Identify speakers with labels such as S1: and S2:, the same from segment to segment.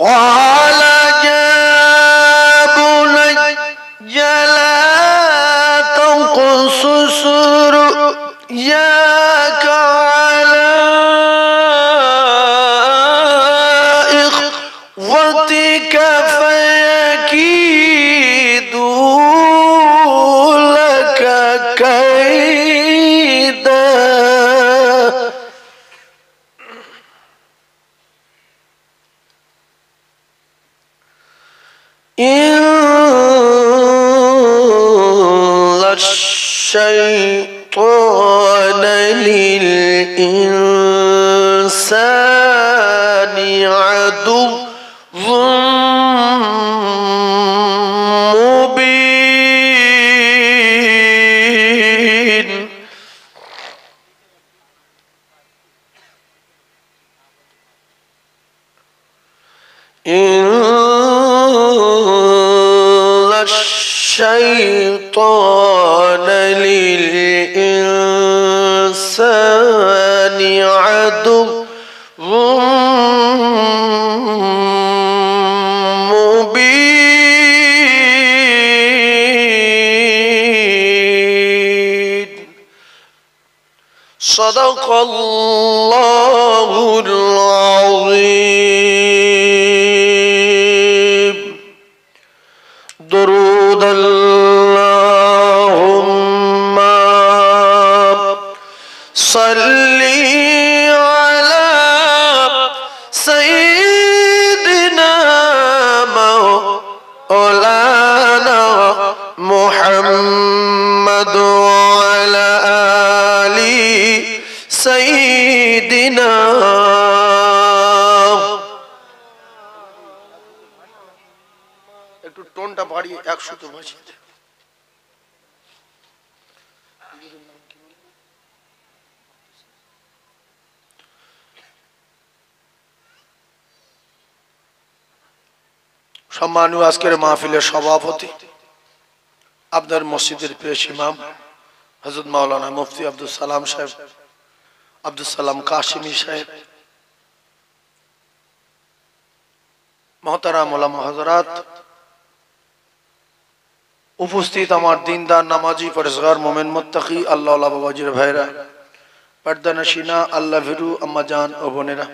S1: قال يا بني لا تقصص رؤياك على إخوتك فيكيدوا لك كيدا إن الشيطان للإنسان عدو مبين إن الشيطان للإنسان عدو مبين صدق الله العظيم درود اللهم صل على سيدنا مولانا محمد وعلى آل سيدنا একটু টোনটা বাড়িয়ে 100 তে বসিয়ে দে। সম্মানীয় আজকের মাহফিলের সভাপতি আপনার মসজিদের পেশ ইমাম হযরত মাওলানা মুফতি আব্দুল সালাম সাহেব, আব্দুল সালাম কাশিমি সাহেব, মোহতারাম ওলামা হযরত, উপস্থিত আমার দিনদার নামাজি পরেজগার মোমেন মুত্তাকি আল্লাহ বাবাজির ভাইরা, পর্দা নশিনা আল্লাহ ভিরু আম্মা জান ও বোনেরা,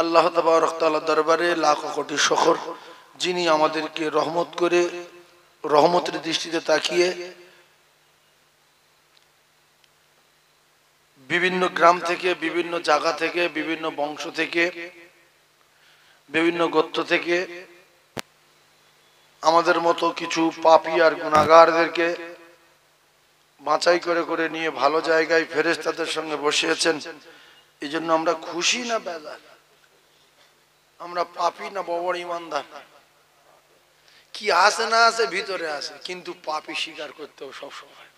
S1: আল্লাহ তাবারক তাআলার দরবারে লাখ কোটি শুকর যিনি আমাদেরকে রহমত করে রহমতের দৃষ্টিতে তাকিয়ে বিভিন্ন গ্রাম থেকে, বিভিন্ন জায়গা থেকে, বিভিন্ন বংশ থেকে, বিভিন্ন গোত্র থেকে আমাদের মতো কিছু পাপী আর গুনাহগারদেরকে বাছাই করে করে নিয়ে ভালো জায়গায় ফেরেশতাদের সঙ্গে বসিয়েছেন। এই জন্য আমরা খুশি না বেজার? আমরা পাপী না বড় ইমানদার? কি আছে না আছে ভিতরে আছে, কিন্তু পাপী স্বীকার করতে হবে সব সময়।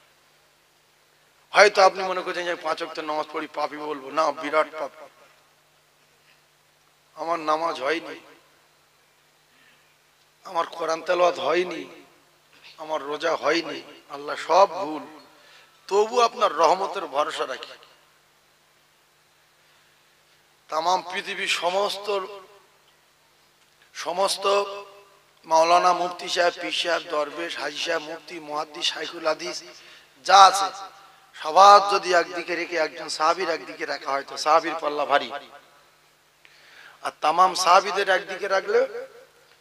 S1: হয়তো আপনি মনে করছেন যে 5 ওয়াক্ত নামাজ পড়ি পাপী বলবো না, বিরাট পাপী। আমার নামাজ হয়নি, আমার কোরআন তেলাওয়াত হয়নি, আমার রোজা হয়নি, আল্লাহ সব ভুল, তবু আপনার রহমতের ভরসা রাখি। তাম পৃথিবীর সমস্ত মাওলানা মুফতি সাহেব, পীর সাহেব, দরবেশ, হাজি সাহেব, মুফতি, মুহাদ্দিস, শাইখুল হাদিস যা আছে সবার যদি একদিকে রেখে একজন সাহাবীর একদিকে রাখা হয় তো সাহাবীর পাল্লা ভারী, আর তাম সাহাবীদের একদিকে রাখলে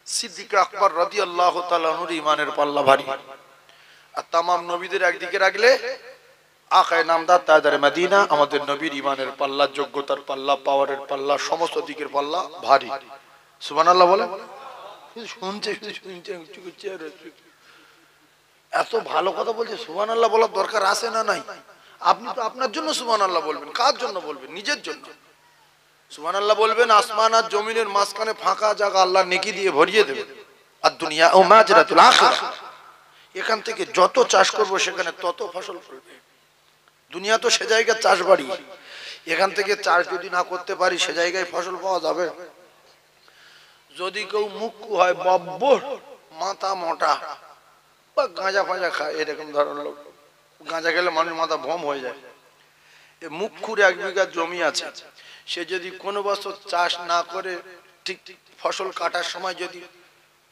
S1: সিদ্দিক আকবর রাদিয়াল্লাহু তাআলা আনহুর ঈমানের পাল্লা ভারী, আর তাম নবীদের একদিকে রাখলে আকায়ে নামদার তাজদারে মদিনা আমাদের নবীর ঈমানের পাল্লা, যোগ্যতার পাল্লা, পাওয়ারের পাল্লা, সমস্ত দিকের পাল্লা ভারী। সুবহানাল্লাহ বলে শুনছে এত ভালো কথা বলছে, সুবহানাল্লাহ বলার দরকার আছে না নাই? আপনি তো আপনার জন্য সুবহানাল্লাহ বলবেন, কার জন্য বলবেন? নিজের জন্য সুবহানাল্লাহ বলবেন। আসমান আর জমিনের মাঝখানে ফাঁকা জায়গা আল্লাহ নেকি দিয়ে ভরিয়ে দেবে। আর দুনিয়া ও মাজরাতুল আখিরাহ, এখান থেকে যত চাষ করব সেখানে তত ফসল ফলবে। দুনিয়া তো সে জায়গায় চাষ বাড়ি, এখান থেকে চাষ যদি না করতে পারি সে জায়গায় ফসল পাওয়া যাবে? যদি কেউ মুখ্যু হয়, বব্বর, মাথা মোটা বা গাঁজা ফাঁজা খায়, এরকম ধরনের লোক, গাঁজা খেলে মানুষের মাথা ভম হয়ে যায়, মুখ্যুর 1 বিঘা জমি আছে, সে যদি কোনো বছর চাষ না করে ঠিক ফসল কাটার সময় যদি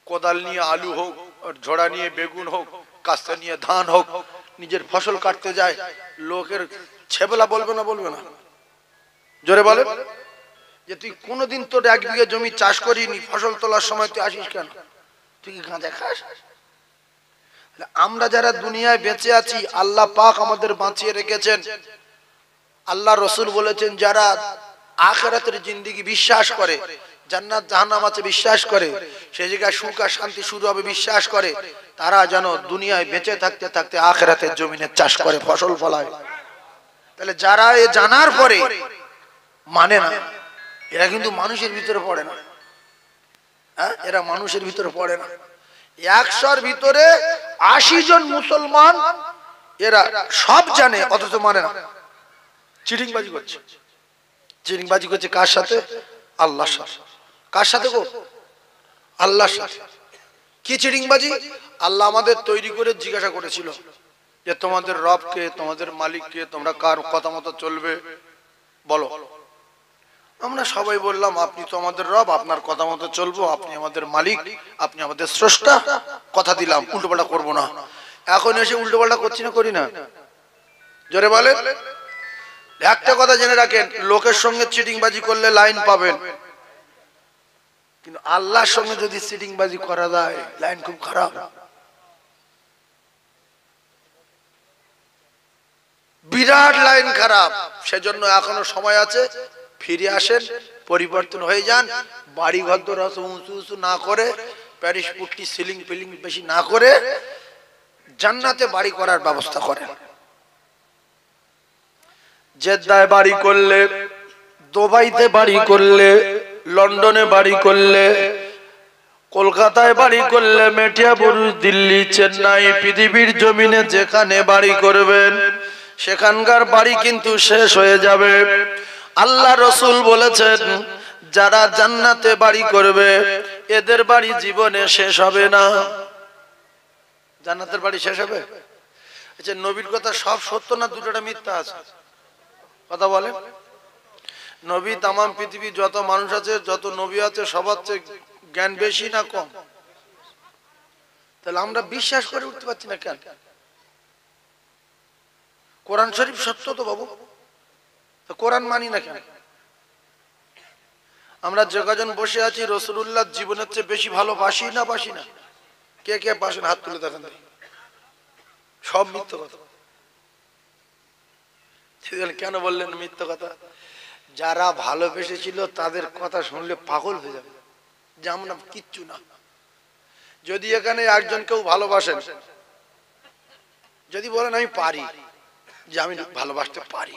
S1: কোদাল নিয়ে আলু হোক আর ঝোড়া নিয়ে বেগুন হোক কাস্তে নিয়ে ধান হোক নিজের ফসল কাটতে যায়, লোকের ছেবলা বলবে না বলবে না? জোরে বলে যে তুই কোনোদিন তোর 1 বিঘা জমি চাষ করিনি, ফসল তোলার সময় তুই আসিস কেন? তুই কি গাঁজা খাস? আমরা যারা দুনিয়ায় বেঁচে আছি, আল্লাহ পাক আমাদের বাঁচিয়ে রেখেছেন। আল্লাহ রসুল বলেছেন যারা আখিরাতের জিন্দেগি বিশ্বাস করে, জান্নাত জাহান্নাম আছে বিশ্বাস করে, সেই জায়গায় সুখ আর শান্তি শুরু হবে বিশ্বাস করে, তারা যেন দুনিয়ায় বেঁচে থাকতে থাকতে আখিরাতের জমিনে চাষ করে, ফসল ফলায়। তাহলে যারা এ জানার পরে মানে না, এরা কিন্তু মানুষের ভিতরে পড়ে না। হ্যাঁ, এরা মানুষের ভিতরে পড়ে না। 100-র ভিতরে 80 জন মুসলমান এরা সব জানে অথচ মানে না। চিটিংবাজি করছে। চিটিংবাজি করছে কার সাথে? আল্লাহর সাথে। কার সাথে গো? আল্লাহর সাথে। কি চিটিংবাজি? আল্লাহ আমাদের তৈরি করে জিজ্ঞাসা করেছিল যে তোমাদের রব কে, তোমাদের মালিক কে, তোমরা কার কথা মতো চলবে বলো। আমরা সবাই বললাম আপনি তো আমাদের রব, আপনার কথা মতো চলবো, আপনি আমাদের মালিক, আপনি আমাদের স্রষ্টা, কথা দিলাম উল্টোপাল্টা করবো না। এখন এসে উল্টোপাল্টা করছি না করি না? জোরে বলে। একটা কথা জেনে রাখেন, লোকের সঙ্গে চিটিংবাজি করলে লাইন পাবেন, কিন্তু আল্লাহর সঙ্গে যদি চিটিংবাজি করা যায় লাইন খুব খারাপ। বিরাট লাইন খারাপ। সেজন্য এখনো সময় আছে, ফিরে আসেন, পরিবর্তন হয়ে যান। বাড়ি ঘর দর উঁচু উঁচু না করে, প্যারিস পুট্টি সিলিং ফিলিং বেশি না করে জান্নাতে বাড়ি করার ব্যবস্থা করেন। জেদ্দায় বাড়ি করলে, দুবাইতে বাড়ি করলে, লন্ডনে বাড়ি করলে, কলকাতায় বাড়ি করলে, মেটিয়াপুর, দিল্লি, চেন্নাই, পৃথিবীর জমিনে যেখানে বাড়ি করবেন সেখানকার বাড়ি কিন্তু শেষ হয়ে যাবে। আল্লাহ রসুল বলেছেন যারা জান্নাতে বাড়ি করবে এদের বাড়ি জীবনে শেষ হবে না। জান্নাতের বাড়ি শেষ হবে? আচ্ছা, নবীর কথা সব সত্য না দুটোটা মিথ্যা আছে? কথা বলেন। নবী তামাম পৃথিবী যত মানুষ আছে, যত নবী আছে, সবার চেয়ে জ্ঞান বেশি না কম? তাহলে আমরা বিশ্বাস করে উঠতে পারছি না কেন? কোরআন শরীফ সত্য তো বাবু, কোরআন মানি না কেন? আমরা যে কজন বসে আছি রাসূলুল্লাহ জীবনের চেয়ে বেশি ভালোবাসি না বাসি না? কে কে বাসেন হাত তুলে দেখেন। সব মিথ্যা কথা। কেন বললেন মিথ্যা কথা? যারা ভালোবেসেছিল তাদের কথা শুনলে পাগল হয়ে যাবে যে আমরা কিচ্ছু না। যদি এখানে একজন কেউ ভালোবাসেন, যদি বলেন আমি পারি, যে আমি ভালোবাসতে পারি,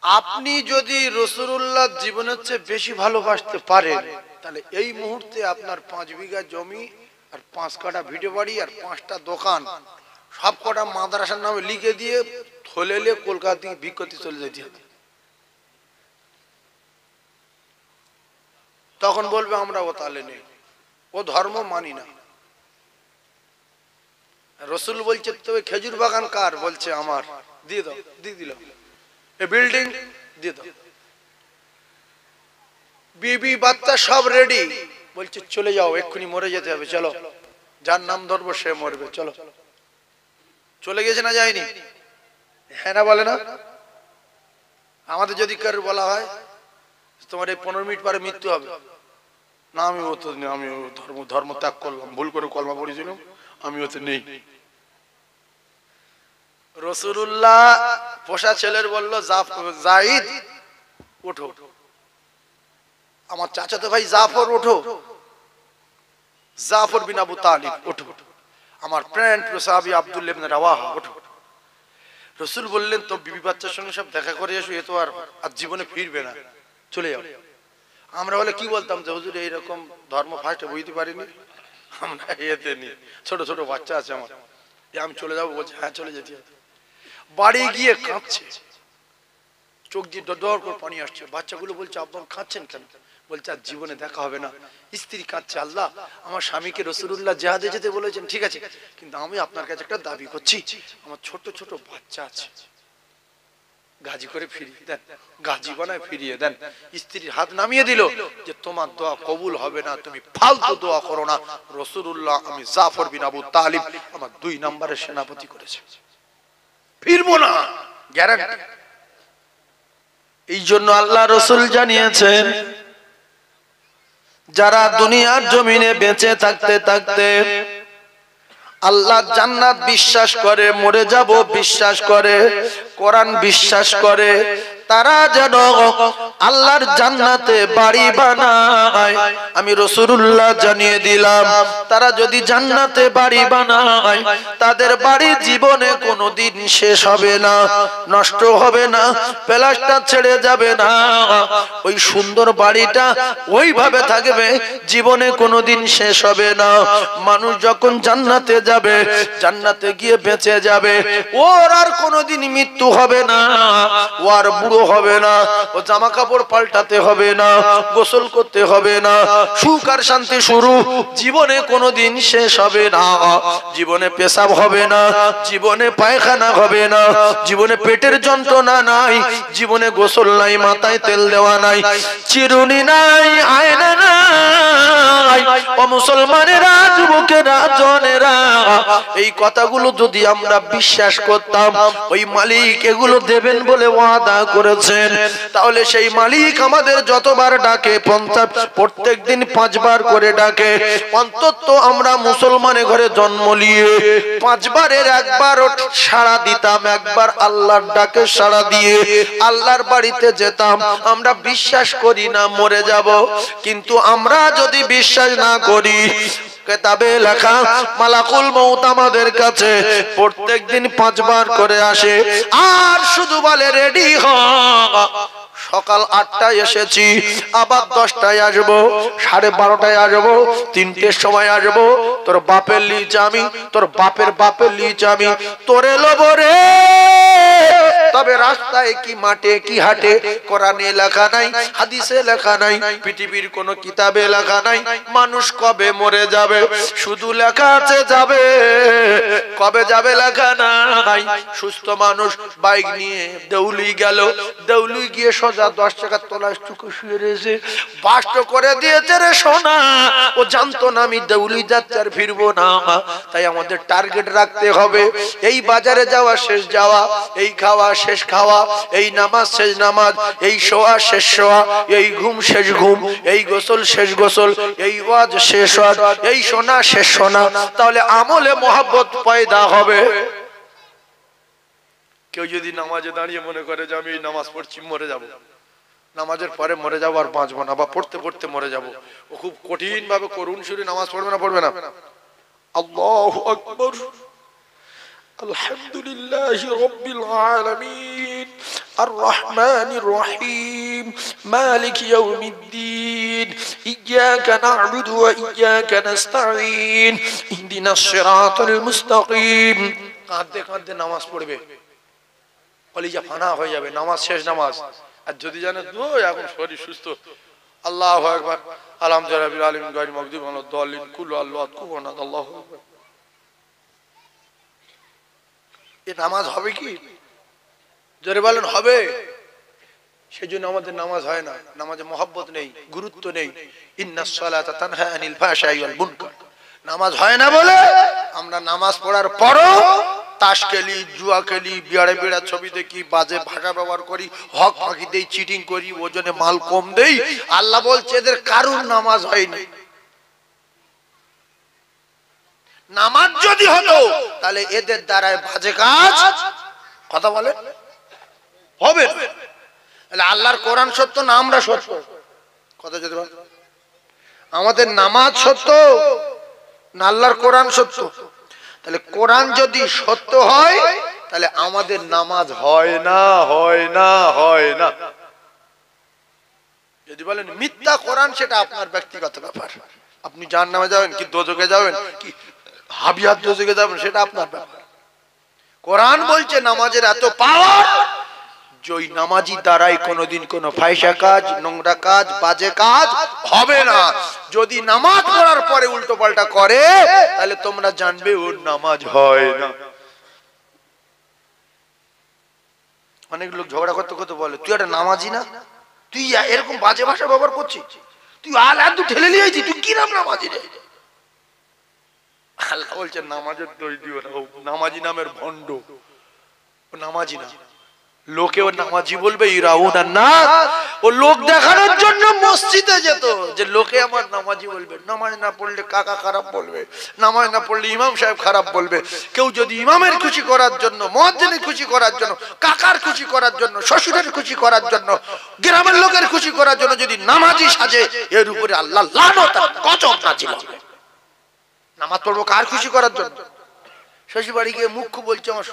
S1: আপনি যদি রাসূলুল্লাহ জীবনের চেয়ে বেশি ভালোবাসতে পারেন তাহলে এই মুহূর্তে আপনার 5 বিঘা জমি আর 5 কাঠা ভিটে বাড়ি আর 5টা দোকান সব কটা মাদ্রাসার নামে লিখে দিয়ে থলেলে কলকাতা থেকে ভিক্ষতি চলে যেতে হবে। তখন বলবে আমরা ও তালে নেই, ও ধর্ম মানি না। রসুল বলছে তবে খেজুর বাগান কার? বলছে আমার। দিয়ে দাও, দিয়ে দিল। এই বিল্ডিং দিয়ে দাও, বিবি বাচ্চা সব রেডি, বলছে চলে যাও, এক্ষুনি মরে যেতে হবে, চলো, যার নাম ধরবো সে মরবে, চলো। চলে গেছে না যায়নি? হ্যাঁ না বলে না? আমাদের যদি কারোর বলা হয় তোমার এই 15 মিনিট পরে মৃত্যু হবে, না আমি ও তো আমি ধর্ম ত্যাগ করলাম, ভুল করে কলমা পড়েছিলাম, আমি ওতে নেই। রাসূলুল্লাহ পোষা ছেলের বলল জাহিদ ওঠো, আমার চাচাতো ভাই জাফর ওঠো, জাফর বিন আবু তালিব ওঠো, আমার প্রাণ প্রিয় সাহাবী আব্দুল্লাহ ইবনে রাওয়াহা ওঠো। রাসূল বললেন তো বিবি বাচ্চার সঙ্গে সব দেখা করে এসো, এ তো আর জীবনে ফিরবে না, চলে যাও। আমরা হলে কি বলতাম যে হুজুর এইরকম ধর্ম ফার্স্টে বুঝতে পারিনি, আমরা এতে নি, ছোট ছোট বাচ্চা আছে আমার, আমি চলে যাবো। বলছে হ্যাঁ চলে যেতে হবে। বাড়ি গিয়ে কাঁদছে, চোখ দিয়ে ডর করে পানি আসছে। বাচ্চাগুলো বলছে আব্বা কাঁদছেন কেন? বলছে আর জীবনে দেখা হবে না। স্ত্রী কাঁদছে, আল্লাহ আমার স্বামীকে রাসূলুল্লাহ জিহাদে যেতে বলেছেন, ঠিক আছে, কিন্তু আমি আপনার কাছে একটা দাবি করছি, আমার ছোট ছোট বাচ্চা আছে, গাজী করে ফিরিয়ে দেন, গাজী বানায় ফিরিয়ে দেন। স্ত্রীর হাত নামিয়ে দিল যে তোমার দোয়া কবুল হবে না, তুমি ফালতু দোয়া করো না। রাসূলুল্লাহ আমি জাফর বিন আবু তালিব আমার 2 নম্বরের সেনাপতি করেছে, ফিরবো না, গ্যারান্টি। এই জন্য আল্লাহ রাসূল জানিয়েছেন যারা দুনিয়ার জমিনে বেঁচে থাকতে থাকতে আল্লাহ জান্নাত বিশ্বাস করে, মরে যাব বিশ্বাস করে, কোরআন বিশ্বাস করে, তারা যেন আল্লাহর জান্নাতে বাড়ি বানায়। আমি রাসূলুল্লাহ জানিয়ে দিলাম তারা যদি জান্নাতে বাড়ি বানায় তাদের বাড়ি জীবনে কোনোদিন শেষ হবে না, নষ্ট হবে না, প্লাস্টার ছেড়ে যাবে না, ওই সুন্দর বাড়িটা ওইভাবে থাকবে, জীবনে কোনোদিন শেষ হবে না। মানুষ যখন জান্নাতে যাবে, জান্নাতে গিয়ে বেঁচে যাবে, ওর আর কোনোদিন মৃত্যু হবে না, ও আর বুড়ো হবে না, ও জামা কাপড় পাল্টাতে হবে না, গোসল করতে হবে না, সুখ আর শান্তি শুরু, জীবনে কোনোদিন শেষ হবে না। জীবনে পেশাব হবে না, জীবনে পায়খানা হবে না, জীবনে পেটের যন্ত্রণা নাই, জীবনে গোসল নাই, মাথায় তেল দেওয়া নাই, চিরুনি নাই, আয়না নাই। ও মুসলমানেরা, যুবকেরা, জনেরা, এই কথাগুলো যদি আমরা বিশ্বাস করতাম, ওই মালিক এগুলো দেবেন বলে ওয়াদা করেছেন, তাহলে সেই মালিক আমাদের যতবার ডাকে, প্রত্যেক দিন 5 বার করে ডাকে, অন্তত আমরা মুসলমানের ঘরে জন্ম নিয়ে 5 বারের 1 বার সাড়া দিতাম, একবার আল্লাহর ডাকে সাড়া দিয়ে আল্লাহর বাড়িতে যেতাম। আমরা বিশ্বাস করি না মরে যাব, কিন্তু আমরা যদি বিশ্বাস না করি, কিতাবে লেখা মালাকুল মউত আমাদের কাছে প্রত্যেকদিন 5 বার করে আসে, আর শুধু বলে রেডি হ, সকাল 8টায় এসেছি, আবার 10টায় আসবো, 12:30টায় আসবো, 3টের সময় আসবো, তোর বাপের লিচ আমি, তোর বাপের বাপের লিচ আমি, তোরে লবো রে। তবে রাস্তায় কি মাঠে কি হাটে কোরআনে লেখা নাই, হাদিসে লেখা নাই, পৃথিবীর কোন কিতাবে লেখা নাই মানুষ কবে মরে যাবে, শুধু লেখা আছে যাবে, কবে যাবে লেখা নাই। সুস্থ মানুষ বাইক নিয়ে দেউলি গেল, দেউলি গিয়ে সোজা 10 টাকার তলায় চুকে শুয়ে রয়েছে, বাস্ট করে দিয়েছে রে সোনা, ও জানতো না আমি দেউলি যাচ্ছি আর ফিরবো না। তাই আমাদের টার্গেট রাখতে হবে, এই বাজারে যাওয়া শেষ যাওয়া, এই খাওয়া শেষ খাওয়া, এই নামাজ শেষ নামাজ, এই শোয়া শেষ শোয়া, এই ঘুম শেষ ঘুম, এই গোসল শেষ গোসল, এই ওয়াজ শেষ ওয়াজ, এই শোনা শেষ শোনা, তাহলে আমলে মহব্বত পয়দা হবে। কেউ যদি নামাজে দাঁড়িয়ে মনে করে যে আমি নামাজ পড়ছি মরে যাব, নামাজের পরে মরে যাবো আর বাঁচবো না, বা পড়তে পড়তে মরে যাব, ও খুব কঠিন ভাবে করুণ সুরে নামাজ পড়বে না, পড়বে না। আল্লাহু আকবার, আলহামদুলিল্লাহি রাব্বিল আলামিন, আর রহমানির রহিম, মালিক ইয়াউমিদ্দিন, ইয়্যাকা না'বুদু ওয়া ইয়্যাকা নাস্তাঈন, ইহদিনাস সিরাতাল মুস্তাকিম। কাঁদতে কাঁদতে নামাজ পড়বে, কলিজা ফানা হয়ে যাবে, নামাজ শেষ নামাজ। আর যদি জানে এখন শরীর সুস্থ, আল্লাহু আকবার, আলহামদুলিল্লাহি রাব্বিল আলামিন, গায়রিল মাগদুবি আলাইহিম ওয়ালাদ দাল্লিন, কুল্লু আল্লাহু আকবার, আল্লাহু আকবার। এ নামাজ হবে কি? জোরে বলেন হবে? সেজন্য আমাদের নামাজ হয় না, নামাজে মহব্বত নেই, গুরুত্ব নেই। ইন্নাস সালাতা তানহা আনিল ফাহশাই ওয়াল মুনকার। নামাজ হয় না বলে আমরা নামাজ পড়ার পরও তাস খেলি, জুয়া খেলি, বিয়ারে বিড়া ছবি দেখি, বাজে ভাষা ব্যবহার করি, হক ফাঁকি দেই, চিটিং করি, ওজনে মাল কম দেই। আল্লাহ বলছে এদের কারুর নামাজ হয়নি। নামাজ যদি হতো তাহলে এদের দ্বারায় বাজে কাজ কথা বলে হবে। আল্লাহর কোরআন সত্য না আমরা সত্য? কথা যদি আমাদের নামাজ সত্য না আল্লাহর কোরআন সত্য? তাহলে কোরআন যদি সত্য হয় তাহলে আমাদের নামাজ হয় না, হয় না, হয় না। যদি বলেন মিথ্যা কোরআন, সেটা আপনার ব্যক্তিগত ব্যাপার, আপনি জাহান্নামে যাবেন কি দোজখে যাবেন কি হাবিয়াত দোজখে যাবেন, সেটা আপনার ব্যাপার। কোরআন বলছে নামাজের এত পাওয়ার, ওই নামাজি দ্বারাই কোনোদিন কোনো ফাহিশা কাজ, নোংরা কাজ, বাজে কাজ হবে না। যদি নামাজ পড়ার পরে উল্টো পাল্টা করে তাহলে তোমরা জানবে ওর নামাজ হয় না। অনেক লোক ঝগড়া করতে করতে বলে, তুই একটা নামাজি না, তুই এরকম বাজে ভাষা ব্যবহার করছিস, তুই আল এত ঠেলে নিয়ে আইছিস, তুই কি নাম নামাজি রে? আল্লাহ বলছেন নামাজের দোষ দিও না, নামাজি নামের ভণ্ড, ও নামাজি না। লোকে ও নামাজি বলবে, ইরাউনা না, ও লোক দেখানোর জন্য মসজিদে যেত যে লোকে আমার নামাজি বলবে। নামাজ না পড়লে কাকা খারাপ বলবে, নামাজ না পড়লে ইমাম সাহেব খারাপ বলবে। কেউ যদি ইমামের খুশি করার জন্য, মুয়াজ্জিনের খুশি করার জন্য, কাকার খুশি করার জন্য, শ্বশুরের খুশি করার জন্য, গ্রামের লোকের খুশি করার জন্য যদি নামাজি সাজে, এর উপরে আল্লাহ লানত আর গজব নাজিল হবে। নামাজ পড়বো কার খুশি করার জন্য? শ্বশুর বাড়ি গিয়ে মুখ বলছে আমার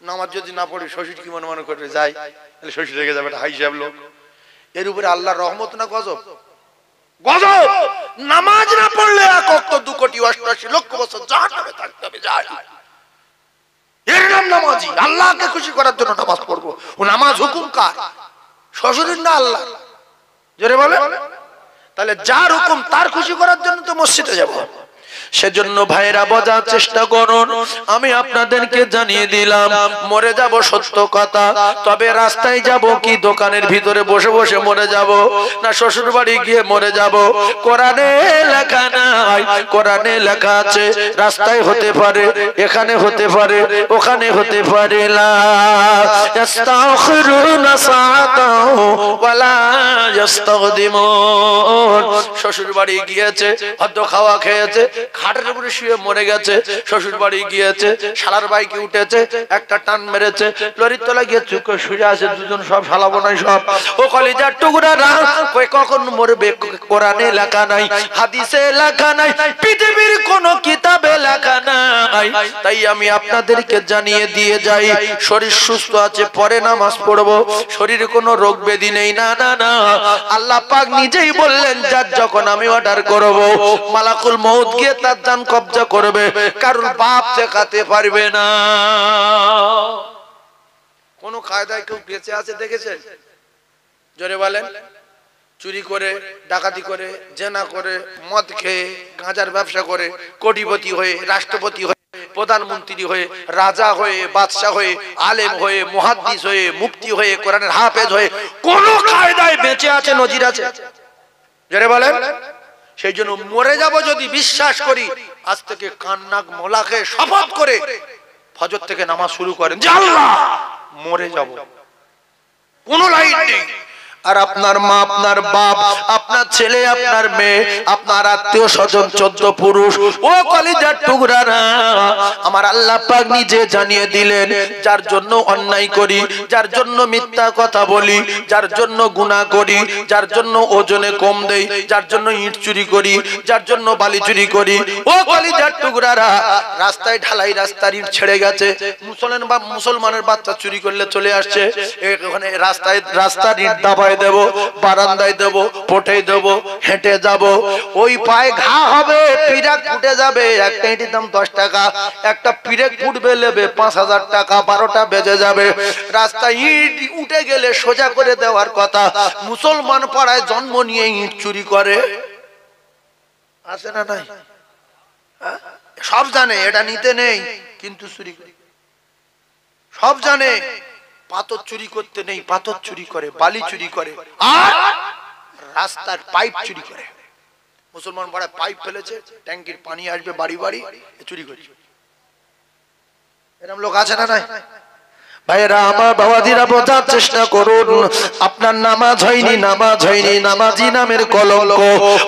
S1: নামাজ যদি না পড়ে শ্বশুর কি মনে মনে করে যায়, তাহলে শ্বশুর রেগে যাবে, হাই সাহেব লোক। এর উপরে আল্লাহর রহমত না গজব? গজব। নামাজ না পড়লে 1 অক্ত 2 কোটি 88 লক্ষ বছর জাহান্নামে থাকতে হবে। যায় এর নাম নামাজি। আল্লাহকে খুশি করার জন্য নামাজ পড়বো। ও নামাজ হুকুম কার? শ্বশুরের না আল্লাহ? জোরে বলে। তাহলে যার হুকুম তার খুশি করার জন্য তো মসজিদে যাব। সেজন্য ভাইরা বোঝার চেষ্টা করুন। আমি আপনাদেরকে জানিয়ে দিলাম মরে যাব সত্য কথা, তবে রাস্তায় যাব কি দোকানের ভিতরে বসে বসে মরে যাব, না শ্বশুর বাড়ি গিয়ে মরে যাব? কোরআনে লেখা নাই, কোরআনে লেখা আছে রাস্তায় হতে পারে, এখানে হতে পারে, ওখানে হতে পারে। লা ইস্তাখিরুনা সাআতাও ওয়ালা ইস্তাকদিমুন। শ্বশুর বাড়ি গিয়েছে, হদ্দ খাওয়া খেয়েছে, খাটের উপরে শুয়ে মরে গেছে। শ্বশুর বাড়ি গিয়েছে, শালার বাইকে উঠেছে, একটা টান মেরেছে, লরির তলা গিয়ে চুপ করে শুয়ে আছে, দুজন সব শালাবো নাই সব। ও কলিজার টুকরা না, কই কখন মরবে কোরআনে লেখা নাই, হাদিসে লেখা নাই, পৃথিবীর কোন কিতাবে লেখা নাই। তাই আমি আপনাদেরকে জানিয়ে দিয়ে যাই, শরীর সুস্থ আছে পরে নামাজ পড়বো, শরীরে কোনো রোগ ব্যাধি নেই, না না না। আল্লাহ পাক নিজেই বললেন, যার যখন আমি অর্ডার করব, মালাকুল মউত গিয়ে তার জান কবজা করবে, কারণ বাপ দেখাতে পারবে না। কোন কায়দায় কেউ বেঁচে আছে দেখেছেন? জোরে বলেন। চুরি করে, ডাকাতি করে, জেনা করে, মদ খেয়ে, গাঁজার ব্যবসা করে, কোটিপতি হয়ে, রাষ্ট্রপতি হয়ে, প্রধানমন্ত্রী হয়ে, রাজা হয়ে, বাদশাহ হয়ে, আলেম হয়ে, মুহাদ্দিস হয়ে, মুফতি হয়ে, কোরআনের হাফেজ হয়ে কোন কায়দায় বেঁচে আছে? নজির আছে? জোরে বলেন। সেই জন্য মরে যাব যদি বিশ্বাস করি, আজ থেকে কান্নাক মোলাকে শপথ করে ফজর থেকে নামাজ শুরু করেন যে আল্লাহ মরে যাব, কোনো লাইন নেই। আর আপনার মা, আপনার বাপ, আপনার ছেলে, আপনার মেয়ে, আপনার আত্মীয় স্বজন 14 পুরুষ, ও কলিজার টুকরারা, আমার আল্লাহ পাক নিজে জানিয়ে দিলেন, যার জন্য অন্যায় করি, যার জন্য মিথ্যা কথা বলি, যার জন্য গুনাহ করি, যার জন্য ওজনে কম দেই, যার জন্য ইট চুরি করি, যার জন্য বালি চুরি করি, ও কলিজার টুকরারা, রাস্তায় ঢালাই রাস্তার ইট ছেড়ে গেছে, মুসলমানের বাচ্চা চুরি করলে চলে আসছে, এখানে রাস্তার ইট দাবায় দেব, বারান্দায় দেব, পটে দেব, হেঁটে যাব, ওই পায়ে ঘা হবে, পিরাক ফুটে যাবে, একটা ইটের দাম 10 টাকা, একটা পিরেক ফুটবে লেবে 5000 টাকা, 12টা বেজে যাবে। রাস্তায় ইট উঠে গেলে সোজা করে দেওয়ার কথা, মুসলমান পাড়ায় জন্ম নিয়ে ইট চুরি করে, আছে না নাই? সব জানে এটা নিতে নেই, কিন্তু চুরি করে। সব জানে পাথর চুরি করতে নেই, পাথর চুরি করে, বালি চুরি করে, আর রাস্তার পাইপ চুরি করে। মুসলমান পাড়ায় পাইপ ফেলেছে, ট্যাঙ্কির পানি আসবে বাড়ি বাড়ি, চুরি করছে। এরকম লোক আছে না নাই? ভাইরা আমার, বাবাজিরা বোঝার চেষ্টা করুন, আপনার নামাজ হয়নি, নামাজ হয়নি, নামাজি নামের কলঙ্ক।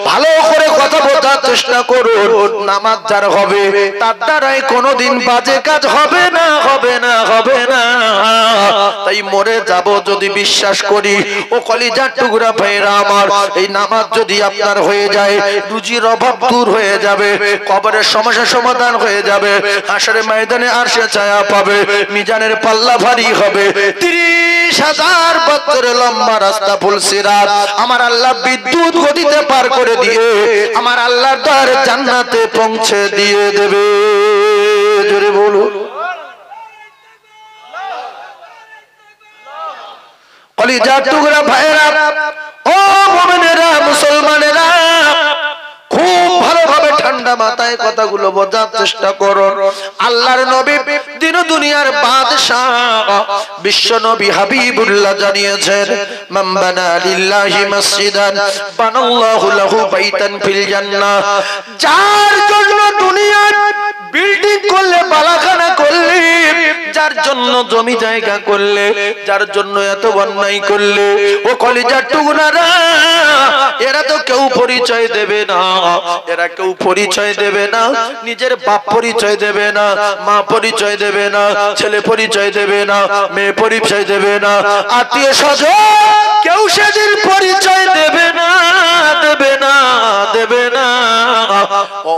S1: ভালো করে কথা বোঝার চেষ্টা করুন, নামাজ যার হবে তার দ্বারাই কোনোদিন বাজে কাজ হবে না, হবে না, হবে না। তাই মরে যাব যদি বিশ্বাস করি, ও কলিজার টুকরা ভাইরা আমার, এই নামাজ যদি আপনার হয়ে যায়, রুজির অভাব দূর হয়ে যাবে, কবরের সমস্যা সমাধান হয়ে যাবে, হাশরের ময়দানে আরশে ছায়া পাবে, মিজানের পাল্লা ভারী হবে, 30,000 বছরের লম্বা রাস্তা ফুলসিরাত আমার আল্লাহ বিদ্যুৎ গতিতে পার করে দিয়ে আমার আল্লাহর দ্বারে জান্নাতে পৌঁছে দিয়ে দেবে। জোরে বলুন কলিজার টুকরা ভাইরা, ও মুমিনেরা, মুসলমানেরা, খুব ভালোভাবে ঠান্ডা মাথায়
S2: রাস্তায় কথাগুলো বোঝার চেষ্টা করুন। আল্লাহর নবী দিন দুনিয়ার বাদশা বিশ্ব নবী হাবিবুল্লাহ জানিয়েছেন, মান বানা লিল্লাহি মসজিদান বানাল্লাহু লাহু বাইতান ফিল জান্নাহ। যার জন্য দুনিয়ার বিল্ডিং করলে, বালাখানা করলে, যার জন্য জমি জায়গা করলে, যার জন্য এত অন্যায় করলে, ও কলিজার টুকরারা, এরা তো কেউ পরিচয় দেবে না, এরা কেউ পরিচয় দেবে না, নিজের বাপ পরিচয় দেবে না, মা পরিচয় দেবে না, ছেলে পরিচয় দেবে না, মেয়ে পরিচয় দেবে না, আত্মীয় স্বজন কেউ সেদিন পরিচয় দেবে না, দেবে না, দেবে না।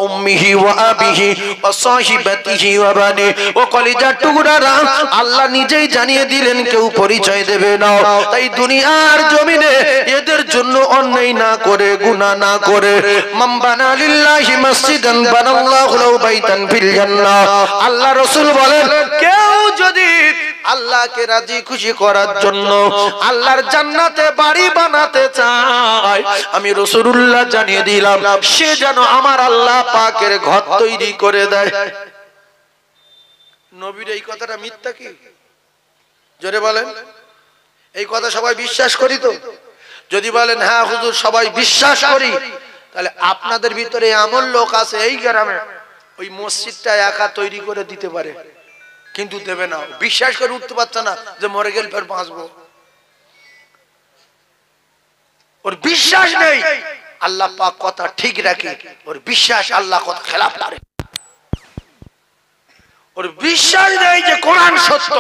S2: উম্মিহি ওয়া আবিহি ওয়া সাহিবাতিহি ওয়া বানি, ও কলিজার টুকরারা, আল্লাহ নিজেই জানিয়ে দিলেন কেউ পরিচয় দেবে না। তাই দুনিয়ার জমিনে এদের জন্য অন্যায় না করে, গুনাহ না করে, মান বানা লিল্লাহি মসজিদান বানাল্লাহু লাহু বাইতান ফিল জান্নাহ। আল্লাহ রাসূল বলেন, কেউ যদি আল্লাহকে রাজি খুশি করার জন্য আল্লাহর জান্নাতে বাড়ি বানাতে চায়, আমি রাসূলুল্লাহ জানিয়ে দিলাম সে যেন আমার আল্লাহ পাকের ঘর তৈরি করে দেয়।
S1: নবীর এই কথাটা মিথ্যা কি? জোরে বলেন। এই কথা সবাই বিশ্বাস করি তো? যদি বলেন হ্যাঁ হুজুর সবাই বিশ্বাস করি, তাহলে আপনাদের ভিতরে এমন লোক আছে এই গ্রামে ওই মসজিদটা একা তৈরি করে দিতে পারে, কিন্তু দেবে না, বিশ্বাস করে উঠতে পারছে না যে মরে গেলে ফের বাঁচবো। ওর বিশ্বাস নেই আল্লাহ পাক কথা ঠিক রাখে, ওর বিশ্বাস আল্লাহ কথা খেলাফ করে। ওর বিশ্বাস নেই যে কোরআন সত্য।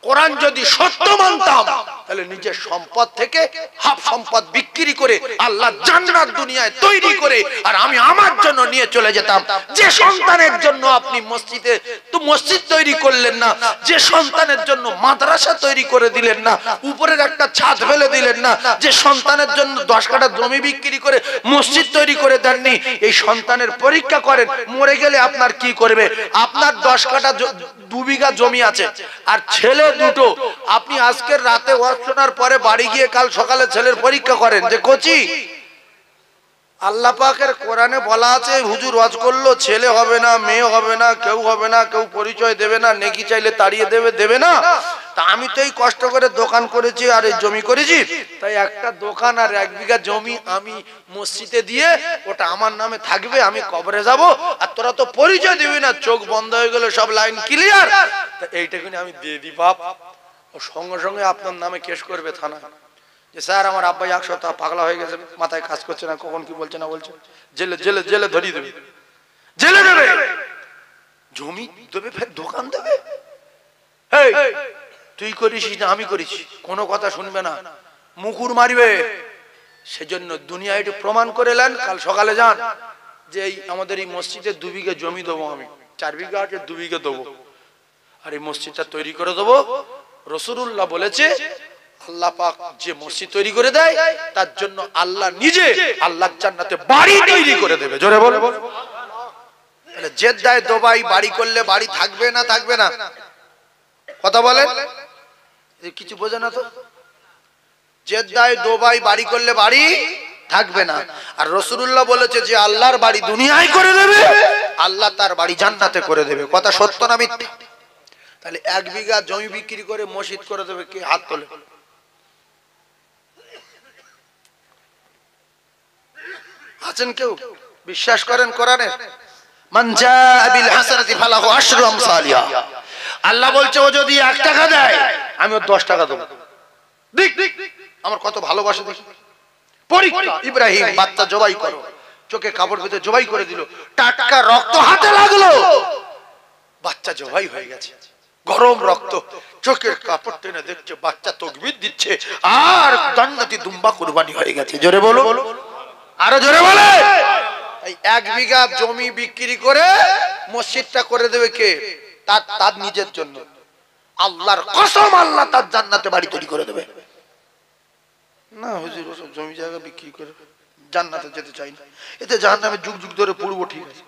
S1: কোরআন যদি সত্য মানতাম তাহলে নিজের সম্পদ থেকে হাফ সম্পদ বিক্রি করে আল্লাহ জান্নাত দুনিয়ায় তৈরি করে আর আমি আমার জন্য নিয়ে চলে যেতাম। যে সন্তানের জন্য আপনি মসজিদে তো মসজিদ তৈরি করলেন না, যে সন্তানের জন্য মাদ্রাসা তৈরি করে দিলেন না, উপরের একটা ছাদ ফেলে দিলেন না, যে সন্তানের জন্য 10 কাঠা জমি বিক্রি করে মসজিদ তৈরি করে দেননি, এই সন্তানের পরীক্ষা করেন মরে গেলে আপনার কি করবে। আপনার 10 কাঠা 2 বিঘা জমি আছে আর ছেলে দুটো, আপনি আজকের রাতে ওয়াজ শোনার পরে বাড়ি গিয়ে কাল সকালে ছেলের পরীক্ষা করেন যে কোচি আল্লাহ পাকের কোরআনে বলা আছে হুজুর ওয়াজ করলো ছেলে হবে না, মেয়ে হবে না, কেউ হবে না, কেউ পরিচয় দেবে না, নেকি চাইলে তাড়িয়ে দেবে, দেবে না। তা আমি তো এই কষ্ট করে দোকান করেছি আর এই জমি করেছি, তাই একটা দোকান আর 1 বিঘা জমি আমি মসজিদে দিয়ে ওটা আমার নামে থাকবে, আমি কবরে যাব, আর তোরা তো পরিচয় দিবি না, চোখ বন্ধ হয়ে গেল, সব লাইন ক্লিয়ার, তা এইটাকে আমি দিয়ে দিই বাপ। ও সঙ্গে সঙ্গে আপনার নামে কেস করবে থানা যে স্যার আমার আব্বাই 1 সপ্তাহ পাগলা হয়ে গেছে, মাথায় কাজ করছে না, কখন কি বলছে না বলছে, জেলে জেলে জেলে ধরিয়ে দেবে, জেলে দেবে, জমি দেবে, ফের দোকান দেবে। এই তুই করিস না আমি করেছি, কোনো কথা শুনবে না, মুকুর মারবে। সেজন্য দুনিয়া একটু প্রমাণ করে নেন, কাল সকালে যান যে এই আমাদের এই মসজিদে 2 বিঘা জমি দেবো, আমি 4 বিঘা আছে 2 বিঘা দেবো, আর এই মসজিদটা তৈরি করে দেবো। রাসূলুল্লাহ বলেছে আল্লাহ পাক যে মসজিদ তৈরি করে দেয় তার জন্য আল্লাহ নিজে আল্লাহর জান্নাতে বাড়ি তৈরি করে দেবে। জোরে বলে। তাহলে জেদ্দায় দুবাই বাড়ি করলে বাড়ি থাকবে না থাকবে না? কথা বলেন, কিছু বোঝে না তো। জেদ্দায় দুবাই বাড়ি করলে বাড়ি থাকবে না, আর রাসূলুল্লাহ বলেছে যে আল্লাহর বাড়ি দুনিয়ায় করে দেবে, আল্লাহ তার বাড়ি জান্নাতে করে দেবে। কথা সত্য না মিথ্যা? তাহলে 1 বিঘা জমি বিক্রি করে মসজিদ করে দেবে, কি হাত তোলে? আছেন কেউ বিশ্বাস করেন কোরআনে? মান জাআ বিল হাসানাতি ফালাহু আশরু আমসালিহা। আল্লাহ বলছে ও যদি 1 টাকা দেয় আমি ওর 10 টাকা দেব। দেখ আমার কত ভালোবাসা দেখি। পরীক্ষা, ইব্রাহিম বাচ্চা জবাই করো, চোখে কাপড় বেঁধে জবাই করে দিল, টাটকা রক্ত হাতে লাগলো, বাচ্চা জবাই হয়ে গেছে, গরম রক্ত, চোখের কাপড় টেনে দেখছে বাচ্চা তাকবীর দিচ্ছে, আর জান্নাতি দুম্বা কুরবানি হয়ে গেছে। জোরে বলো, আরো জোরে বলে। এই 1 বিঘা জমি বিক্রি করে মসজিদটা করে দেবে কে? তার নিজের জন্য। আল্লাহর কসম আল্লাহ তার জান্নাতে বাড়ি তৈরি করে দেবে। না হুজুর ওসব জমি জায়গা বিক্রি করে জান্নাতে যেতে চাই না, এতে জাহান্নামে যুগ যুগ ধরে পড়বো, ঠিক আছে।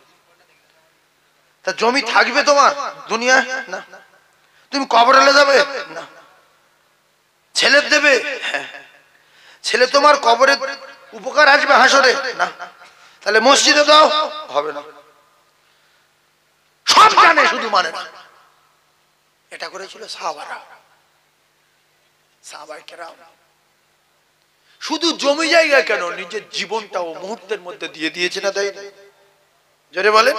S1: তা জমি থাকবে তোমার দুনিয়া না, তুমি কবরে যাবে না, ছেলে দেবে, ছেলে তোমার কবরে উপকার আসবে হাসরে না, তাহলে মসজিদে দাও হবে না। সব জানে শুধু মানে না। এটা করেছিল সাহাবারা, সাহাবায়ে কেরাম। শুধু জমি জায়গা কেন, নিজের জীবনটাও মুহূর্তের মধ্যে দিয়ে দিয়েছে না, তাই জোরে বলে,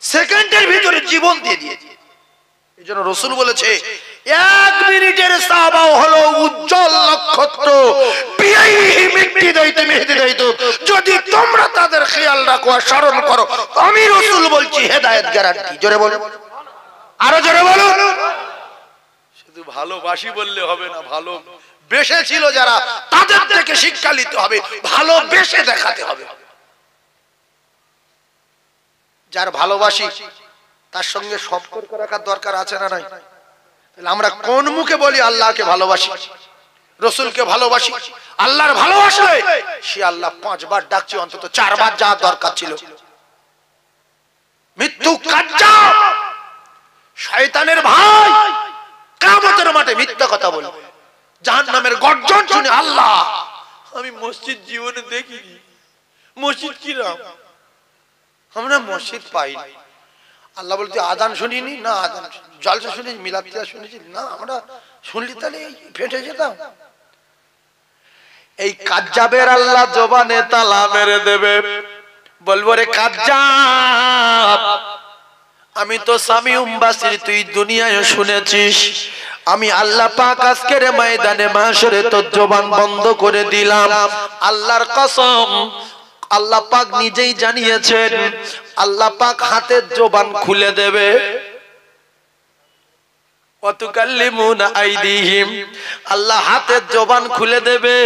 S1: সেকেন্ডের ভিতরে জীবন দিয়ে দিয়েছে। এই জন্য রাসূল বলেছে, এক মিনিটের সাহাবাও হলো উজ্জ্বল নক্ষত্র, বিআইহি মিক্তি দাইতে মেহেদি দাইতো, যদি তোমরা তাদের খেয়াল রাখো আর স্মরণ করো, আমি রাসূল বলছি হেদায়েত গ্যারান্টি। জোরে বলো, আরো জোরে বলো। শুধু ভালোবাসি বললে হবে না, ভালো বেশে ছিল যারা, তাদের থেকে শিক্ষা নিতে হবে, ভালোবেসে দেখাতে হবে। যার ভালোবাসি তার সঙ্গে সম্পর্ক রাখার দরকার আছে না নাই? তাহলে আমরা কোন মুখে বলি আল্লাহকে ভালোবাসি, রাসূলকে ভালোবাসি? আল্লাহর ভালোবাসলে সে আল্লাহ 5 বার ডাকছে, অন্তত 4 বার যাওয়ার দরকার ছিল। মৃত্যু কাজ্জাব, শয়তানের ভাই, কিয়ামতের মাঠে মিথ্যা কথা বলবে, জাহান্নামের গর্জন শুনে আল্লাহ, আমি মসজিদ জীবনে দেখিনি, মসজিদ কি নাম, আমরা মসজিদ পাইনি। আল্লাহ বলতে আযান শুনিনি না, আযান জলসা শুনেছি, মিলাদ টিলাদ শুনেছি না, আমরা শুনলি তাহলে ফেটে যেতাম। এই কাজ্জাবের আল্লাহ জবানে তালা মেরে দেবে, বলবো রে কাজ্জাব, আমি তো সামিউম বাসির, তুই দুনিয়ায় শুনেছিস, আমি আল্লাহ পাক আজকের ময়দানে মাশরে তোর জবান বন্ধ করে দিলাম। আল্লাহর কসম, আল্লাহ পাক নিজেই জানিয়েছেন, আল্লাহ পাক হাতের জবান খুলে দেবে। ওয়াতুকাল্লিমুনা আইদিহিম, আল্লাহ হাতের জবান খুলে দেবে।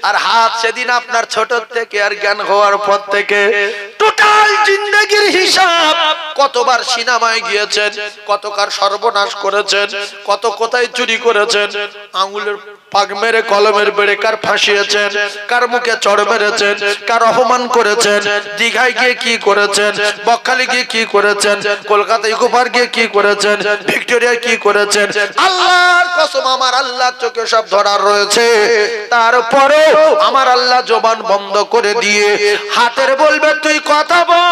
S1: আর হাত সেদিন আপনার ছোট থেকে আর জ্ঞান হওয়ার পর থেকে টোটাল জিন্দেগির হিসাব, কতবার সিনেমায় গিয়েছেন, কতকার সর্বনাশ করেছেন, কত কোথায় চুরি করেছেন, আঙ্গুলের পাক মেরে কলমের বেড়ে কার ফাঁসিয়েছেন, কার মুখে চড় মেরেছেন, কার অপমান করেছেন, দীঘায় গিয়ে কি করেছেন, বকখালি গিয়ে কি করেছেন, কলকাতা ইকো পার্ক গিয়ে কি করেছেন, ভিক্টোরিয়া কি করেছেন, আল্লাহর কসম আমার আল্লাহর চোখে সব ধরার রয়েছে। তারপরে আমার আল্লাহ জবান বন্ধ করে দিয়ে হাতের বলবে তুই কথা বল,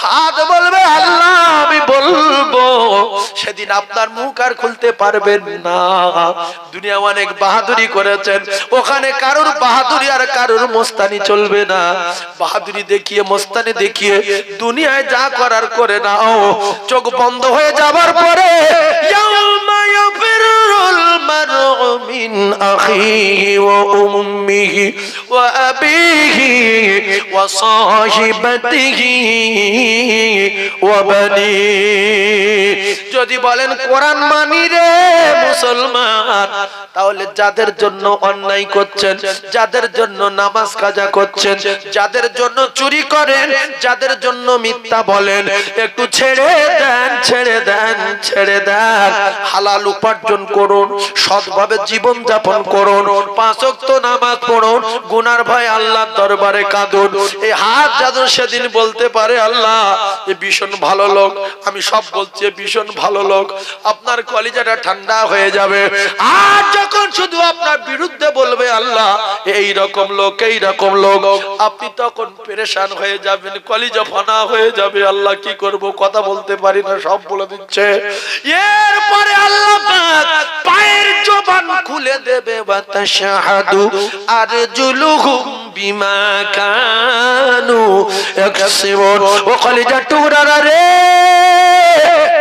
S1: হাত বলবে আল্লাহ আমি বলবো। সেদিন আপনার মুখ আর খুলতে পারবেন না। দুনিয়া অনেক বাহাদুরি করেছেন, ওখানে কারোর বাহাদুরি আর কারোর মস্তানি চলবে না। বাহাদুরি দেখিয়ে মস্তানি দেখিয়ে দুনিয়ায় যা করার করে নাও, চোখ বন্ধ হয়ে যাবার পরে ইয়াউমা ইয়াফিরুল মারউ মিন আখিহি ওয়া উম্মিহি ওয়া আবিহি ওয়া সাহিবাতিহি ওয়া বানি। যদি বলেন কোরআন মানি রে মুসলমান, তাহলে যাদের জন্য অন্যায় করছেন, যাদের জন্য নামাজ কাজা করছেন, যাদের জন্য চুরি করেন, যাদের জন্য মিথ্যা বলেন, একটু ছেড়ে দেন, ছেড়ে দেন, ছেড়ে দেন। হালাল উপার্জন করুন, সৎভাবে জীবন যাপন করুন, 5 ওয়াক্ত নামাজ পড়ুন, গুনার ভয় আল্লাহর দরবারে কাঁদুন। এই হাত যাদের সেদিন বলতে পারে আল্লাহ এ ভীষণ ভালো লোক, আমি সব বলছি ভীষণ ভালো লোক, আপনার কলিজাটা ঠান্ডা হয়ে যাবে। আর যখন শুধু আপনার বিরুদ্ধে বলবে আল্লাহ এই রকম লোক, এই রকম লোক, আপনি তখন পেরেশান হয়ে যাবেন, কলিজা ফানা হয়ে যাবে। আল্লাহ কি করব, কথা বলতে পারি না, সব বলে দিচ্ছে। এরপরে আল্লাহ পাক পায়ের জবান খুলে দেবে, বাতাশাহাদু আরজুলুহুম বিমা কানু ইয়াকসিবুন। ও কলিজা টুকরারা রে,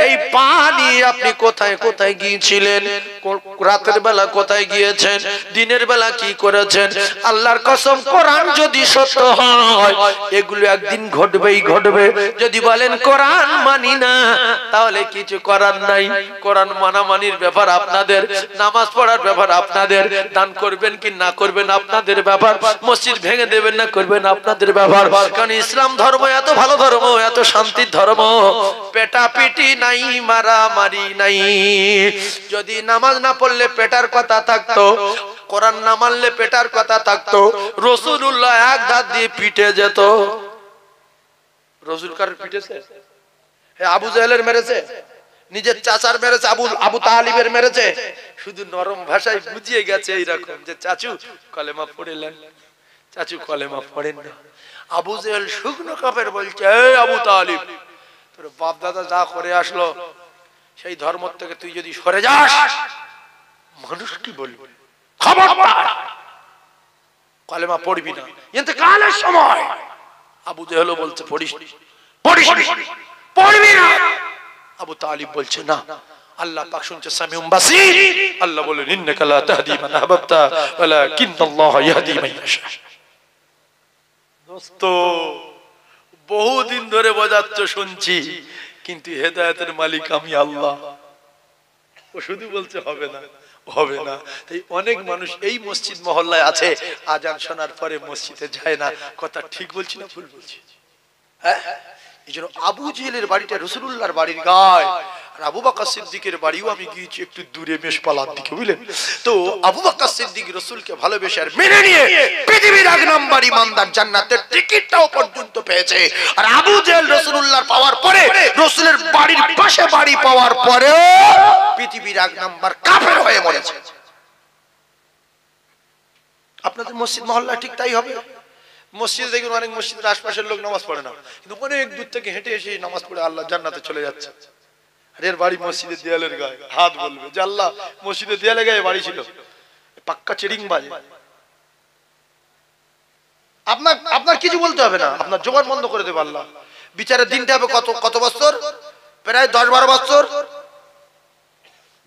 S1: এই পানি আপনি কোথায় কোথায় গিয়েছিলেন, রাতের বেলা কোথায় গিয়েছেন, দিনের বেলা কি করেছেন? আল্লাহর কসম কোরআন যদি সত্য হয় এগুলো একদিন ঘটবেই ঘটবে। যদি বলেন কোরআন মানি না, তাহলে কিছু করার নাই। কোরআন মানামানির ব্যাপার আপনাদের, নামাজ পড়ার ব্যাপার আপনাদের, দান করবেন কি না করবেন আপনাদের ব্যাপার, মসজিদ ভেঙে দেবেন না করবেন আপনাদের ব্যাপার। কারণ ইসলাম ধর্ম এত ভালো ধর্ম, এত শান্তির ধর্ম, পেটাপিটি নাই, মারামারি নাই। যদি নামাজ না পড়লে পেটার কথা থাকতো, কোরআন না মানলে পেটার কথা থাকতো, রাসূলুল্লাহ এক ধাত দিয়ে পিটে যেত। রাসূল কার পিটেছে? আবু জাহেলের মেরেছে, নিজের চাচার মেরেছে, আবু তালিবের মেরেছে। শুধু নরম ভাষায় বুঝিয়ে গেছে এইরকম যে চাচু কলেমা পড়লেন, চাচু কলেমা পড়েন না। আবু জেহেল শুকনো কাফের বলছে, এই আবু তালিব, তোর বাপ দাদা যা করে আসলো সেই ধর্ম থেকে তুই যদি সরে যাস মানুষ কি বলবে, খবরদার কলেমা পড়বি না, ইন্তেকালের সময়। আবু জেহেল বলছে পড়িস পড়বি না। আবু তালিব বলছে না, আল্লাহ পাক শুনছে সামিউম বাসীর। আল্লাহ বলেন ইন্নাকা লা তাহদি মান আহবাবতা ওয়ালাকিন্নাল্লাহা ইয়াহদি মান ইয়াশা। দোস্ত বহুদিন ধরে বোঝাচ্ছ শুনছি, কিন্তু হেদায়েতের মালিক আমি আল্লাহ। ও শুধু বলছে হবে না হবে না। তাই অনেক মানুষ এই মসজিদ মহল্লায় আছে, আজান শোনার পরে মসজিদে যায় না। কথা ঠিক বলছি না ভুল বলছি? হ্যাঁ, এই জন্য আবু জেহেলের বাড়িটা রাসূলুল্লাহর বাড়ির গায়ে, আর আবু বকর সিদ্দিকের বাড়িও আমি গিয়েছি একটু দূরে মেষপালার দিকে, বুঝলেন তো। আবু বকর সিদ্দিক রাসূলকে ভালোবেসে আর মেনে নিয়ে পৃথিবীর এক নম্বর ইমানদার জান্নাতের টিকিটটাও পর্যন্ত পেয়েছে। আর আবু জেহেল রাসূলুল্লাহর পাওয়ার পরে, রাসূলের বাড়ির পাশে বাড়ি পাওয়ার পরেও পৃথিবীর এক নম্বর কাফের হয়ে মরেছে। আপনাদের মসজিদ মহল্লা ঠিক তাই হবে। মসজিদে দেখুন অনেক মসজিদের আশপাশের লোক নামাজ পড়ে না, কিন্তু অনেক দূর থেকে হেঁটে এসে নামাজ পড়ে আল্লাহ জান্নাতে চলে যাচ্ছে। আর এর বাড়ি মসজিদের দেয়ালের গায়ে, হাত বলবে যে আল্লাহ মসজিদের দেয়ালে গায়ে বাড়ি ছিল, পাক্কা চেরিং বাজে। আপনার কিছু বলতে হবে না, আপনার জবান বন্ধ করে দেবে আল্লাহ। বিচারের দিনটা হবে কত বছর? প্রায় 10-12 বছর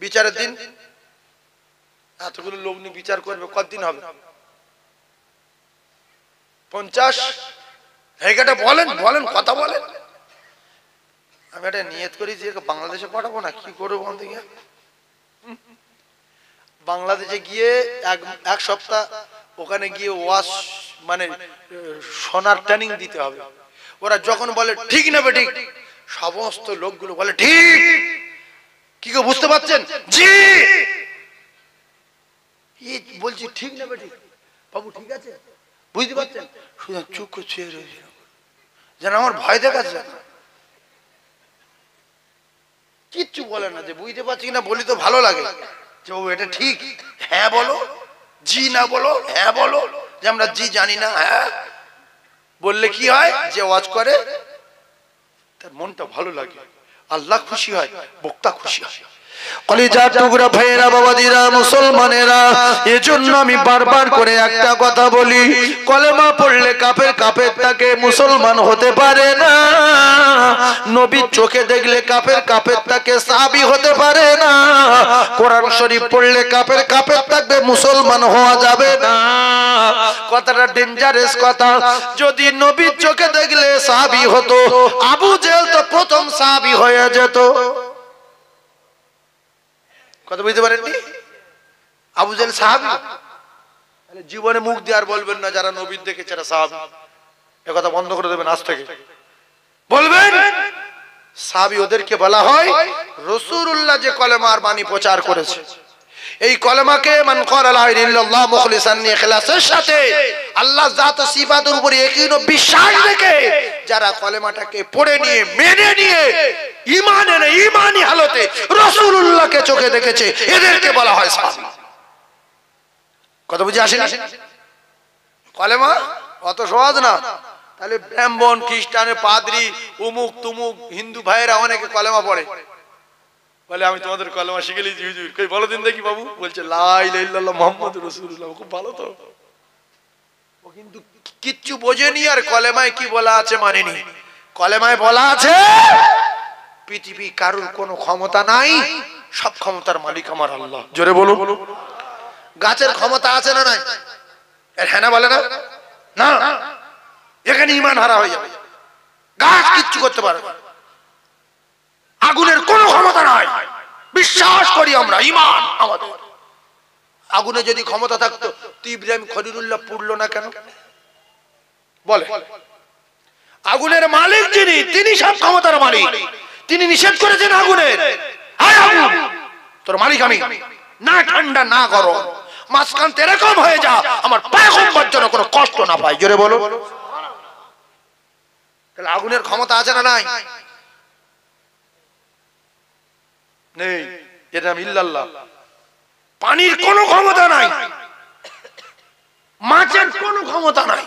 S1: বিচারের দিন। এতগুলো লোক নিয়ে বিচার করবে, কতদিন হবে? 50। এইটা বলেন কথা বলেন। আমি এটা নিয়ত করি যে বাংলাদেশে পাঠাবো না, কি করবো বলতে গিয়ে। বাংলাদেশে গিয়ে এক সপ্তাহ ওখানে গিয়ে ওয়াশ মানে সোনার ট্রেনিং দিতে হবে। ওরা যখন বলে ঠিক না বেঠিক, সমস্ত লোকগুলো বলে ঠিক। কি গো বুঝতে পারছেন? জি বলছি ঠিক না বেঠিক বাবু, ঠিক আছে বুঝতে পারছেন? শুধু চুপ করে ছুঁয়ে রয়েছে, যেন আমার ভয় দেখাচ্ছে। কিচ্ছু বলে না, যে বুঝতে পারছি না বলি তো ভালো লাগে যে ও এটা ঠিক, হ্যাঁ বলো, জি না বলো, হ্যাঁ বলো, যে আমরা জি জানি না হ্যাঁ বললে কি হয়, যে ওয়াজ করে তার মনটা ভালো লাগে, আল্লাহ খুশি হয়, বক্তা খুশি হয়।
S2: কলিজার টুকরা ভাইয়েরা, বাবাজিরা, মুসলমানেরা, এজন্য আমি বারবার করে একটা কথা বলি, কলেমা পড়লে কাফের তাকে মুসলমান হতে পারে না। নবীর চোখে দেখলে কাফের তাকে সাহাবী হতে পারে না। কোরআন শরীফ পড়লে কাফের থাকবে, মুসলমান হওয়া যাবে না। কথাটা ডেঞ্জারাস কথা। যদি নবীর চোখে দেখলে সাহাবী হতো, আবু জেহেল তো প্রথম সাহাবী হয়ে যেত।
S1: কথা বুঝতে পারেননি? আবু জেহেল সাহাবী, তাহলে জীবনে মুখ দিয়ে আর বলবেন না যারা নবীর দেখেছে যারা সাহাবী, এ কথা বন্ধ করে দেবেন আজ থেকে। বলবেন সাহাবী ওদেরকে বলা হয় রাসূলুল্লাহ যে কলেমার বাণী প্রচার করেছে। এই কলেমাকে মান ক্বালা লা ইলাহা ইল্লাল্লাহ মুখলিসান ইখলাসের সাথে আল্লাহর জাত ও সিফাতের উপর ইয়াকিন ও বিশ্বাস রেখে যারা কলেমাটাকে পড়ে নিয়ে মেনে নিয়ে ঈমানি হালতে রাসূলুল্লাহকে চোখে দেখেছে, এদেরকে বলা হয় সাহাবী। কথা বুঝে আসেনি? কলেমা অত সহজ না। তাহলে ব্রাহ্মণ, খ্রিস্টান, পাদ্রী, উমুক তুমুক হিন্দু ভাইয়েরা অনেকে কলেমা পড়ে, বলে আমি তোমাদের কলেমা শিখে নিয়েছি হুজুর। কই বলো দিন দেখি বাবু। বলছে লা ইলাহা ইল্লাল্লাহ মুহাম্মাদুর রাসূলুল্লাহ। খুব ভালো তো, ও কিন্তু কিচ্ছু বোঝেনি আর কলেমায় কি বলা আছে মানেনি। কলেমায় বলা আছে পৃথিবী কারুর কোনো ক্ষমতা নাই, সব ক্ষমতার মালিক আমার আল্লাহ। জোরে বলো। গাছের ক্ষমতা আছে না নাই? এর হ্যাঁ না বলে না? না, এখানে ঈমান হারা হয়ে যাবে। গাছ কিচ্ছু করতে পারে না। আগুনের কোনো ক্ষমতা নাই, বিশ্বাস করি আমরা, ঈমান আমাদের। আগুনে যদি ক্ষমতা থাকতো তো ইব্রাহিম খলিলুল্লাহ পুড়লো না কেন? বলে আগুনের মালিক যিনি, তিনি সব ক্ষমতার মালিক। তিনি নিষেধ করেছেন আগুনের, হায় আগুন তোর মালিক আমি, না ঠান্ডা না গরম, মাঝখান এরকম হয়ে যা আমার পয়গম্বর যেন কোনো কষ্ট না পায়। জোরে বলো। তাহলে আগুনের ক্ষমতা আছে না নাই? নেই। এর নাম ইল্লাল্লাহ। পানির কোনো ক্ষমতা নাই, মাছের কোনো ক্ষমতা নাই।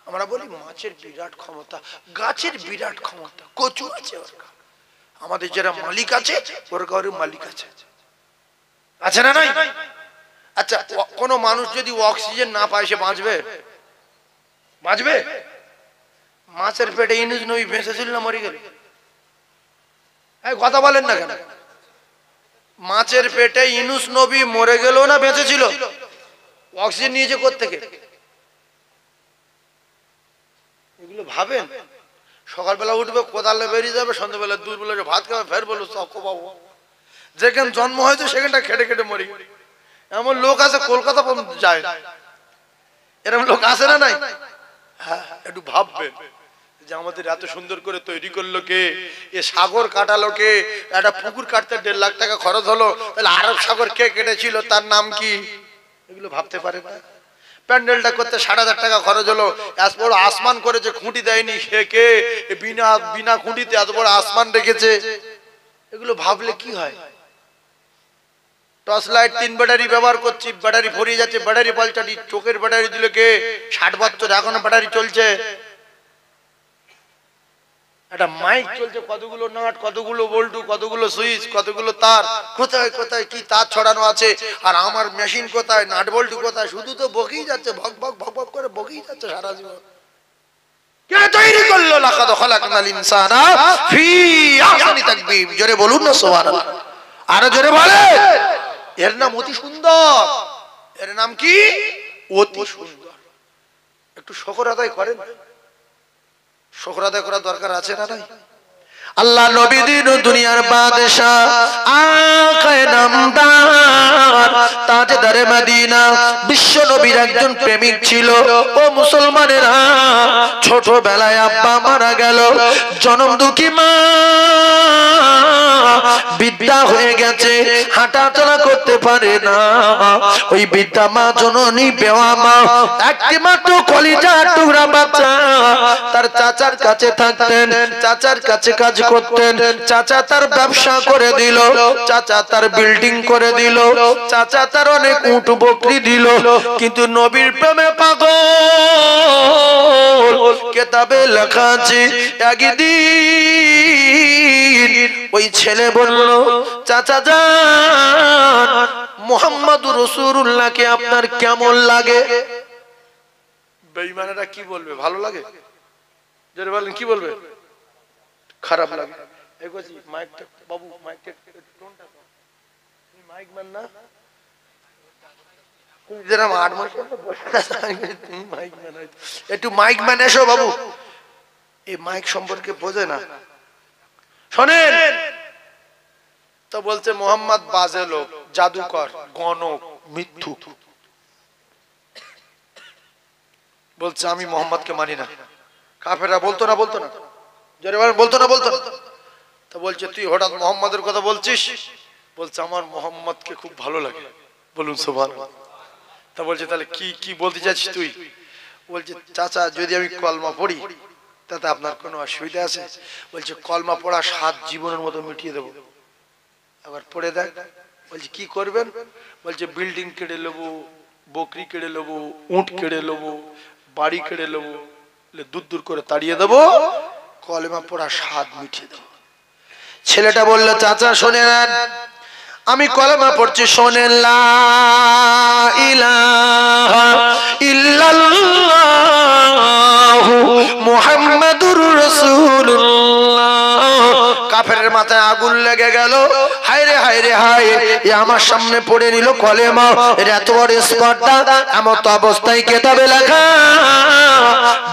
S1: আমরা বলি মাছের বিরাট ক্ষমতা, গাছের বিরাট ক্ষমতা, কচু আছে ওর। আমাদের যারা মালিক আছে ওর কারো মালিক আছে, আছে না নাই? আচ্ছা, কোন মানুষ যদি অক্সিজেন না পায় সে বাঁচবে? বাঁচবে? মাছের পেটে ইউনূস নবী বেঁচেছিল না মরে গেল? কথা বলেন না কেন? মাছের পেটে ইউনূস নবী মরে গেল না বেঁচে ছিল? অক্সিজেন নিয়েছে কোত্থেকে? এগুলো ভাবেন। সকালবেলা উঠবে, কোদালে বেরিয়ে যাবে, সন্ধ্যাবেলা দুধ বলে ভাত খাবে, ফের বলো চকো বাবু। যেখানে জন্ম হয়েছে সেখানটা খেটে খেটে মরি। এমন লোক আছে কলকাতা পর্যন্ত যায়, এরকম লোক আছে না নাই? হ্যাঁ, একটু ভাববেন যে আমাদের এত সুন্দর করে তৈরি করলো কে? এ সাগর কাটালো কে? একটা পুকুর কাটতে 1.5 লাখ টাকা খরচ হলো, তাহলে আরব সাগর কে কেটেছিল, তার নাম কি? এগুলো ভাবতে পারে না। প্যান্ডেলটা করতে 7,500 টাকা খরচ হলো, এত বড় আসমান করেছে, খুঁটি দেয়নি, সে কে? বিনা খুঁটিতে এত বড় আসমান রেখেছে। এগুলো ভাবলে কি হয়? টর্চ লাইট 3 ব্যাটারি ব্যবহার করছি, ব্যাটারি ফুরিয়ে যাচ্ছে, ব্যাটারি পাল্টাটি। চোখের ব্যাটারি দিল কে? 60 বছর এখনো ব্যাটারি চলছে। একটা মাইক চলছে, কতগুলো নাট, কতগুলো বল্টু, কতগুলো সুইচ, কতগুলো তার, কোথায় কোথায় কি তার ছড়ানো আছে, আর আমার মেশিন কোথায়, নাট বল্টু কোথায়, শুধু তো বকেই যাচ্ছে, ভক ভক ভক ভক করে বকেই যাচ্ছে সারা জীবন। কে তৈরি করলো? লাকাদ খালাকনাল ইনসানা ফি আহসানি তাকবীম। জোরে বলুন না সুবহানাল্লাহ। আরো জোরে বলে। এর নাম অতি সুন্দর। এর নাম কি? অতি সুন্দর। একটু শুকর আদায় করেন। শুকর আদায় করার দরকার আছে না নাই?
S2: আল্লাহ নবী দিন দুনিয়ার বাদশা, আকায়ে নামদার, তাজদারে মদিনা, বিশ্ব নবীর একজন প্রেমিক ছিল। ও মুসলমানেরা, ছোটবেলায় আব্বা মারা গেল, জনম দুঃখী মা বিদ্যা হয়ে গেছে, হাঁটা চলা করতে পারে না। ওই বিদ্যা মা, জননী বেওয়া মা, একটি মাত্র কলিজার টুকরা বাচ্চা তার চাচার কাছে থাকতেন, চাচার কাছে কাজ করতেন। চাচা তার ব্যবসা করে দিল, চাচা তার বিল্ডিং করে দিল, চাচা তার অনেক উট বকরি দিল, কিন্তু নবীর প্রেমে পাগল। কিতাবে লেখা আছে, একদিন ওই ছেলে বলল, চাচা জান, মুহাম্মদুর রাসূলুল্লাহকে আপনার কেমন লাগে?
S1: বেঈমানেরা কি বলবে? ভালো লাগে? যারা বলেন কি বলবে? খারাপ লাগে। এই কইছি মাইকটা বাবু, মাইকটা টোনটা দাও। তুমি মাইক ম্যান না? তুমি যারা 8 মাস পর বসে আছো, তুমি মাইক ম্যান হইতো। একটু মাইক ম্যান এসো বাবু। এই মাইক সম্পর্কে বোঝে না। শুনেন তো, বলছে মোহাম্মদ বাজে লোক, জাদুকর, গণক, মিথ্যুক। বলছে আমি মোহাম্মদকে মানি না। কাফেররা বলতো না, বলতো না, যারা বলতো না, বলতো না। তো বলছে তুই হঠাৎ মোহাম্মদের কথা বলছিস? বলছে আমার মোহাম্মদকে খুব ভালো লাগে। বলুন সুবহানাল্লাহ। তা বলছে তাহলে কি কি বলতে চাচ্ছিস তুই? বলছে চাচা, যদি আমি কলমা পড়ি তাতে আপনার কোনো অসুবিধা আছে? বলছে কলমা পড়া 7 জীবনের মতো মিটিয়ে দেবো। আবার পড়ে দেখ। বলছে কি করবেন? বলছে বিল্ডিং কেড়ে নেবো, বকরি কেড়ে নেবো, উট কেড়ে নেবো, বাড়ি কেড়ে নেবো, দূর দূর করে তাড়িয়ে দেবো, কলমা পড়া 7 মিটিয়ে দেবো।
S2: ছেলেটা বলল, চাচা শোনেন, আমি কলমা পড়ছি, শোনেন, লা ইলাহা ইল্লাল্লাহু মুহাম্মাদুর রাসূলুল্লাহ। কাফেরের মাথায় আগুন লেগে গেল। হায় রে হায় রে হায়, এ আমার সামনে পড়ে নিল কলেমা। এর এত বড় স্পর্ধা, এমত অবস্থায় কিতাবে লেখা,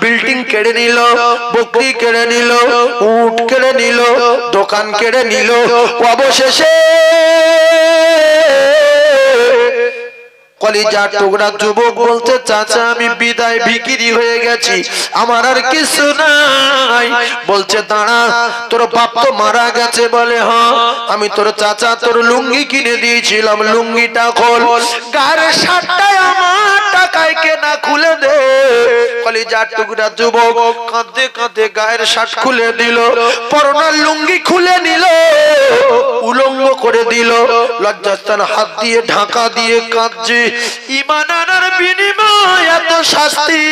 S2: বিল্ডিং কেড়ে নিল, বকরি কেড়ে নিল, উট কেড়ে নিল, দোকান কেড়ে নিল, অবশেষে কলিজার টুকরা যুবক বলতে, চাচা আমি বিদায় বিক্রি হয়ে গেছি, আমার আর কিছু নাই। বলছে দাঁড়া, তোর বাপ তো মারা গেছে? বলে হ্যাঁ। আমি তোর চাচা তোর লুঙ্গি কিনে দিয়েছিলাম, লুঙ্গিটা খোল। গায়ের শার্টটাই আমার টাকায় কেনা খুলে দে। কলিজার টুকরা যুবক কাঁদতে কাঁদতে গায়ের শার্ট খুলে দিল, পরনার লুঙ্গি খুলে নিল, উলঙ্গ করে দিল, লজ্জাস্থান হাত দিয়ে ঢাকা দিয়ে কাঁদছে। ঈমান আনার বিনিময় এত শাস্তি,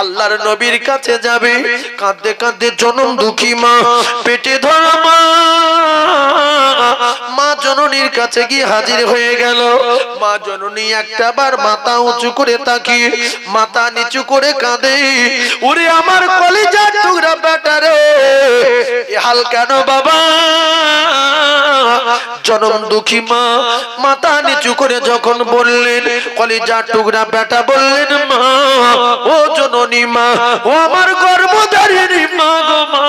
S2: আল্লাহর নবীর কাছে যাবে কাঁদতে কাঁদতে জনম দুঃখী মা, পেটে ধরা মা জননীর কাছে গিয়ে হাজির হয়ে গেল। মা জননী একটাবার মাথা উঁচু করে তাকিয়ে মাথা নিচু করে কাঁদে, ওরে আমার কলিজার টুকরা বেটা রে, এ হাল কেন বাবা? জনম দুঃখী মা মাথা নিচু করে যখন বললেন, কলিজার টুকরা বেটা বললেন, মা ও জননী মা, ও আমার গর্ভধারিণী মা গো মা।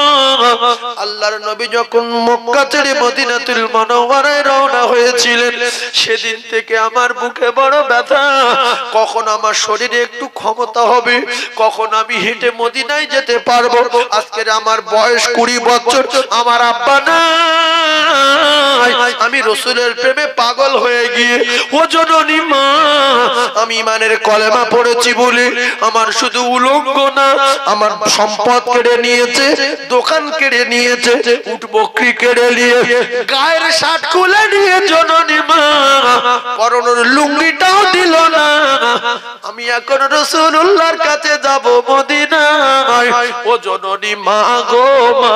S2: আল্লাহর নবী যখন মক্কা ছেড়ে মদিনাতুল মুনাওয়ারায় রওনা হয়েছিলেন, সেদিন থেকে আমার বুকে বড় ব্যথা। কখন আমার শরীরে একটু ক্ষমতা হবে, কখন আমি হেঁটে মদিনায় যেতে পারবো। আজকের আমার বয়স 20 বছর, আমার আব্বা নাই, আমি রাসূলের প্রেমে পাগল হয়ে গিয়ে ও জননী মা, আমি ঈমানের কলেমা পড়েছি বলে আমার শুধু উলঙ্গ না, আমার সম্পদ কেড়ে নিয়েছে, দোকান কেড়ে নিয়েছে, উট বকরি কেড়ে নিয়ে গায়ের শার্ট খুলে নিয়ে জননী মা পরনের লুঙ্গিটাও দিল না। আমি এখন রাসূলুল্লাহর কাছে যাব মদিনায়, ও জননী মা গো মা,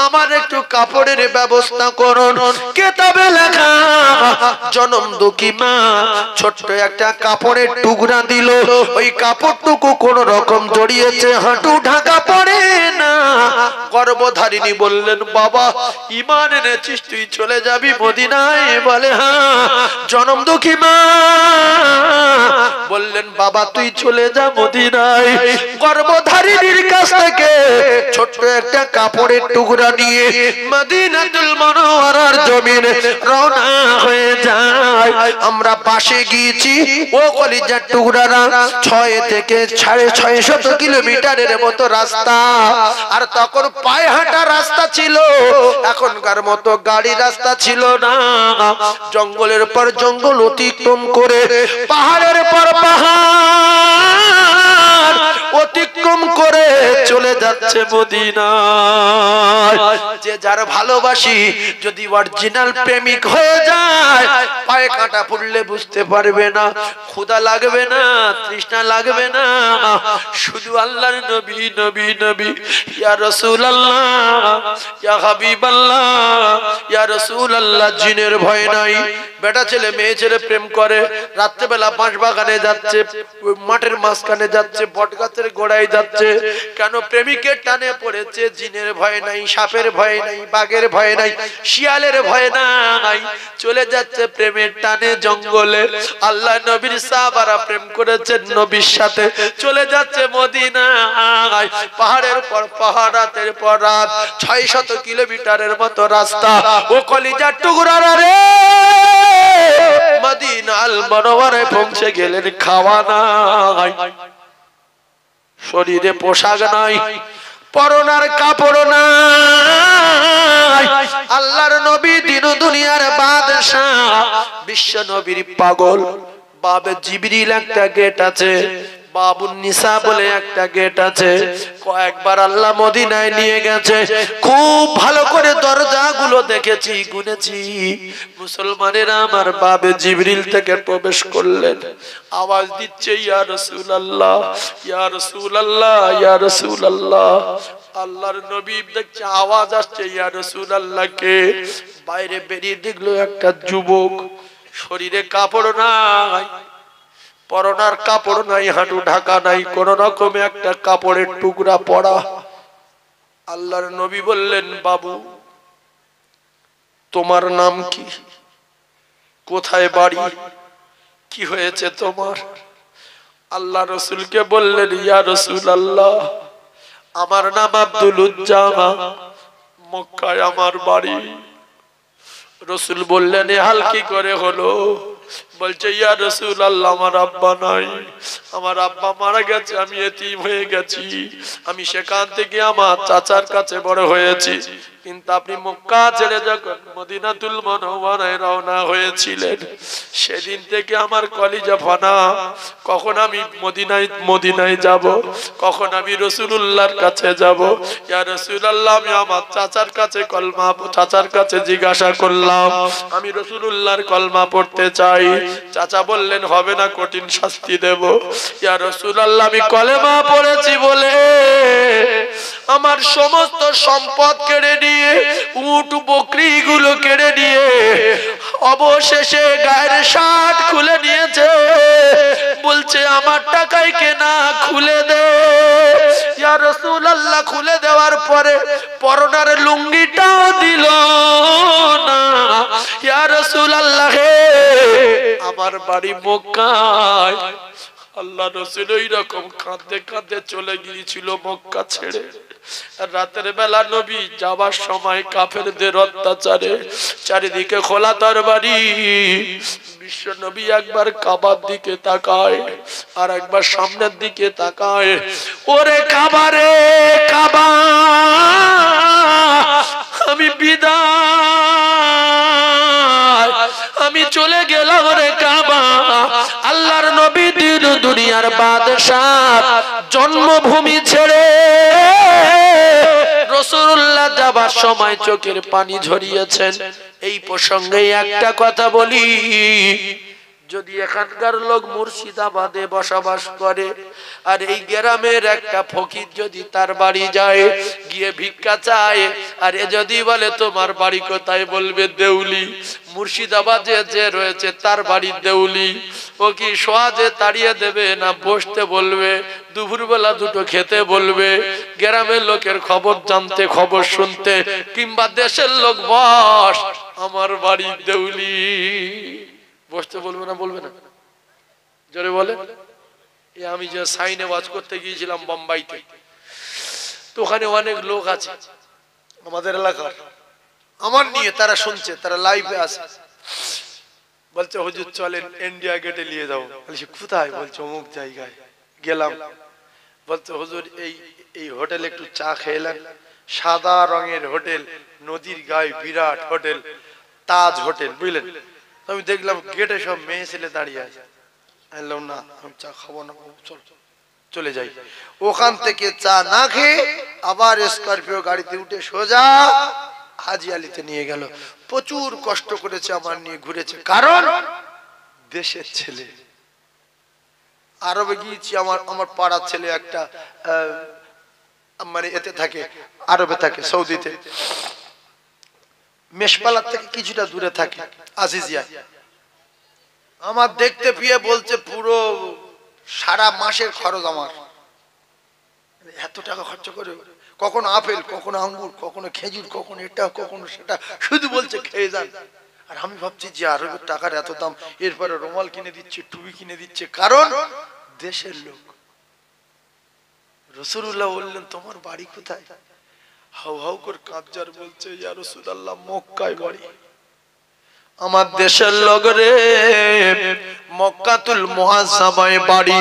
S2: আমার একটু কাপড়ের ব্যবস্থা করুন। কিতাবে লেখা জনম দুঃখী মা ছোট্ট একটা কাপড়ের টুকরা দিল, ওই কাপড়টুকু কোন রকম জড়িয়েছে, হাঁটু ঢাকা পড়ে না। গর্ভধারিণী বললেন, বাবা ঈমান এনেছিস, তুই চলে যাবি মদিনায়? বলে হ্যাঁ। জনম দুঃখী মা বললেন, বাবা তুই চলে যা মদিনায়। গর্ভধারিণীর কাছ থেকে ছোট্ট একটা কাপড়ের টুকরা নিয়ে মদিনাতুল মুনাওয়ারার জমিনে রওনা হয়ে যায়। আমরা বাসে গিয়েছি ও কলিজার টুকরারা, 6 থেকে 650 কিলোমিটারের মতো রাস্তা, আর তখন পায়ে হাঁটা রাস্তা ছিল, এখনকার মতো গাড়ি রাস্তা ছিল না। জঙ্গলের পর জঙ্গল অতিক্রম করে, পাহাড়ের পর পাহাড় অতিক্রম করে চলে যাচ্ছে মদিনায়। যে যার ভালোবাসি যদি অরিজিনাল প্রেমিক হয়ে যায়, পায়ে কাঁটা পড়লে বুঝতে পারবে না, ক্ষুধা লাগবে না, তৃষ্ণা লাগবে না, শুধু আল্লাহর নবী নবী নবী, ইয়া রাসূলুল্লাহ, ইয়া হাবিবাল্লাহ, ইয়া রাসূলুল্লাহ। জিনের ভয় নাই। বেটা ছেলে মেয়ে ছেলে প্রেম করে, রাত্রেবেলা বাঁশ বাগানে যাচ্ছে, মাঠের মাঝখানে যাচ্ছে, বটগাছের গোড়ায় যাচ্ছে, কেন? প্রেমিকের টানে পড়েছে। জিনের ভয় নাই, সাপের ভয় নাই, বাঘের ভয় নাই, শিয়ালের ভয় নাই, চলে যাচ্ছে প্রেমের টানে জঙ্গলে। আল্লাহ নবীর সাহাবারা প্রেম করেছেন নবীর সাথে, চলে যাচ্ছে মদিনায়। পাহাড়ের পর পাহাড়, রাতের পর রাত, 600 কিলোমিটারের মতো রাস্তা। ও কলিজার টুকরারা রে, মদিনাল মুনাওয়ারায় পৌঁছে গেলেন, খাওয়া নাই, শরীরে পোশাক নাই, পরনার কাপড় নাই। আল্লাহর নবী দিন দুনিয়ার বাদশাহ, বিশ্ব নবীর পাগল। বাবে জিবরিল একটা গেট আছে, বাবুন নিসা বলে একটা গেট আছে। কয়েকবার আল্লাহ মদিনায় নিয়ে গেছে, খুব ভালো করে দরজাগুলো দেখেছি, গুনেছি। মুসলমানেরা আমার বাবে জিবরিল থেকে প্রবেশ করলেন, আওয়াজ দিচ্ছে, ইয়া রাসূলুল্লাহ, ইয়া রাসূলুল্লাহ, ইয়া রাসূলুল্লাহ। আল্লাহর নবী দেখছে আওয়াজ আসছে, ইয়া রাসূলুল্লাহ কে? বাইরে বেরিয়ে দেখলো একটা যুবক, শরীরে কাপড় নাই, পরনার কাপড় নাই, হাঁটু ঢাকা নাই, কোন রকমে একটা কাপড়ের টুকরা পরা। আল্লাহর নবী বললেন, বাবু তোমার নাম কি? কোথায় বাড়ি? কি হয়েছে তোমার? আল্লাহ রাসূলকে বললেন, ইয়া রাসূলুল্লাহ, আমার নাম আব্দুল উজ্জামা, মক্কায় আমার বাড়ি। রাসূল বললেন, এ হাল কি করে হলো? বলছে, ইয়া রাসূলুল্লাহ, আমার আব্বা নাই, আমার আব্বা মারা গেছে, আমি এতিম হয়ে গেছি। আমি সেখান থেকে আমার চাচার কাছে বড় হয়েছি,
S3: কিন্তু আপনি মক্কা ছেড়ে যখন মদিনাতুল মুনাওয়ারায় রওনা হয়েছিলেন, সেদিন থেকে আমার কলিজা ফানা। কখন আমি মদিনায় যাব, কখন আমি রাসূলুল্লাহর কাছে যাব। ইয়া রাসূলুল্লাহ, আমি আমার চাচার কাছে জিজ্ঞাসা করলাম, আমি রাসূলুল্লাহর কলমা পড়তে চাই। চাচা বললেন হবে না, কঠিন শাস্তি দেব। ইয়া রাসূলুল্লাহ, আমি কলেমা পড়েছি বলে আমার সমস্ত সম্পদ কেড়ে নিয়ে, উট বকরি গুলো কেড়ে নিয়ে, অবশেষে গায়ের শার্ট খুলে নিয়েছে। বলছে আমার টাকায় কেনা, খুলে দে। ইয়া রাসূলুল্লাহ, খুলে দেওয়ার পরে পরনার লুঙ্গিটাও দিল না। ইয়া রাসূলুল্লাহ, আমার বাড়ি মক্কায়। আল্লাহ রাসূল এইরকম কাঁদতে কাঁদতে চলে গিয়েছিল মক্কা ছেড়ে। রাতের বেলা নবী যাবার সময় কাফেরদের অত্যাচারে চারিদিকে খোলা তরবারি। বিশ্ব নবী একবার কাবার দিকে তাকায়, আর একবার সামনের দিকে তাকায়। ওরে কাবা রে কাবা, আমি বিদায়, আমি চলে গেলাম রে কাবা। আল্লাহর নবী দিন দুনিয়ার বাদশাহ জন্মভূমি ছেড়ে রাসূলুল্লাহ যাবার সময় চোখের পানি ঝরিয়েছেন। এই প্রসঙ্গে একটা কথা বলি, যদি এখানকার লোক মুর্শিদাবাদে বসবাস করে, আর এই গ্রামের একটা ফকির যদি তার বাড়ি যায়, গিয়ে ভিক্ষা চায়, আর এ যদি বলে তোমার বাড়ি কোথায়, বলবে দেউলি। মুর্শিদাবাদে যে রয়েছে তার বাড়ি দেউলি। ও কি সহজে তাড়িয়ে দেবে না বসতে বলবে, দুপুরবেলা দুটো খেতে বলবে, গ্রামের লোকের খবর জানতে, খবর শুনতে, কিংবা দেশের লোক বস আমার বাড়ি দেউলি, বসতে বলবে না? বলবে না? জোরে বলে। আমি যে সাইনে ওয়াজ করতে গিয়েছিলাম বোম্বাইতে, তো ওখানে অনেক লোক আছে
S1: আমাদের এলাকার, আমার নিয়ে তারা শুনছে, তারা লাইভে আছে। বলছে হুজুর চলেন ইন্ডিয়া গেটে নিয়ে যাও। বলছি কোথায়? বলছে অমুক জায়গায়। গেলাম। বলছে হুজুর এই হোটেলে একটু চা খেলাম। সাদা রঙের হোটেল, নদীর গায়ে বিরাট হোটেল, তাজ হোটেল, বুঝলেন? আমি দেখলাম গেটে সব মেয়ে ছেলে দাঁড়িয়ে আছে। বললাম না, আমি চা খাবো না, চলে যাই। ওখান থেকে চা না খেয়ে আবার স্করপিও গাড়িতে উঠে সোজা হাজি আলীতে নিয়ে গেল। প্রচুর কষ্ট করেছে, আমার নিয়ে ঘুরেছে, কারণ দেশের ছেলে। আরবে গিয়েছি, আমার পাড়ার ছেলে একটা মানে এতে থাকে, আরবে থাকে, সৌদিতে, মেশপালার থেকে কিছুটা দূরে থাকে, আজিজিয়া। আমার দেখতে পেয়ে বলছে পুরো সারা মাসের খরচ আমার। এত টাকা খরচ করে, কখনো আপেল, কখনো আঙ্গুর, কখনো খেজুর, কখনো এটা, কখনো সেটা, শুধু বলছে খেয়ে যান। আর আমি ভাবছি যে আরবের টাকার এত দাম, এরপরে রুমাল কিনে দিচ্ছে, টুপি কিনে দিচ্ছে, কারণ দেশের লোক। রাসূলুল্লাহ বললেন তোমার বাড়ি কোথায়? হাউ হাউ করে কাঁদজার বলছে ইয়া রাসূলুল্লাহ মক্কায় বাড়ি। আমার দেশের লোক রে, মক্কাতুল মুআজ্জামায় বাড়ি।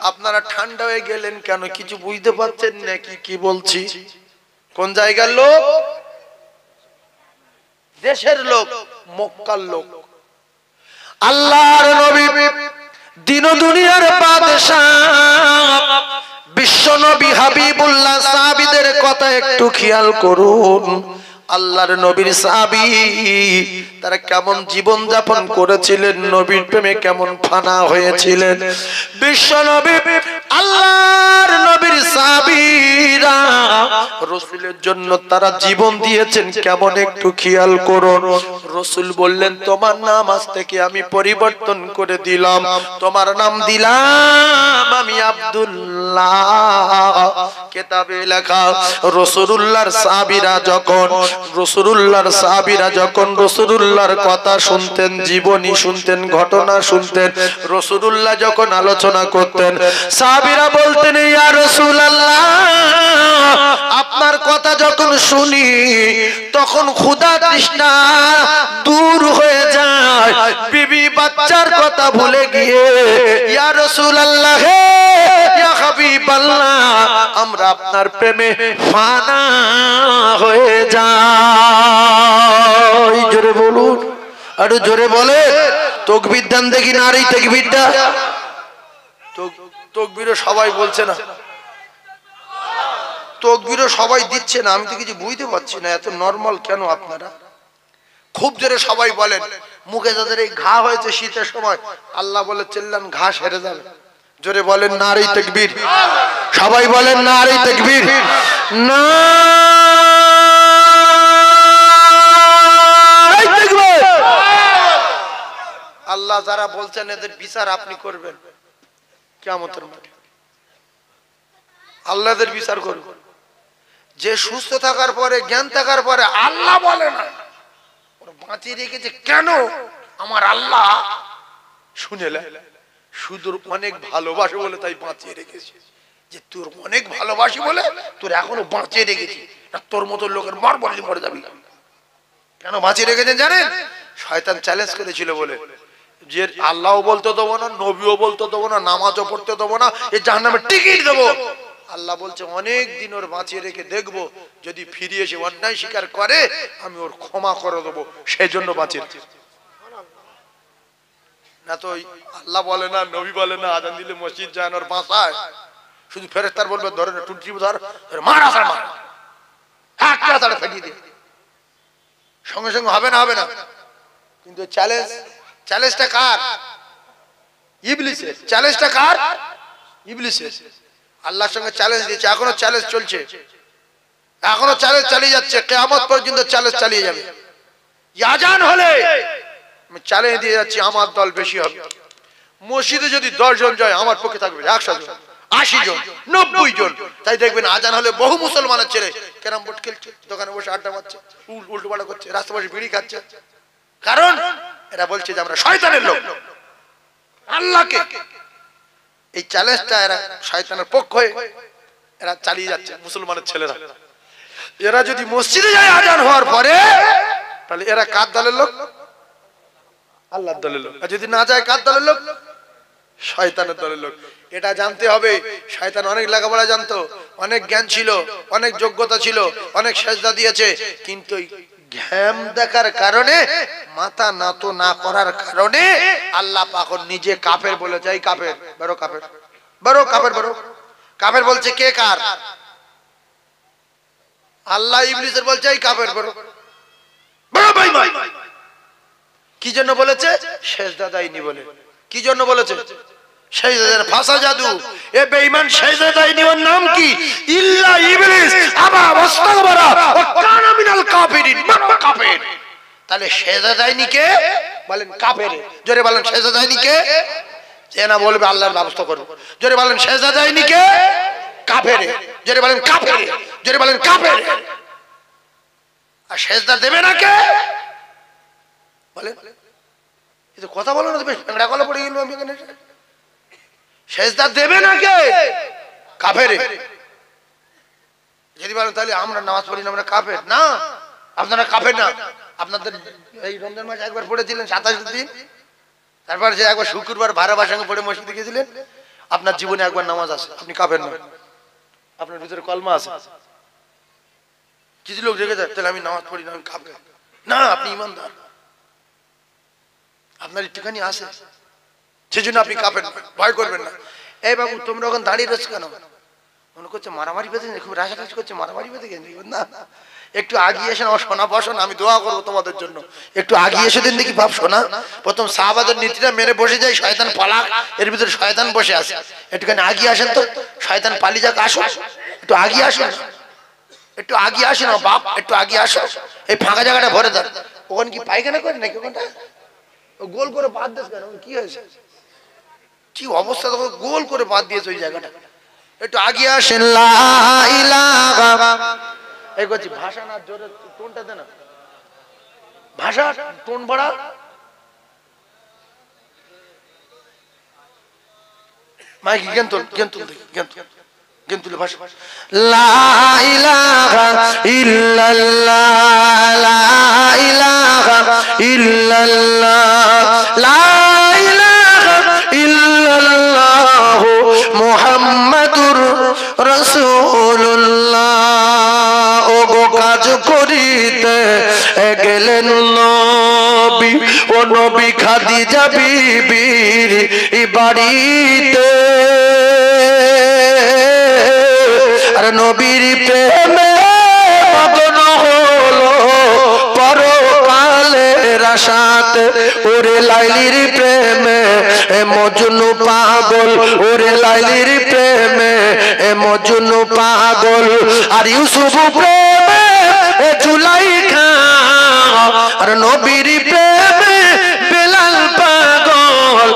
S1: আপনারা ঠান্ডা হয়ে গেলেন কেন? কিছু বুঝতে পারছেন নাকি কি বলছি? কোন জায়গার লোক? দেশের লোক, মক্কার লোক।
S2: আল্লাহর নবী দিন দুনিয়ার বাদশাহ বিশ্ব নবী হাবিবুল্লাহ সাহাবীদের কথা একটু খেয়াল করুন। আল্লাহর নবীর সাহাবী তারা কেমন জীবন যাপন করেছিলেন, নবীর প্রেমে কেমন ফানা হয়েছিলেন। বিশ্ব নবী আল্লাহর নবীর সাহাবীরা রাসূলের জন্য তারা জীবন দিয়েছেন কেমন একটু খেয়াল করুন। রাসূল বললেন তোমার নাম আজ থেকে আমি পরিবর্তন করে দিলাম, তোমার নাম দিলাম আমি আব্দুল্লাহ। কিতাবে লেখা রাসূলুল্লাহর সাহাবীরা যখন রাসূলুল্লাহর কথা শুনতেন, জীবনী শুনতেন, ঘটনা শুনতেন, রাসূলুল্লাহ যখন আলোচনা করতেন, সাহাবীরা বলতেন ইয়া রাসূলুল্লাহ আপনার কথা যখন শুনি তখন ক্ষুধা তৃষ্ণা দূর হয়ে যায়, বিবি বাচ্চার কথা ভুলে গিয়ে ইয়া রাসূলুল্লাহ হে ইয়া হাবিবাল্লাহ আমরা আপনার প্রেমে ফানা হয়ে যাই। জোরে বলুন, আরো জোরে বলে। তাকবীর দেন দেখি, নারী তাকবীরটা।
S1: তাকবীরও সবাই বলছে না, তাকবীরও সবাই দিচ্ছে না। আমি তো কিছু বুঝতে পারছি না, এত নরমাল কেন আপনারা? খুব জোরে সবাই বলেন। মুখে যাদের এই ঘা হয়েছে শীতের সময়, আল্লাহ বলে চিল্লান ঘা সেরে যাবে। জোরে বলেন নারী তাকবীর।
S2: সবাই বলেন নারী তাকবীর। না
S1: আল্লাহ যারা বলছেন এদের বিচার আপনি করবেন কিয়ামতের মাঠে। আল্লাহ এদের বিচার করবেন। যে সুস্থ থাকার পরে, জ্ঞান থাকার পরে আল্লাহ বলে না, ওরা বাঁচিয়ে রেখেছে কেন? আমার আল্লাহ শুনেলে শুধু অনেক ভালোবাসে বলে তাই বাঁচিয়ে রেখেছে। যে তোর অনেক ভালোবাসি বলে তোর এখনো বাঁচিয়ে রেখেছি, না তোর মতো লোকের মার বলে মরে যাবি। কেন বাঁচিয়ে রেখেছেন জানেন? শয়তান চ্যালেঞ্জ করেছিল বলে, যে আল্লাহও বলতে দেবো না, নবীও বলতে দেবো না, নামাজও পড়তে দেবো না, এই জাহান্নামের টিকিট দেবো। আল্লাহ বলছে অনেক দিন ওর বাঁচিয়ে রেখে দেখবো, যদি ফিরে এসে অন্যায় স্বীকার করে আমি ওর ক্ষমা করে দেবো, সেই জন্য বাঁচিয়ে রেখেছি। না তো আল্লাহ বলে না, নবী বলে না, আজান দিলে মসজিদ যায় না, ওর বাঁচায়। শুধু ফেরেশতার বলবে ধরে না, টুটি ধর, মার আসার মার, হ্যাঁ তারা ফেটিয়ে দিয়ে সঙ্গে সঙ্গে হবে না, হবে না। কিন্তু চ্যালেঞ্জটা কার? ইবলিসের। চ্যালেঞ্জটা কার? ইবলিসের। আল্লাহর সঙ্গে চ্যালেঞ্জ দিয়েছে, এখনো চ্যালেঞ্জ চলছে, এখনো চ্যালেঞ্জ চালিয়ে যাচ্ছে, কিয়ামত পর্যন্ত চ্যালেঞ্জ চালিয়ে যাবে। আজান হলে আমি চ্যালেঞ্জ দিয়ে যাচ্ছি, আমার দল বেশি হবে। মসজিদে যদি 10 জন যায়, আমার পক্ষে থাকবে 100 জন, 80 জন, 90 জন। তাই দেখবেন আজান হলে বহু মুসলমানের ছেলে ক্যারাম বোর্ড খেলছে, দোকানে বসে আড্ডা মারছে, উল্টো পাল্টা করছে, রাস্তা বসে বিড়ি খাচ্ছে। কারণ এরা বলছে যে আমরা শয়তানের লোক। আল্লাহকে এই চ্যালেঞ্জটা এরা শয়তানের পক্ষ হয়ে এরা চালিয়ে যাচ্ছে মুসলমানের ছেলেরা। এরা যদি মসজিদে যায় আজান হওয়ার পরে, তাহলে এরা কার দলের লোক? আল্লাহর দলের লোক। আর যদি না যায় কার দলের লোক? শয়তানের দলের লোক। এটা জানতে হবে। শয়তান অনেক লেখাপড়া জানতো, অনেক জ্ঞান ছিল, অনেক যোগ্যতা ছিল, অনেক সেজদা দিয়েছে, কিন্তু ঘ্যাম দেখার কারণে, মাথা নত না করার কারণে আল্লাহ পাক নিজে কাফের বলেছে। এই কাফের, বড় কাফের, বড় কাফের, বড় কাফের বলছে। কে কার? আল্লাহ ইবলিসের বলছে এই কাফের, বড় বড় বেঈমান। কি জন্য বলেছে? সেজদা দেয়নি বলে। কি জন্য বলেছে? সেজদা ফাসা জাদু। এ বেঈমান সেজদা দেয়নি, ওর নাম কি? ইল্লা ইবলিস আবা ওয়াস্তাকবারা ওয়া কানা মিনাল কাফিরিন। কাফের। তাহলে সেজদা দেয়নি কে? বলেন কাফের। জোরে বলেন সেজদা দেয়নি কে? যে না বলবে আল্লাহর ব্যবস্থা করবে। জোরে বলেন সেজদা দেয়নি কে? কাফের। জোরে বলেন কাফের। জোরে বলেন কাফের। আর সেজদা দেবে না কে? বলেন। এই তো কথা বলো না, বেশ ঠ্যাংড়া গলা পড়ে গেল। আমি এখানে সেজদা দেবে না কে? কাফের। যদি বলেন তাহলে আমরা নামাজ পড়ি না, আমরা কাফের না। আপনারা কাফের না। আপনাদের এই রমজান মাসে একবার পড়েছিলেন 27 দিন, তারপর যে একবার শুক্রবার ভাড়াবার সঙ্গে পড়ে মসজিদে গিয়েছিলেন, আপনার জীবনে একবার নামাজ আছে, আপনি কাফের না। আপনার ভিতরে কলমা আছে। কিছু লোক রেখে যায়, তাহলে আমি নামাজ পড়ি না, আমি কাফের না। আপনি ইমানদার, আপনার একটুখানি আছে, সেজন্য আপনি কাফের। ভয় করবেন না। এই বাবু তোমরা ওখানে দাঁড়িয়ে রয়েছো কেন? মনে করছে মারামারি বেঁধে, খুব রাশারাশি করছে, মারামারি বেঁধে গেছে। না, একটু আগিয়ে এসে আমার সোনা বসন, আমি দোয়া করবো তোমাদের জন্য। একটু আগিয়ে এসে দিন দেখি ভাব সোনা। প্রথম সাহাবাদের নীতিটা মেরে বসে যায়, শয়তান পালাক, এর ভিতরে শয়তান বসে আছে। একটুখানি আগিয়ে আসেন তো, শয়তান পালিয়ে যাক। আসো, একটু আগিয়ে আসুন, একটু আগিয়ে আসো না বাপ, একটু আগিয়ে আসো। এই ফাঁকা জায়গাটা ভরে দেন। ওখানে কি পায়খানা করে নাকি? ওখানটা গোল করে বাদ দিস কেন? কি হয়েছে? কি অবস্থা? গোল করে বাদ দিয়েছে ওই জায়গাটা। একটু আগিয়ে আসেন। লা ইলাহা। এই করছি ভাষা না, জোরে টোনটা দে না, ভাষা টোন বাড়া। মাইক জ্ঞান তুল, জ্ঞান তুল, জ্ঞান তুল, জ্ঞান তুলে ভাষা।
S2: লা ইলাহা ইল্লাল্লাহ, লা ইলাহা ইল্লাল্লাহ, লা ইলাহা ইল্লাল্লাহ মুহাম্মাদুর রাসূল। এলেন নবী, ও নবী খাদিজা বিবির বাড়িতে, আর নবীর প্রেমে মগ্ন হলো পরকালের আশাতে। ওরে লাইলির প্রেমে মজনু পাগল, ওরে লাইলির প্রেমে মজনু পাগল। আর ইউসুফ প্রেমে জুলাইখা, আর নবীর প্রেমে বেলাল পাগল,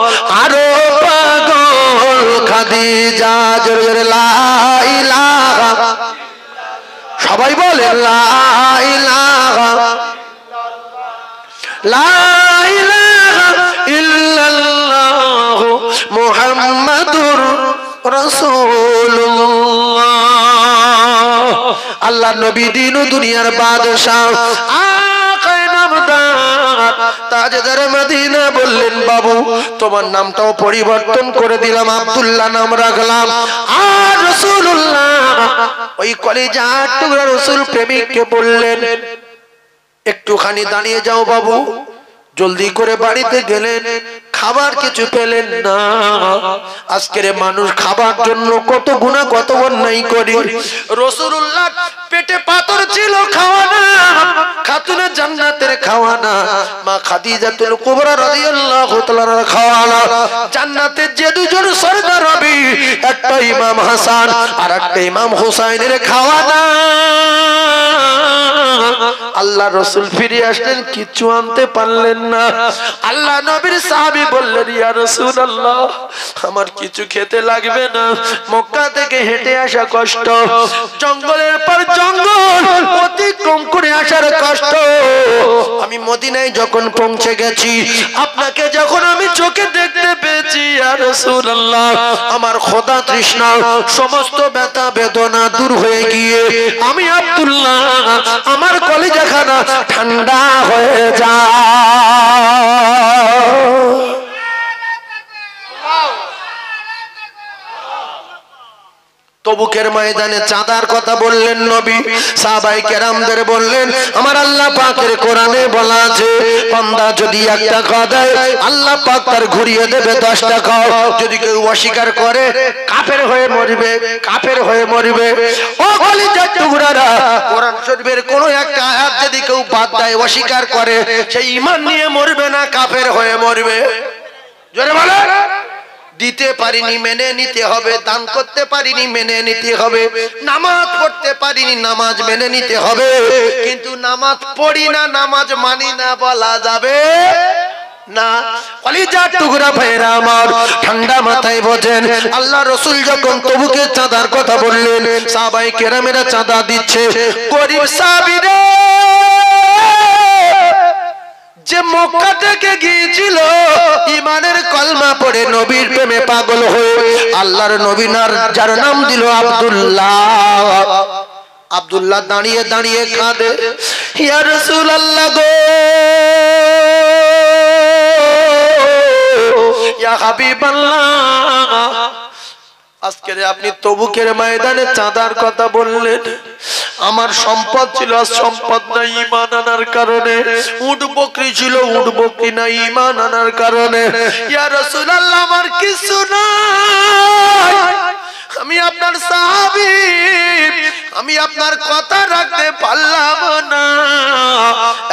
S2: আরো পাগল খাদিজা। জোরে জোরে লা ইলাহা, সবাই বলে লা ইলাহা, লা ইলাহা ইল্লাল্লাহু মুহাম্মাদুর রাসূলুল্লাহ। আল্লাহ নবী দিন ও দুনিয়ার বাদশাহ আকায়ে নামদার তাজদার মদিনা বললেন, বাবু তোমার নামটাও পরিবর্তন করে দিলাম, আব্দুল্লাহ নাম রাখলাম। আর রাসূলুল্লাহ ওই কলিজার টুকরা রাসূল প্রেমিককে বললেন, একটুখানি দাঁড়িয়ে যাও বাবু। জলদি করে বাড়িতে গেলেন, খাবার কিছু পেলেন না। আজকের মানুষ খাবার জন্য কত গুনাহ কত অন্যায় করে। রাসূলুল্লাহ পেটে পাথর ছিল, খাওয়া না, খাতুনে জান্নাতের খাওয়া না, মা খাদিজাতুল কুবরা রাদিয়াল্লাহু তাআলার খাওয়া না। জান্নাতে যে দুজন সরদার হবে, একটা ইমাম হাসান আর একটা ইমাম হুসাইনের খাওয়া না। আল্লাহ রাসূল ফিরে আসলেন, কিছু আনতে পারলেন না। আল্লাহ নবীর সাহাবী বললেন, ইয়া রাসূলুল্লাহ আমার কিছু খেতে লাগবে না, মক্কা থেকে হেঁটে আসা কষ্ট, জঙ্গলের পর জঙ্গল অতিক্রম করে আসার কষ্ট। আমি মদিনায় যখন পৌঁছে গেছি, আপনাকে যখন আমি চোখে দেখতে পেয়েছি, ইয়া রাসূলুল্লাহ আমার খোদা তৃষ্ণা সমস্ত ব্যথা বেদনা দূর হয়ে গিয়ে আমি আব্দুল্লাহ আমার কলিজাখানা ঠান্ডা হয়ে যায়। তবুকের ময়দানে চাঁদার কথা বললেন নবী, সাহাবায়ে কেরামদের বললেন, আমার আল্লাহ পাকের কোরআনে বলা আছে, বান্দা যদি এক টাকা দেয় আল্লাহ পাক তার ঘুরিয়ে দেবে 10 টাকা। যদি কেউ অস্বীকার করে কাফের হয়ে মরবে, কাফের হয়ে মরবে। ও কলিজার টুকরারা, কোরআন শরীফের কোন একটা আয়াত যদি কেউ বাদ দেয়, অস্বীকার করে, সেই ঈমান নিয়ে মরবে না, কাফের হয়ে মরবে। জোরে বলো। দিতে পারিনি মেনে নিতে হবে, দান করতে পারিনি মেনে নিতে হবে, নামাজ পড়তে পারিনি নামাজ মেনে নিতে হবে, কিন্তু নামাজ পড়ি না নামাজ মানি না বলা যাবে না। কলিজার টুকরা ভাইরা আমার, ঠান্ডা মাথায় বোঝেন। আল্লাহ রাসূল যখন তবুকের চাঁদার কথা বললেন, সাহাবায়ে কেরামেরা চাঁদা দিচ্ছে। গরীব সাহাবীরা যে মক্কা থেকে গিয়েছিল ঈমানের কলমা পড়ে নবীর প্রেমে পাগল হয়ে, আল্লাহর নবী যার নাম দিল আব্দুল্লাহ। আব্দুল্লাহ দাঁড়িয়ে দাঁড়িয়ে কাঁদে, ইয়া রাসূলুল্লাহ গো, ইয়া হাবিবাল্লাহ, আজকে আপনি তবুকের ময়দানে চাঁদার কথা বললেন, আমার সম্পদ ছিল, সম্পদ নাই, ঈমান আনার কারণে। উট বকরি ছিল, উট বকরি নাই, ঈমান আনার কারণে। ইয়া রাসূলুল্লাহ আমার কিছু নাই, আমি আপনার সাহাবী, আমি আপনার কথা রাখতে পারলাম না,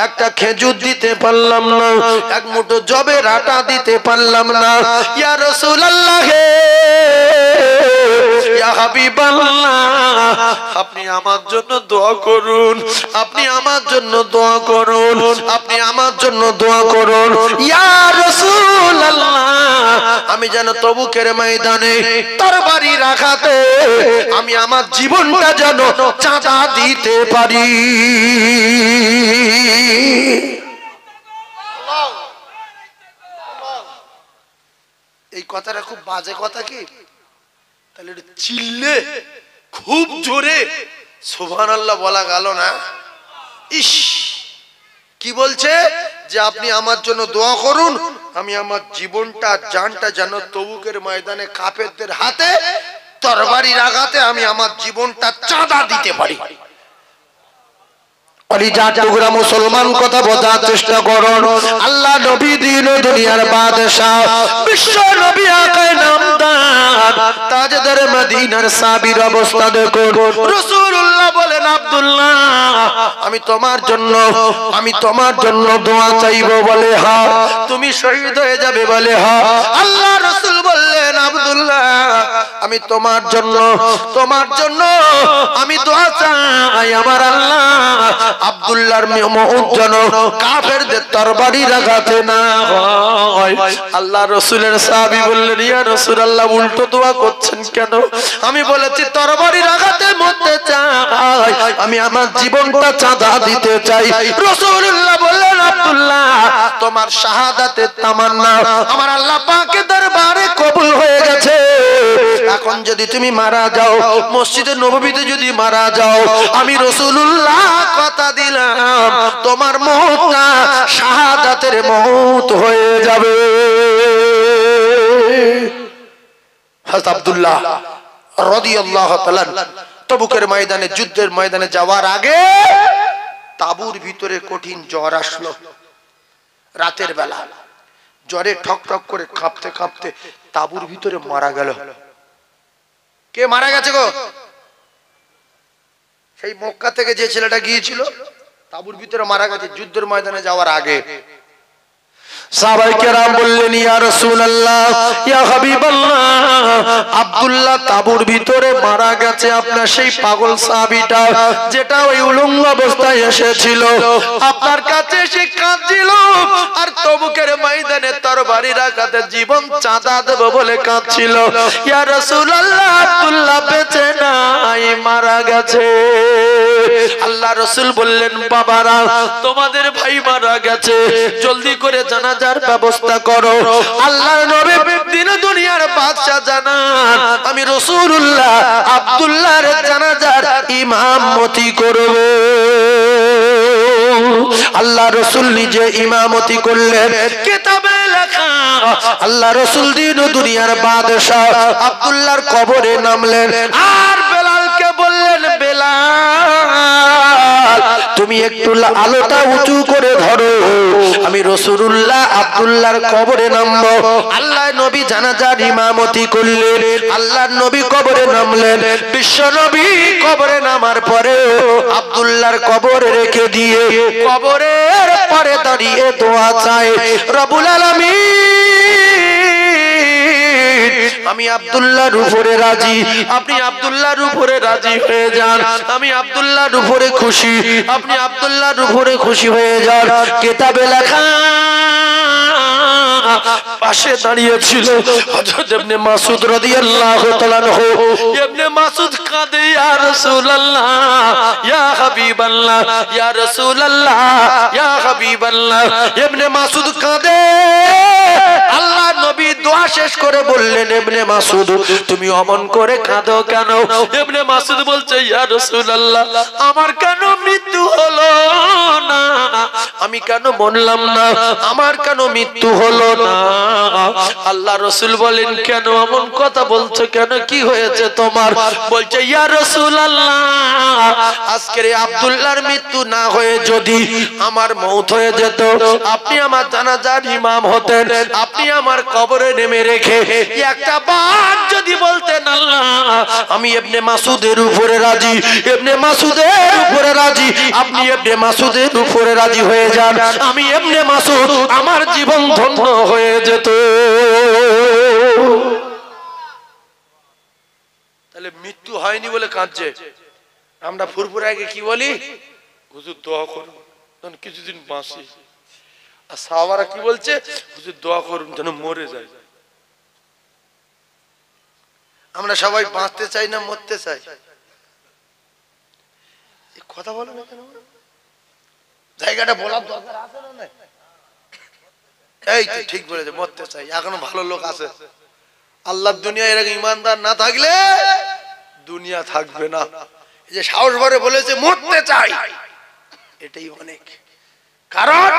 S2: একটা খেজুর দিতে পারলাম না, এক মুঠো জবের আটা দিতে পারলাম না। ইয়া রাসূলুল্লাহ ইয়া হাবিবাল্লাহ, আপনি আমার জন্য দোয়া করুন, আপনি আমার জন্য দোয়া করুন, আপনি আমার জন্য দোয়া করুন। ইয়া রাসূলুল্লাহ, আমি যেন তবুকের ময়দানে তরবারি রাখাতে আমি আমার জীবনটা যেন চাঁদা দিতে পারি।
S1: এই কথাটা খুব বাজে কথা কি? তাহলে চিল্লে খুব জোরে সুবহানাল্লাহ বলা গেল না? ইস, কি বলছে যে আপনি আমার জন্য দোয়া করুন, আমি আমার জীবনটা জানটা যেন তবুকের ময়দানে কাফেরদের হাতে তরবারি রাগাতে আমি আমার জীবনটা চাঁদা দিতে পারি।
S2: কলিজার টুকরা মুসলমান কথা বোঝার চেষ্টা করুন। আল্লাহ নবী দিন ও দুনিয়ার বাদশা বিশ্ব নবী আকায়ে নামদার তাজদার মদিনার সাবির অবস্থা দেখুন। রাসূলুল্লাহ বলেন, আব্দুল্লাহ আমি তোমার জন্য দোয়া চাইবো বলে হ্যাঁ। তুমি শহীদ হয়ে যাবে বলে হ্যাঁ। আল্লাহ রাসূল বললেন, আব্দুল্লাহ আমি তোমার জন্য আমি দোয়া চাই, আমার আল্লাহ আব্দুল্লাহর মউত যেন কাফেরদের তরবারির আঘাতে না হয়। আল্লাহ রাসূলের সাহাবী বললেন, ইয়া রাসূলুল্লাহ উল্টো দোয়া করছেন কেন? আমি বলেছি তরবারির আঘাতে মরতে চাই, আমি আমার জীবনটা চাঁদা দিতে চাই। রাসূলুল্লাহ বললেন, আব্দুল্লাহ তোমার শাহাদাতের তামান্না আমার আল্লাহ পাকের দরবারে কবুল হয়ে গেছে। এখন যদি তুমি মারা যাও, মসজিদে নববীতে যদি মারা যাও, আমি রাসূলুল্লাহ কথা দিলাম তোমার মওতটা শাহাদাতের মওত হয়ে যাবে। হযরত আব্দুল্লাহ রাদিয়াল্লাহু তাআলা তবুকের ময়দানে, যুদ্ধের ময়দানে যাওয়ার আগে তাবুর ভিতরে কঠিন জ্বর আসলো। রাতের বেলা জ্বরে ঠক ঠক করে কাঁপতে কাঁপতে তাবুর ভিতরে মারা গেল। কে মারা গেছে গো? সেই মক্কা থেকে যে ছেলেটা গিয়েছিল তাবুর ভিতরে মারা গেছে যুদ্ধের ময়দানে যাওয়ার আগে। সাহাবায়ে কেরাম বললেন, ইয়া রাসূলুল্লাহ, ইয়া হাবিবাল্লাহ, আব্দুল্লাহ তাবুর ভিতরে মারা গেছে। আপনার সেই পাগল সাহাবীটা যেটা ওই উলঙ্গ অবস্থায় এসেছিল আপনার কাছে এসে কাঁদছিল, আর তবুকের ময়দানে তরবারির আঘাতে জীবন চাঁদা দেব বলে কাঁদছিল। ইয়া রাসূলুল্লাহ, আব্দুল্লাহ বেঁচে নাই, মারা গেছে। আল্লাহ রাসূল বললেন, বাবারা তোমাদের ভাই মারা গেছে, জলদি করে জানাজার ব্যবস্থা করো। আল্লাহর নবী দিন দুনিয়ার বাদশা জানান, আমি রাসূলুল্লাহ আব্দুল্লাহর জানাজার ইমামতি করব। আল্লাহ রাসূল নিজে ইমামতি করলেন। কিতাবে লেখা আল্লাহ রাসূল দিন দুনিয়ার বাদশা আব্দুল্লাহর কবরে নামলেন, আর বেলালকে বললেন, বেলাল তুমি একটু আলোটা উঁচু করে ধরো, আমি রাসূলুল্লাহ আব্দুল্লাহর কবরে নামবো। আল্লাহ নবী জানাজার ইমামতি করলেন, আল্লাহর নবী কবরে নামলেন। বিশ্ব নবী কবরে নামার পরে আব্দুল্লাহর কবরে রেখে দিয়ে কবরের পরে দাঁড়িয়ে দোয়া চায়, রব্বুল আলামিন আমি আব্দুল্লাহর উপরে রাজি, আপনি আব্দুল্লাহর উপরে রাজি হয়ে যান, আমি আব্দুল্লাহর উপরে খুশি, আপনি আব্দুল্লাহর উপরে খুশি হয়ে যান। কিতাবে লেখা পাশে দাঁড়িয়ে ছিল হযরত ইবনে মাসউদ রাদিয়াল্লাহু তাআলা আনহু। ইবনে মাসউদ কাঁদে, ইয়া রাসূলুল্লাহ, ইয়া হাবিবাল্লাহ, ইয়া রাসূলুল্লাহ, ইয়া হাবিবাল্লাহ। ইবনে মাসউদ কাঁদে। আল্লাহ নবী দোয়া শেষ করে বললেন, ইবনে মাসউদ তুমি অমন করে কাঁদো কেন? ইবনে মাসউদ বলছে, ইয়া রাসূলুল্লাহ আমার কেন মৃত্যু হলো না, আমি কেন মরলাম না, আমার কেন মৃত্যু হলো না? আল্লাহ রাসূল বলেন, কেন এমন কথা বলছো কেন, কি হয়েছে তোমার? বলছে, ইয়া রাসূলুল্লাহ আজকের আব্দুল্লাহর মৃত্যু না হয়ে যদি আমার মওত হয়ে যেত, আপনি আমার জানাজার ইমাম হতেন, আপনি আমার কবরে নেমে রেখে একটা বার যদি বলতেন, আল্লাহ আমি ইবনে মাসউদের উপরে রাজি, ইবনে মাসউদের উপরে রাজি, আপনি ইবনে মাসউদের উপরে রাজি হয়ে যান, আমি ইবনে মাসউদ, আমার জীবন ধন্য হয়ে যেত। তাহলে মৃত্যু হয়নি বলে কাঁদছে। আমরা ফুরফুরে আগে কি বলি, হুজুর দোয়া করুন যেন কিছুদিন বাঁচি, আর সাহাবারা কি বলছে, হুজুর দোয়া করুন যেন মরে যায়। আমরা সবাই বাঁচতে চাই না মরতে চাই? কথা বলো না কেন? জায়গাটা বলার দরকার আছে না? না এই তো ঠিক বলেছে, মরতে চাই। এখনো ভালো লোক আছে। আল্লাহর দুনিয়া এরকম ইমানদার না থাকলে দুনিয়া থাকবে না। এই যে সাহস ভরে বলেছে মরতে চাই, এটাই অনেক। কারণ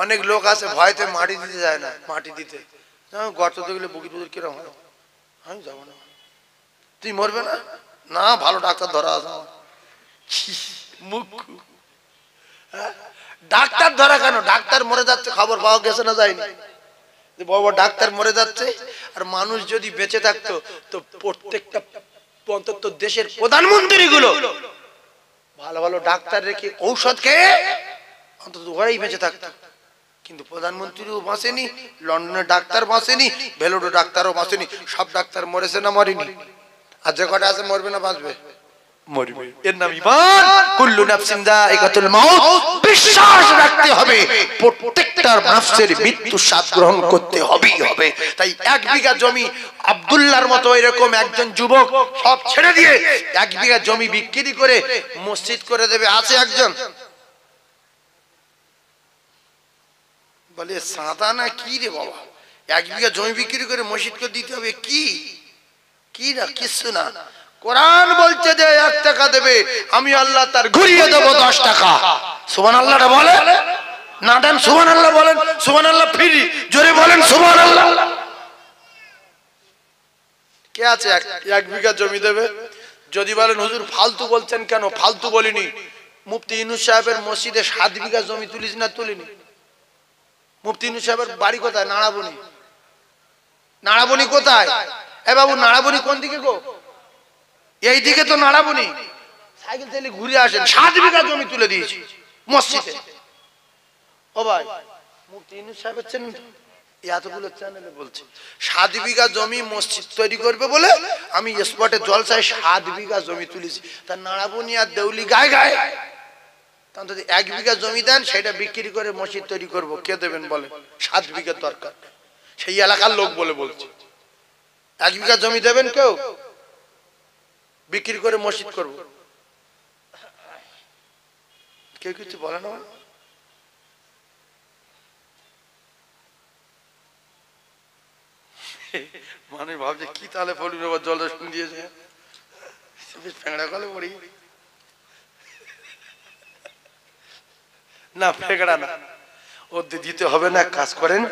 S2: অনেক লোক আছে ভয়তে মাটি দিতে যায় না, মাটি দিতে গর্ত দেখলে বুকি টুকির কিরম হয়, আমি যাবো না। তুই মরবে না? না, ভালো ডাক্তার ধরা আছে। মুখ
S1: ডাক্তার ধরা কেন? ডাক্তার মরে যাচ্ছে, খবর পাওয়া গেছে না যায়নি? বাবা ডাক্তার মরে যাচ্ছে, আর মানুষ যদি বেঁচে থাকতো তো প্রত্যেকটা অন্তত দেশের প্রধানমন্ত্রী গুলো ভালো ভালো ডাক্তার রেখে ঔষধ খেয়ে অন্তত ওরাই বেঁচে থাকতো। কিন্তু প্রধানমন্ত্রীও বাঁচেনি, লন্ডনের ডাক্তার বাঁচেনি, ভেলোরের ডাক্তারও বাঁচেনি। সব ডাক্তার মরেছে না মরেনি? আর যে কটা আছে মরবে না বাঁচবে? মরবে। এর নাম ঈমান। কুল্লু নাফসিন যায়িকাতুল মাউত। বিশ্বাস রাখতে হবে প্রত্যেকটা নফসের মৃত্যু স্বাদ গ্রহণ করতে হবেই হবে। তাই 1 বিঘা জমি আব্দুল্লাহর মতো এরকম একজন যুবক সব ছেড়ে দিয়ে 1 বিঘা জমি বিক্রি করে মসজিদ করে দেবে। আছে একজন বলে সাদা না কি রে বাবা, 1 বিঘা জমি বিক্রি করে মসজিদ করে দিতে হবে? কি কি না, কিছু না। কোরআন বলছে যে 1 টাকা দেবে, আমি আল্লাহ তার ঘুরিয়ে দেবো 10 টাকা। সুবহানাল্লাহটা বলে না, দেন সুবহানাল্লাহ বলেন। সুবহানাল্লাহ ফ্রি, জোরে বলেন সুবহানাল্লাহ। কে আছে 1 বিঘা জমি দেবে? যদি বলেন হুজুর ফালতু বলছেন কেন? ফালতু বলিনি। মুফতি ইউনূস সাহেবের মসজিদে 7 বিঘা জমি তুলিস না তুলিনি? মুফতি ইউনূস সাহেবের বাড়ি কোথায়? নাড়াবনি। নাড়াবনি কোথায়? এ বাবু নাড়াবনি কোন দিকে গো? এই দিকে তো নাড়াবনি। সাইকেল চালিয়ে ঘুরে আসেন, 7 বিঘা জমি তুলে দিয়েছি মসজিদে। ও ভাই মুফতি ইউনূস সাহেব চেনেন তো? এতগুলো চ্যানেলে বলছে 7 বিঘা জমি মসজিদ তৈরি করবে বলে আমি স্পটে জলসায় 7 বিঘা জমি তুলেছি। তা নাড়াবনি আর দেউলি গায়ে গায়ে, তা যদি 1 বিঘা জমি দেন সেটা বিক্রি করে মসজিদ তৈরি করব, কে দেবেন বলেন? 7 বিঘা দরকার, সেই এলাকার লোক বলে বলছে। 1 বিঘা জমি দেবেন কেউ? বিক্রি করে মসজিদ করব, কেউ কিছু বলে না? মানে ভাবছে কি তাহলে ফলি বাবা জল শুন দিয়েছে, ফেঁকড়া কলে পড়ি না, ফেঁকড়া না, ওর দিতে হবে না। কাজ করেন,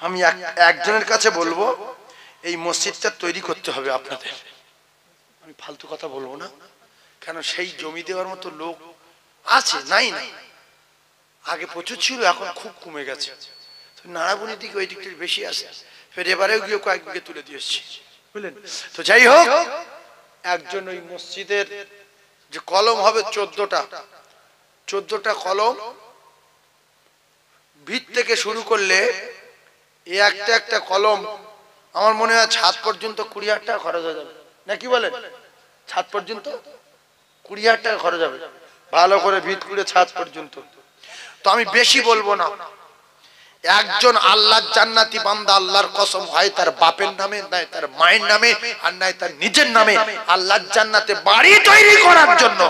S1: আমি একজনের কাছে বলবো এই মসজিদটা তৈরি করতে হবে আপনাদের। আমি ফালতু কথা বলবো না, কেন সেই জমি দেওয়ার মতো লোক আছে নাই না, আগে প্রচুর ছিল, এখন খুব কমে গেছে। নাড়াবুনি দিকে ওই দিকটা বেশি আছে, ফের এবারেও গিয়ে কয়েক বিঘে তুলে দিয়ে এসছি, বুঝলেন তো। যাই হোক, একজন ওই মসজিদের যে কলম হবে 14টা কলম, ভিত থেকে শুরু করলে এই একটা কলম আমার মনে হয় ছাদ পর্যন্ত 20,000 টাকা খরচ হয়ে যাবে, নাকি বলেন? ছাদ পর্যন্ত 20,000 টাকা খরচ হবে, ভালো করে ভিত করে ছাদ পর্যন্ত। তো আমি বেশি বলবো না, একজন আল্লাহর জান্নাতি বান্দা, আল্লাহর কসম, হয় তার বাপের নামে, নাই তার মায়ের নামে, আর নাই তার নিজের নামে, আল্লাহর জান্নাতে বাড়ি তৈরি করার জন্য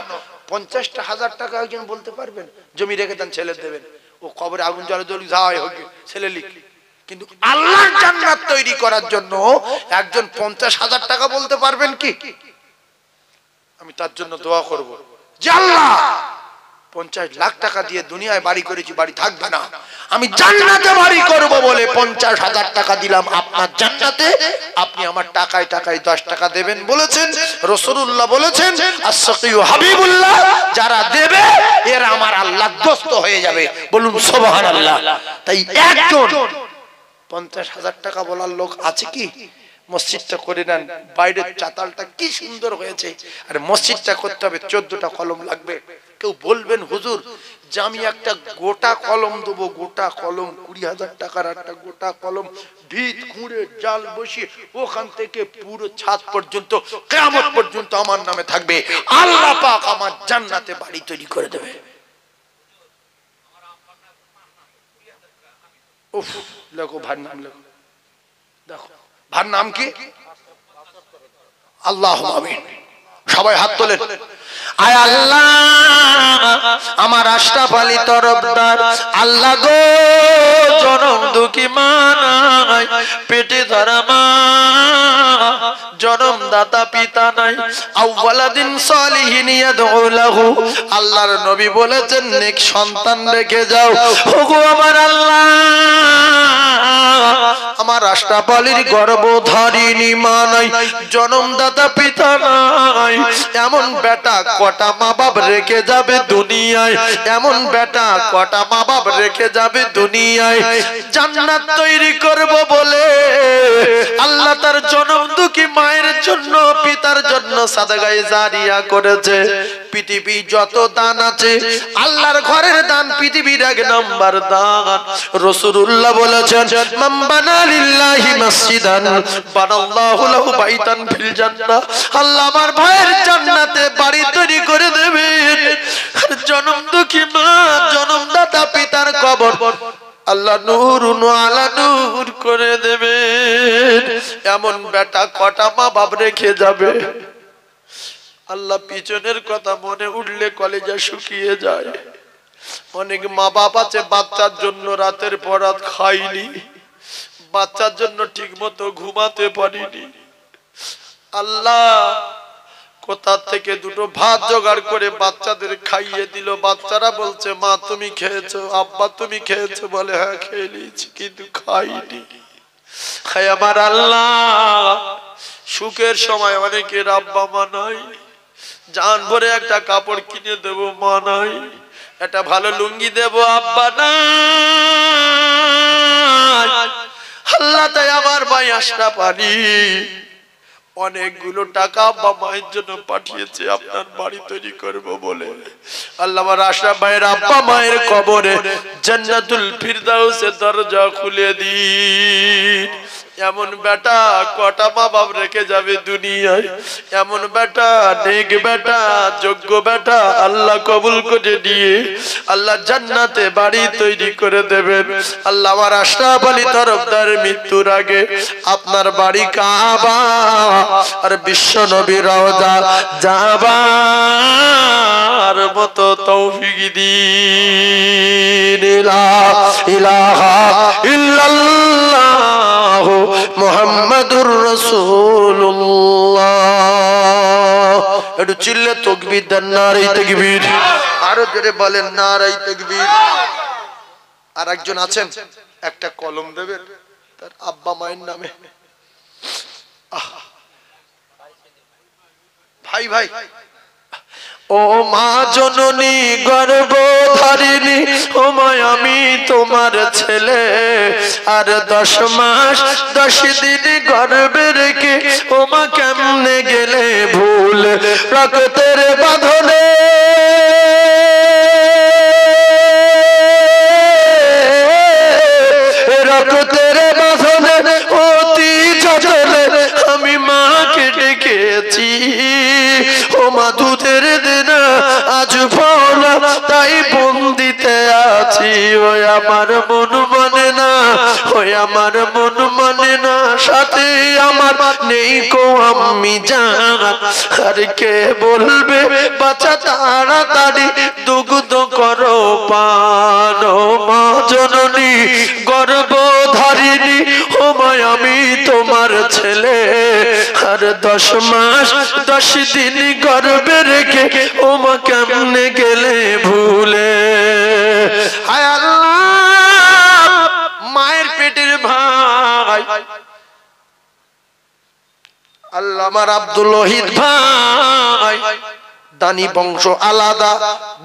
S1: 50,000 টাকা একজন বলতে পারবেন জমি রেখে দেন, ছেলে দেবেন, ও কবরে আগুন জ্বলে জ্বলি যাওয়াই হোক, ছেলে লিখ। কিন্তু আল্লাহর জান্নাত তৈরি করার জন্য একজন 50,000 টাকা বলতে পারবেন কি? আমি তার জন্য দোয়া করব যে আল্লাহ 50 লাখ টাকা দিয়ে দুনিয়ায় বাড়ি করেছি, বাড়ি থাকবে না, আমি জান্নাতে বাড়ি করব বলে 50,000 টাকা দিলাম আপনার জান্নাতে, আপনি আমার টাকায় 10 টাকা দেবেন বলেছেন। রাসূলুল্লাহ বলেছেন as-সাকিয়ু হাবিবুল্লাহ, যারা দেবে এরা আমার আল্লাহর দোস্ত হয়ে যাবে, বলুন সুবহানাল্লাহ। তাই একজন 50,000 টাকা বলার লোক আছে কি? মসজিদটা করে নেন, বাইরের চাতালটা কি সুন্দর হয়েছে, আর মসজিদটা করতে হবে 14টা কলম লাগবে। কেউ বলবেন হুজুর যে আমি একটা গোটা কলম দেবো, গোটা কলম 20,000 টাকার একটা গোটা কলম, ভিত খুঁড়ে জাল বসিয়ে ওখান থেকে পুরো ছাদ পর্যন্ত কিয়ামত পর্যন্ত আমার নামে থাকবে, আল্লাহ পাক আমার জান্নাতে বাড়ি তৈরি করে দেবে। উফ, লেখো ভার নাম, লেখো, দেখো ভার নাম কি? আল্লাহুম্মা আমিন। সবাই হাত তোলেন। আয় আল্লাহ, আমার আশরাফ আলী তরফদার, আল্লাহ গো, জনম দুঃখী মা নাই, পেটে ধরা মা, জনম দাতা পিতা নাই, আউওয়ালাদিন সালিহিন ইয়াদউ লাহু, আল্লাহর নবী বলেছেন নেক সন্তান রেখে যাও। ওগো আমার আল্লাহ,
S2: আমার আশরাফ আলীর গর্ভধারিণী মা নাই, জন্মদাতা পিতা নাই, এমন বেটা কটা মা বাপ রেখে যাবে দুনিয়ায়, এমন বেটা কটা মা বাপ রেখে যাবে দুনিয়ায়। জান্নাত তৈরি করব বলে আল্লাহ তার জনম দুঃখী মায়ের জন্য পিতার জন্য সাদগায়ে জারিয়া করেছে। পৃথিবী যত দান আছে আল্লাহর ঘরের দান পৃথিবীর এক নাম্বার দান। রাসূলুল্লাহ বলেছেন, মান বানা লিল্লাহি মসজিদান বানাল্লাহু লাহু বাইতান ফিল জান্নাহ। আল্লাহ আমার ভাইয়ের জান্নাতে বাড়ি তৈরি করে দেবেন। আর জনম দুঃখী মা, জনমদাতা পিতার কবর আল্লাহ নূরুন আলা নূর করে দেবেন। এমন বেটা কটা মা বাপ রেখে যাবে। আল্লাহ পিছনের কথা মনে উঠলে কলেজা শুকিয়ে যায়। অনেক মা বাপ আছে বাচ্চার জন্য রাতের পর রাত খাইনি, বাচ্চার জন্য ঠিক মতো ঘুমাতে পারিনি। আল্লাহ কোথা থেকে দুটো ভাত জোগাড় করে বাচ্চাদের খাইয়ে দিল। বাচ্চারা বলছে, মা তুমি খেয়েছো, আব্বা তুমি খেয়েছো? বলে হ্যাঁ খেয়ে নিয়েছি, কিন্তু খাইনি। খাই আমার আল্লাহ, সুখের সময় অনেকের আব্বা মা নাই, জান ভরে একটা কাপড় কিনে দেবো মা নাই, একটা ভালো লুঙ্গি দেবো আব্বা নাই। আল্লাহ তাই আমার ভাই আশরাফ আলী অনেকগুলো টাকা আব্বা মায়ের জন্য পাঠিয়েছে আপনার বাড়ি তৈরি করব বলে। আল্লাহ আমার আশরাফ ভাইয়ের আব্বা মায়ের কবরে জান্নাতুল ফিরদাউসের দরজা খুলে দিন। এমন বেটা কটা মা বাপ রেখে যাবে দুনিয়ায়, এমন বেটা নেক বেটা যোগ্য বেটা আল্লাহ কবুল করে নিয়ে আল্লাহ জান্নাতে বাড়ি তৈরি করে দেবেন। আল্লাহ আমার আশরাফ আলী তরফদার মৃত্যুর আগে আপনার বাড়ি কাবা আর বিশ্ব নবীর রওজা যাবার মতো তৌফিক দিন। লা ইলাহা ইল্লাল্লাহ মুহাম্মাদুর রাসূলুল্লাহ। একটু চিল্লে তাকবীর দেন, নারে তাকবীর। আরো জোরে বলেন নারে তাকবীর। আর একজন আছেন, একটা কলম দেবেন তার আব্বা মায়ের নামে। ভাই ভাই, ও মা জননী গর্ভধারিণী, ও মা আমি তোমার ছেলে, আর 10 মাস 10 দিন গর্ভে রেখে ও মা কেমনে গেলে ভুল রক্তের বাঁধনে। রক্তের বাঁধনে অতি যতনে আমি মাকে ডেকেছি। ও মা দুধের দিন আজ ফোলা তাই বন্দিতে আছি। ওই আমার মন মানে না, ওই আমার মন মানে না, সাথে আমার নেই কো আমি জান। আর কে বলবে বাচ্চা তাড়াতাড়ি দুগ্ধ করো পান। ও মা জননী গর্ভধারিণী, ও মা আমি তোমার ছেলে, আর 10 মাস 10 দিন গর্ভে রেখে ও মা কেমনে গেলে ভুলে। হায় আল্লাহ, মায়ের পেটের ভাই আল্লাহ আমার আব্দুল ওহিদ ভাই, দানি বংশ আলাদা,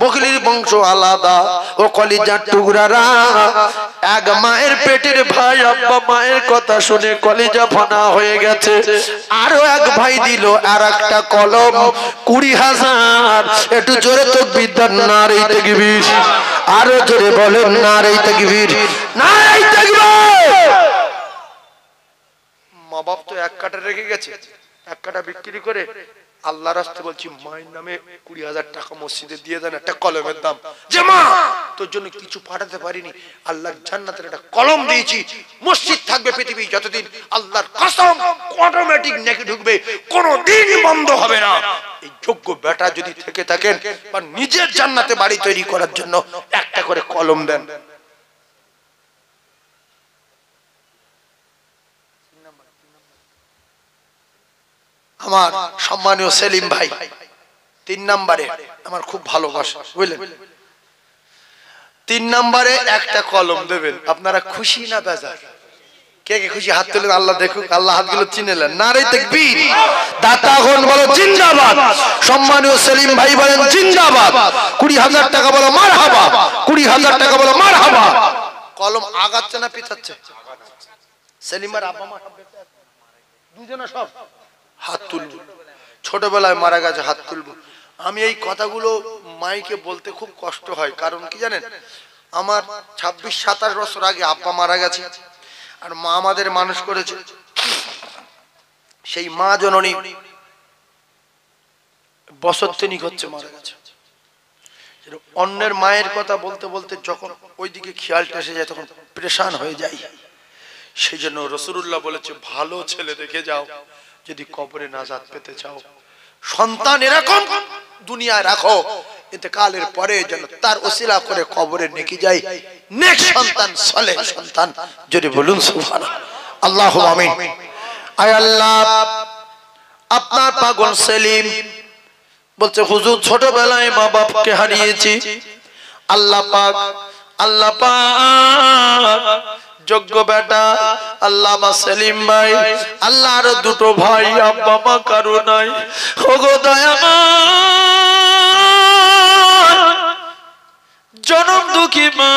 S2: বকলির বংশ আলাদা, ও কলিজার টুকরারা এক মায়ের পেটের ভাই। আব্বা মায়ের কথা শুনে কলিজা ফানা হয়ে গেছে। আরো এক ভাই দিল আর একটা কলম 20,000। একটু জোরে তাকবীর দেন, নারে তাকবীর। আরো জোরে বলেন নারে তাকবীর, নারে তাকবীর। মা বাপ তো 1 কাঠা রেখে গেছে, 1 কাঠা বিক্রি করে আল্লাহর রাস্তায় বলছি মায়ের নামে 20,000 টাকা মসজিদে দিয়ে দেন, একটা কলমের দাম। যে মা তোর জন্য কিছু পাঠাতে পারিনি, আল্লাহর জান্নাতের একটা কলম দিয়েছি, মসজিদ থাকবে পৃথিবী যতদিন, আল্লাহর কসম অটোমেটিক নেকি ঢুকবে, কোনোদিন বন্ধ হবে না। এই যোগ্য বেটা যদি থেকে থাকেন বা নিজের জান্নাতে বাড়ি তৈরি করার জন্য একটা করে কলম দেন। আমার সম্মানীয় সেলিম ভাই 3 নম্বরে আমার খুব ভালোবাসা, বুঝলেন? 3 নম্বরে একটা কলম দেবেন। আপনারা খুশি না বেজার? কে কে খুশি হাত তুলে আল্লাহ দেখুক, আল্লাহ হাতগুলো চিনেলেন। নারে তাকবীর। দাতাগণ বলো জিন্দাবাদ। সম্মানীয় সেলিম ভাই বলেন জিন্দাবাদ। 20,000 টাকা বলো মারহাবা, 20,000 টাকা বলো মারহাবা। কলম আগাচ্ছে না পিছাচ্ছে? সেলিমার আব্বা মা দুজনে সব হাত তুলবো, ছোটবেলায় মারা গেছে হাত তুলবো। আমি এই কথাগুলো মাইকে বলতে খুব কষ্ট হয়, কারণ কি জানেন, আমার 26-27 বছর আগে আব্বা মারা গেছে, আর মা আমাদের মানুষ করেছে। সেই মা জননী বছর 3 হচ্ছে মারা গেছে। অন্যের মায়ের কথা বলতে বলতে যখন ওইদিকে খেয়ালটা এসে যায় তখন পেরেশান হয়ে যায়। সেই জন্য রাসূলুল্লাহ বলেছে ভালো ছেলে দেখে যাও যদি কবরে নাজাত পেতে চাও। সন্তান এরকম দুনিয়ায় রাখো, ইন্তেকালের পরে যেন তার ওসিলা করে কবরে নেকি যায় নেক সন্তান, সালেহ সন্তান। যদি বলুন সুবহানাল্লাহ, আল্লাহুম্মা আমিন। আয় আল্লাহ, আপনার পাগল সেলিম বলছে হুজুর ছোটবেলায় মা বাপকে হারিয়েছি। আল্লাহ পাক, আল্লাহ পাক যোগ্য বেটা আল্লামা সেলিম ভাই, আল্লাহর দুটো ভাই আব্বা মা কারো নাই। ওগো দয়াময়, জনম দুঃখী মা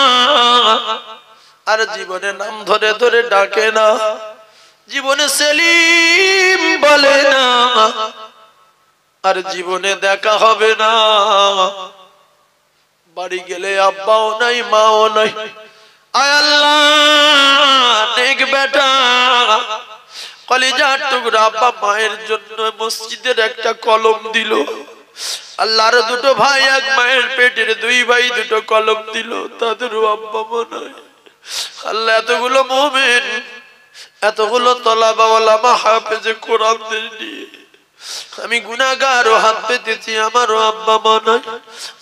S2: আর জীবনে নাম ধরে ধরে ডাকে না, জীবনে সেলিম বলে না, আর জীবনে দেখা হবে না। বাড়ি গেলে আব্বাও নাই মাও নাই। আয় আল্লাহ, নেক বেটা কলিজার টুকরা আব্বা মায়ের জন্য মসজিদের একটা কলম দিল। আল্লাহর দুটো ভাই এক মায়ের পেটের 2 ভাই দুটো কলম দিল, তাদেরও আব্বা মা নাই। আল্লাহ এতগুলো মুমিন, এতগুলো তলাবা ওলামা হাফেজে কোরআন দিয়ে আমি গুনাহগার ও হাত পেতেছি, আমারও আব্বা মা নাই।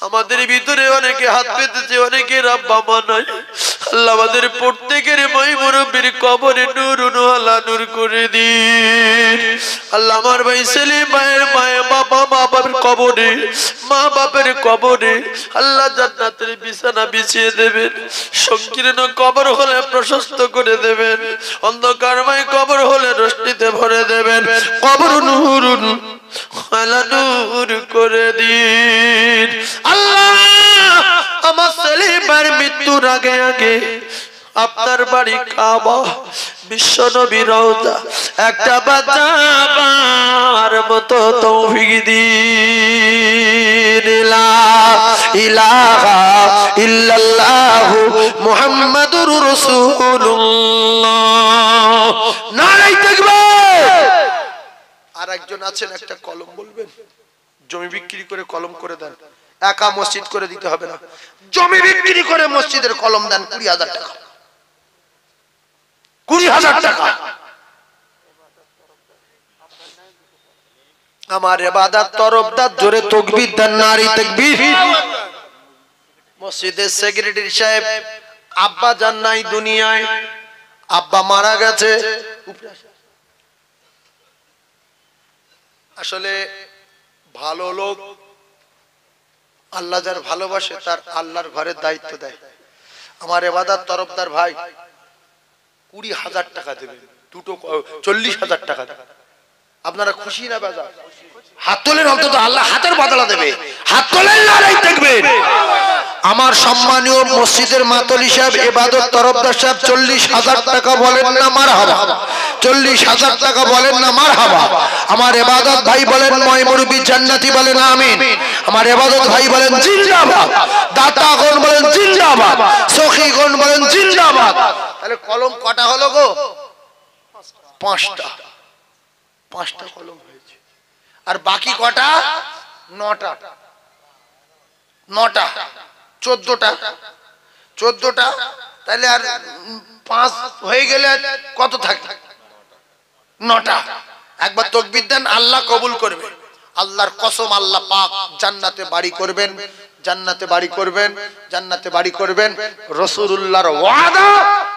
S2: আমাদের ভিতরে অনেকে হাত পেতেছে, অনেকের আব্বা মা নাই। আল্লাহ আমাদের প্রত্যেকের মাই মুরব্বির কবরে নূর আলা নূর করে দিন। আল্লাহ আমার ভাই সেলিম ভাইয়ের মায়ের বাবা মা বাবার কবরে, মা বাবার কবরে আল্লাহ জান্নাতের বিছানা বিছিয়ে দেবেন। সংকীর্ণ কবর হলে প্রশস্ত করে দেবেন, অন্ধকারময় কবর হলে রোশনিতে ভরে দেবেন। কবর নূরুন আলা নূর করে দিন। আল্লাহ আমার সেলিমের মৃত্যুর আগে আগে আপনার বাড়ি কাবা, বিশ্ব নবী রওজা একটা বাঁচাবার মতো তৌফিক দিন। লা ইলাহা ইল্লাল্লাহু মুহাম্মাদুর রাসূলুল্লাহ। নারে তাকবীর। আর একজন আছেন, একটা কলম বলবেন, জমি বিক্রি করে কলম করে দেন। একা মসজিদ করে দিতে হবে না, জমি বিক্রি করে মসজিদের কলম দেন 20,000 টাকা, 20,000 টাকা। আমার ইবাদত তরফদার জোরে তাকবীর দেন, নারে তাকবীর। মসজিদের সেক্রেটারি সাহেব আব্বা জান নাই দুনিয়ায়, আব্বা মারা গেছে। আসলে ভালো লোক আল্লাহ যার ভালোবাসে তার আল্লাহর ঘরের দায়িত্ব দেয়। আমার ইবাদত তরফদার ভাই 20,000 টাকা দেবে, দুটো 40,000 টাকা দেবে। আপনারা খুশি না বেজার? হাত তোলেন, অন্তত আল্লাহ হাতের বদলা দেবে। হাত তোলেন, নারে তাকবীর। আমার সম্মানীয় মসজিদের মাতলি সাহেব ইবাদত তরফদার সাহেব 40,000 টাকা বলেন না মারহাবা, 40,000 টাকা বলেন না মারহাবা। আমার ইবাদত ভাই বলেন ময় মুরব্বি জান্নাতি বলেন আমিন। আমার ইবাদত ভাই বলেন জিন্দাবাদ, দাতাগণ বলেন জিন্দাবাদ, সখীগণ বলেন জিন্দাবাদ। তাহলে কলম কটা হলো গো? 5টা, 5টা কলম হয়েছে। আর বাকি কটা? 9টা, 9টা, 14টা, 14টা। তাহলে আর 5 হয়ে গেলে কত থাকে? 9টা। একবার তাকবীর দেন, আল্লাহ কবুল করবে। আল্লাহর কসম, আল্লাহ পাক জান্নাতে বাড়ি করবেন, জান্নাতে বাড়ি করবেন, জান্নাতে বাড়ি করবেন। রাসূলুল্লাহর ওয়াদা।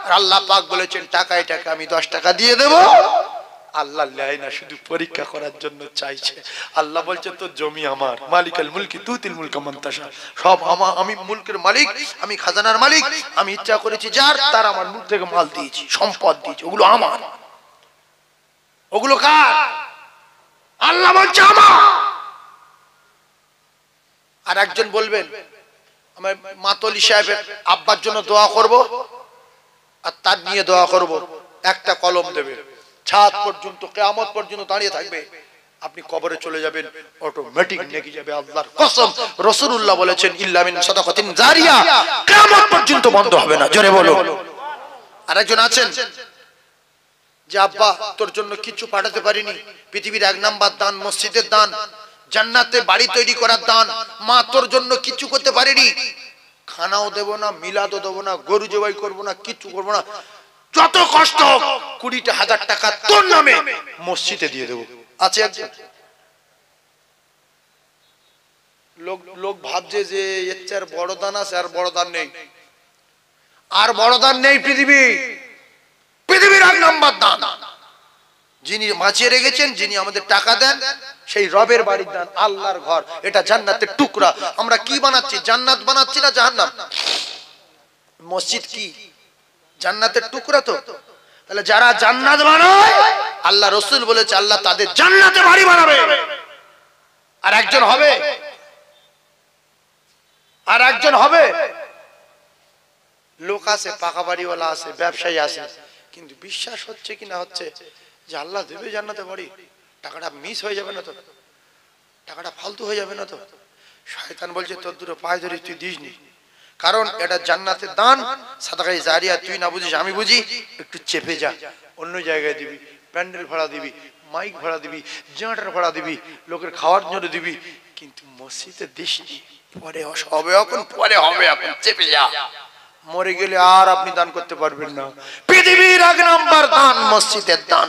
S2: আর আল্লাহ পাক বলেছেন টাকায় টাকা আমি 10 টাকা দিয়ে দেব,
S1: আল্লাহ লেয় না, শুধু পরীক্ষা করার জন্য চাইছে। আল্লাহ বলছে তোর জমি আমার, মালিকাল মুলকি তুতিল মুলকা মান তাশা, সব আমার, আমি মুলকের মালিক, আমি খাজানার মালিক, আমি ইচ্ছা করেছি যার তার আমার মুখ থেকে মাল দিয়েছি, সম্পদ দিয়েছি, ওগুলো আমার। ওগুলো কার? আল্লাহ বলছে আমার। আর একজন বলবেন আমার মাতলি সাহেবের আব্বার জন্য দোয়া করব, আর তার নিয়ে দোয়া করব, একটা কলম দেবে, ছাদ পর্যন্ত কিয়ামত পর্যন্ত দাঁড়িয়ে থাকবে, আপনি কবরে চলে যাবেন, অটোমেটিক নেকি যাবে। আল্লাহর কসম, রাসূলুল্লাহ বলেছেন ইল্লা মিন সাদাকাতিন জারিয়া, কিয়ামত পর্যন্ত বন্ধ হবে না। জোরে বলো। আরেকজন আছেন যে আব্বা তোর জন্য কিছু পাঠাতে পারিনি, পৃথিবীর 1 নাম্বার দান মসজিদের দান, জান্নাতে বাড়ি তৈরি করার দান, মা তোর জন্য কিছু করতে পারিনি, খানাও দেব না, মিলাদও দেব না, গরু জবাই করব না, কিছু করব না, যত কষ্ট হোক 20,000 টাকা তোর নামে মসজিদে দিয়ে দেব। আছে একজন লোক ভাবছে যে এর চেয়ে আর বড় দান আছে, আর বড় দান নেই, আর বড় দান নেই। পৃথিবীর 1 নাম্বার দান যিনি বাঁচিয়ে রেখেছেন, যিনি আমাদের টাকা দেন, সেই রবের বাড়ির দান, আল্লাহর ঘর, এটা জান্নাতের টুকরা। আমরা কি বানাচ্ছি? জান্নাত বানাচ্ছি না জাহান্নাম? মসজিদ কি জান্নাতের টুকরা? তো তাহলে যারা জান্নাত বানায়, আল্লাহ রাসূল বলেছে আল্লাহ তাদের জান্নাতে বাড়ি বানাবে। আর একজন হবে, আর একজন হবে, লোক আছে, পাকা বাড়িওয়ালা আছে, ব্যবসায়ী আছে, কিন্তু বিশ্বাস হচ্ছে কি না হচ্ছে যে আল্লাহ দেবে জান্নাতে বাড়ি, টাকাটা মিস হয়ে যাবে না তো, টাকাটা ফালতু হয়ে যাবে না তো? শয়তান বলছে তোর দুটো পায়ে ধরে তুই দিসনি, কারণ এটা জান্নাতের দান, সাদাকায়ে জারিয়া, তুই না বুঝিস আমি বুঝি, একটু চেপে যা, অন্য জায়গায় দিবি, প্যান্ডেল ভাড়া দিবি, মাইক ভাড়া দিবি, জেনারেটর ভাড়া দিবি, লোকের খাওয়ার জন্য দিবি, কিন্তু মসজিদে দিসনি। পরে হবে, এখন পরে হবে, এখন চেপে যা, মরে গেলে আর আপনি দান করতে পারবেন না। পৃথিবীর 1 নাম্বার দান মসজিদের দান।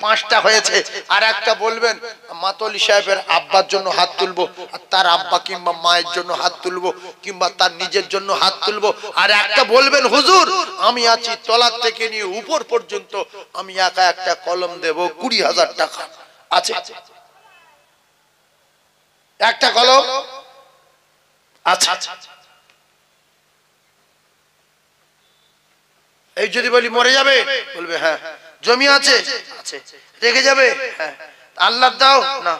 S1: 5টা হয়েছে, আর একটা বলবেন মাতলি সাহেবের আব্বার জন্য হাত তুলবো, আর তার আব্বা কিংবা মায়ের জন্য হাত তুলবো, কিংবা তার নিজের জন্য হাত তুলবো। আর একটা বলবেন হুজুর আমি আছি তলার থেকে নিয়ে উপর পর্যন্ত, আমি একা একটা কলম দেব 20,000 টাকা। আছে একটা কলম? আচ্ছা, এই যদি বলি মরে যাবে, বলবে হ্যাঁ। জমি আছে? আছে। রেখে যাবে? হ্যাঁ। আল্লাহ দাও? না।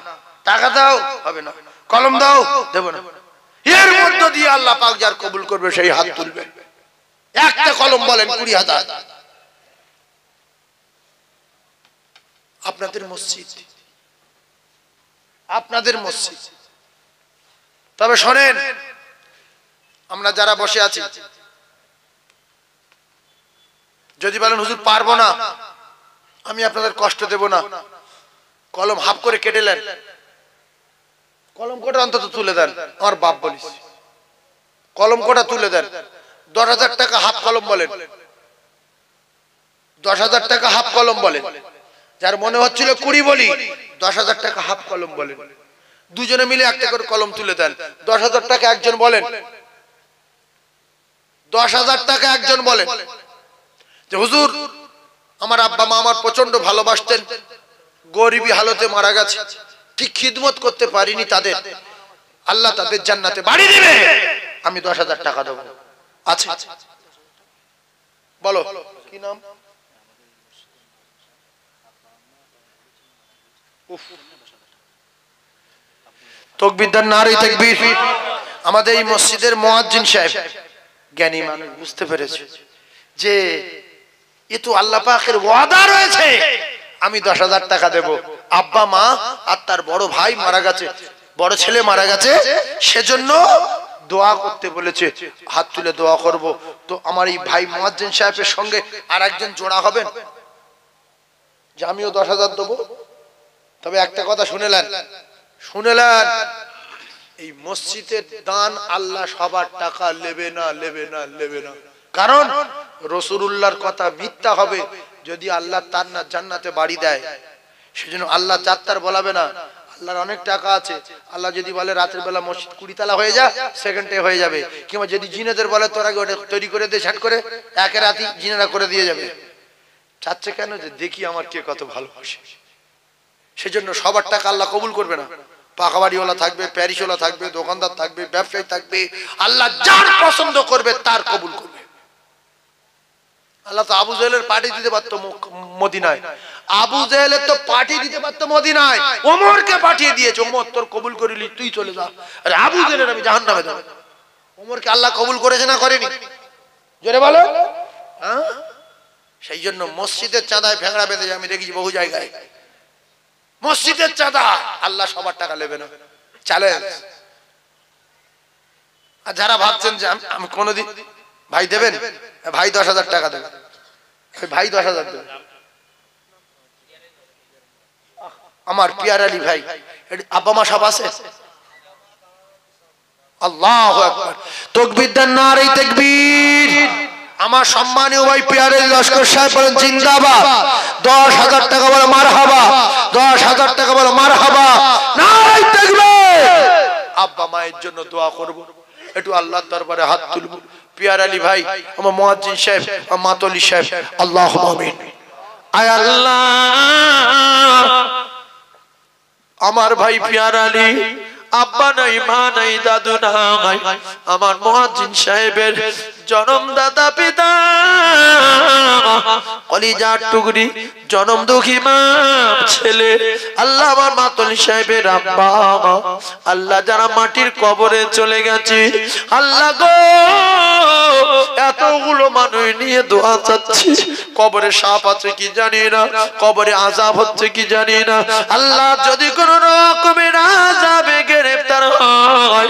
S1: টাকা দাও? হবে না। কলম দাও? দেব না। এর মধ্য দিয়ে আল্লাহ পাক যার কবুল করবে সেই হাত তুলবে। একটা কলম বলেন 20,000। আপনাদের মসজিদ, আপনাদের মসজিদ। তবে শোনেন, আমরা যারা বসে আছি, যদি বলেন হুজুর পারবো না, আমি আপনাদের কষ্ট দেব না, কলম হাফ করে কেটে নেন, কলম কোটা অন্তত তুলে দেন, আমার বাপ বলিস, কলম কোটা তুলে দেন। 10,000 টাকা হাফ কলম বলেন, 10,000 টাকা হাফ কলম বলেন। যার মনে হচ্ছিল 20 বলি, 10,000 টাকা হাফ কলম বলেন। দুজনে মিলে একটা করে কলম তুলে দেন। 10,000 টাকা একজন বলেন, 10,000 টাকা একজন বলেন যে হুজুর আমার আব্বা মা আমার প্রচন্ড ভালোবাসতেন, গরিবী হালতে মারা গেছে, ঠিক খিদমত করতে পারিনি তাদের, আল্লাহ তাদের জান্নাতে বাড়ি দিবে, আমি 10,000 টাকা দেবো। আছে? বলো কি নাম? তাকবীর দেন, নারে তাকবীর। আমাদের এই মসজিদের মুয়াজ্জিন সাহেব জ্ঞানী মানুষ, বুঝতে পেরেছে যে এ তো আল্লাহ পাকের ওয়াদা রয়েছে, আমি 10,000 টাকা দেব। আব্বা মা আর তার বড় ভাই মারা গেছে, বড় ছেলে মারা গেছে, সেজন্য দোয়া করতে বলেছে, হাত তুলে দোয়া করব। তো আমার এই ভাই মুয়াজ্জিন সাহেবের সঙ্গে আর একজন জোড়া হবেন যে আমিও 10,000 দেব। তবে একটা কথা শুনেলেন, এই মসজিদের দান আল্লাহ সবার টাকা নেবে না, নেবে না, নেবে না। কারণ রাসূলুল্লাহর কথা মিথ্যা হবে যদি আল্লাহ তার না জান্নাতে বাড়ি দেয়। সেজন্য আল্লাহ যাত্রার বলাবে না, আল্লাহর অনেক টাকা আছে, আল্লাহ যদি বলে রাতের বেলা মসজিদ 20 তলা হয়ে যা, সেকেন্ডে হয়ে যাবে। কিংবা যদি জিনেদের বলে তোর আগে ওটা তৈরি করে দে, ছাট করে একে রাতি জিনেরা করে দিয়ে যাবে। চাচ্ছে কেন? যে দেখি আমার কে কত ভালোবাসে। সেজন্য সবার টাকা আল্লাহ কবুল করবে না। পাকা বাড়িওয়ালা থাকবে, প্যারিসওয়ালা থাকবে, দোকানদার থাকবে, ব্যবসায়ী থাকবে, আল্লাহ যার পছন্দ করবে তার কবুল করবে। আল্লাহ তো আবু জেহেলের পার্টি দিতে পারতো মদিনায়, আবু জেহেলের তো পার্টি দিতে পারতো মদিনায়, ওমরকে পাঠিয়ে দিয়েছে, ওমর তোর কবুল করিলি তুই চলে যা। আরে আবু জেহেলের আমি জাহান্নামে দেব। ওমরকে আল্লাহ কবুল করেছে না করেনি? জোরে বলো। হ্যাঁ, সেই জন্য মসজিদের চাঁদায় ভেঙড়া বেঁধে যায়, আমি দেখেছি বহু জায়গায়। মসজিদের চাঁদা আল্লাহ সবার টাকা নেবে না, চ্যালেঞ্জ। আর যারা ভাবছেন যে আমি কোনোদিন, ভাই দেবেন, ভাই 10,000 টাকা দেবেন, ভাই 10,000 দেবেন, আমার পিয়ার আলী ভাই, আব্বা মা সব আছে। আল্লাহু আকবার, তাকবীর দেন, নারে তাকবীর। আমার সম্মানীয় ভাই পিয়ারে লস্কর সাহেব বলেন জিন্দাবাদ। 10,000 টাকা বলে মারহাবা, 10,000 টাকা বলে মারহাবা, নারে তাকবীর। আব্বা মায়ের জন্য দোয়া করব, একটু আল্লাহর দরবারে হাত তুলব। পিয়ার আলী ভাই, আমার মুয়াজ্জিন সাহেব, আমার মাতলি সাহেব, আল্লাহুম্মা আমিন। আয় আল্লাহ, আমার ভাই পিয়ার আলী, আব্বা নাই, মা নাই, দাদু নাই, আমার মুয়াজ্জিন সাহেবের জনমদাতা পিতা, কলিজার টুকরি জনম দুঃখী মা ছেলে, আল্লাহ আমার মাতলি সাহেবের আব্বা, আল্লাহ যারা মাটির কবরে চলে গেছে, আল্লাহ গো এতগুলো মানুষ নিয়ে দোয়া চাচ্ছি, কবরে সাপ আছে কি জানি না, কবরে আযাব হচ্ছে কি জানি না, আল্লাহ যদি কোন রকমের আযাবে গ্রেফতার হয়,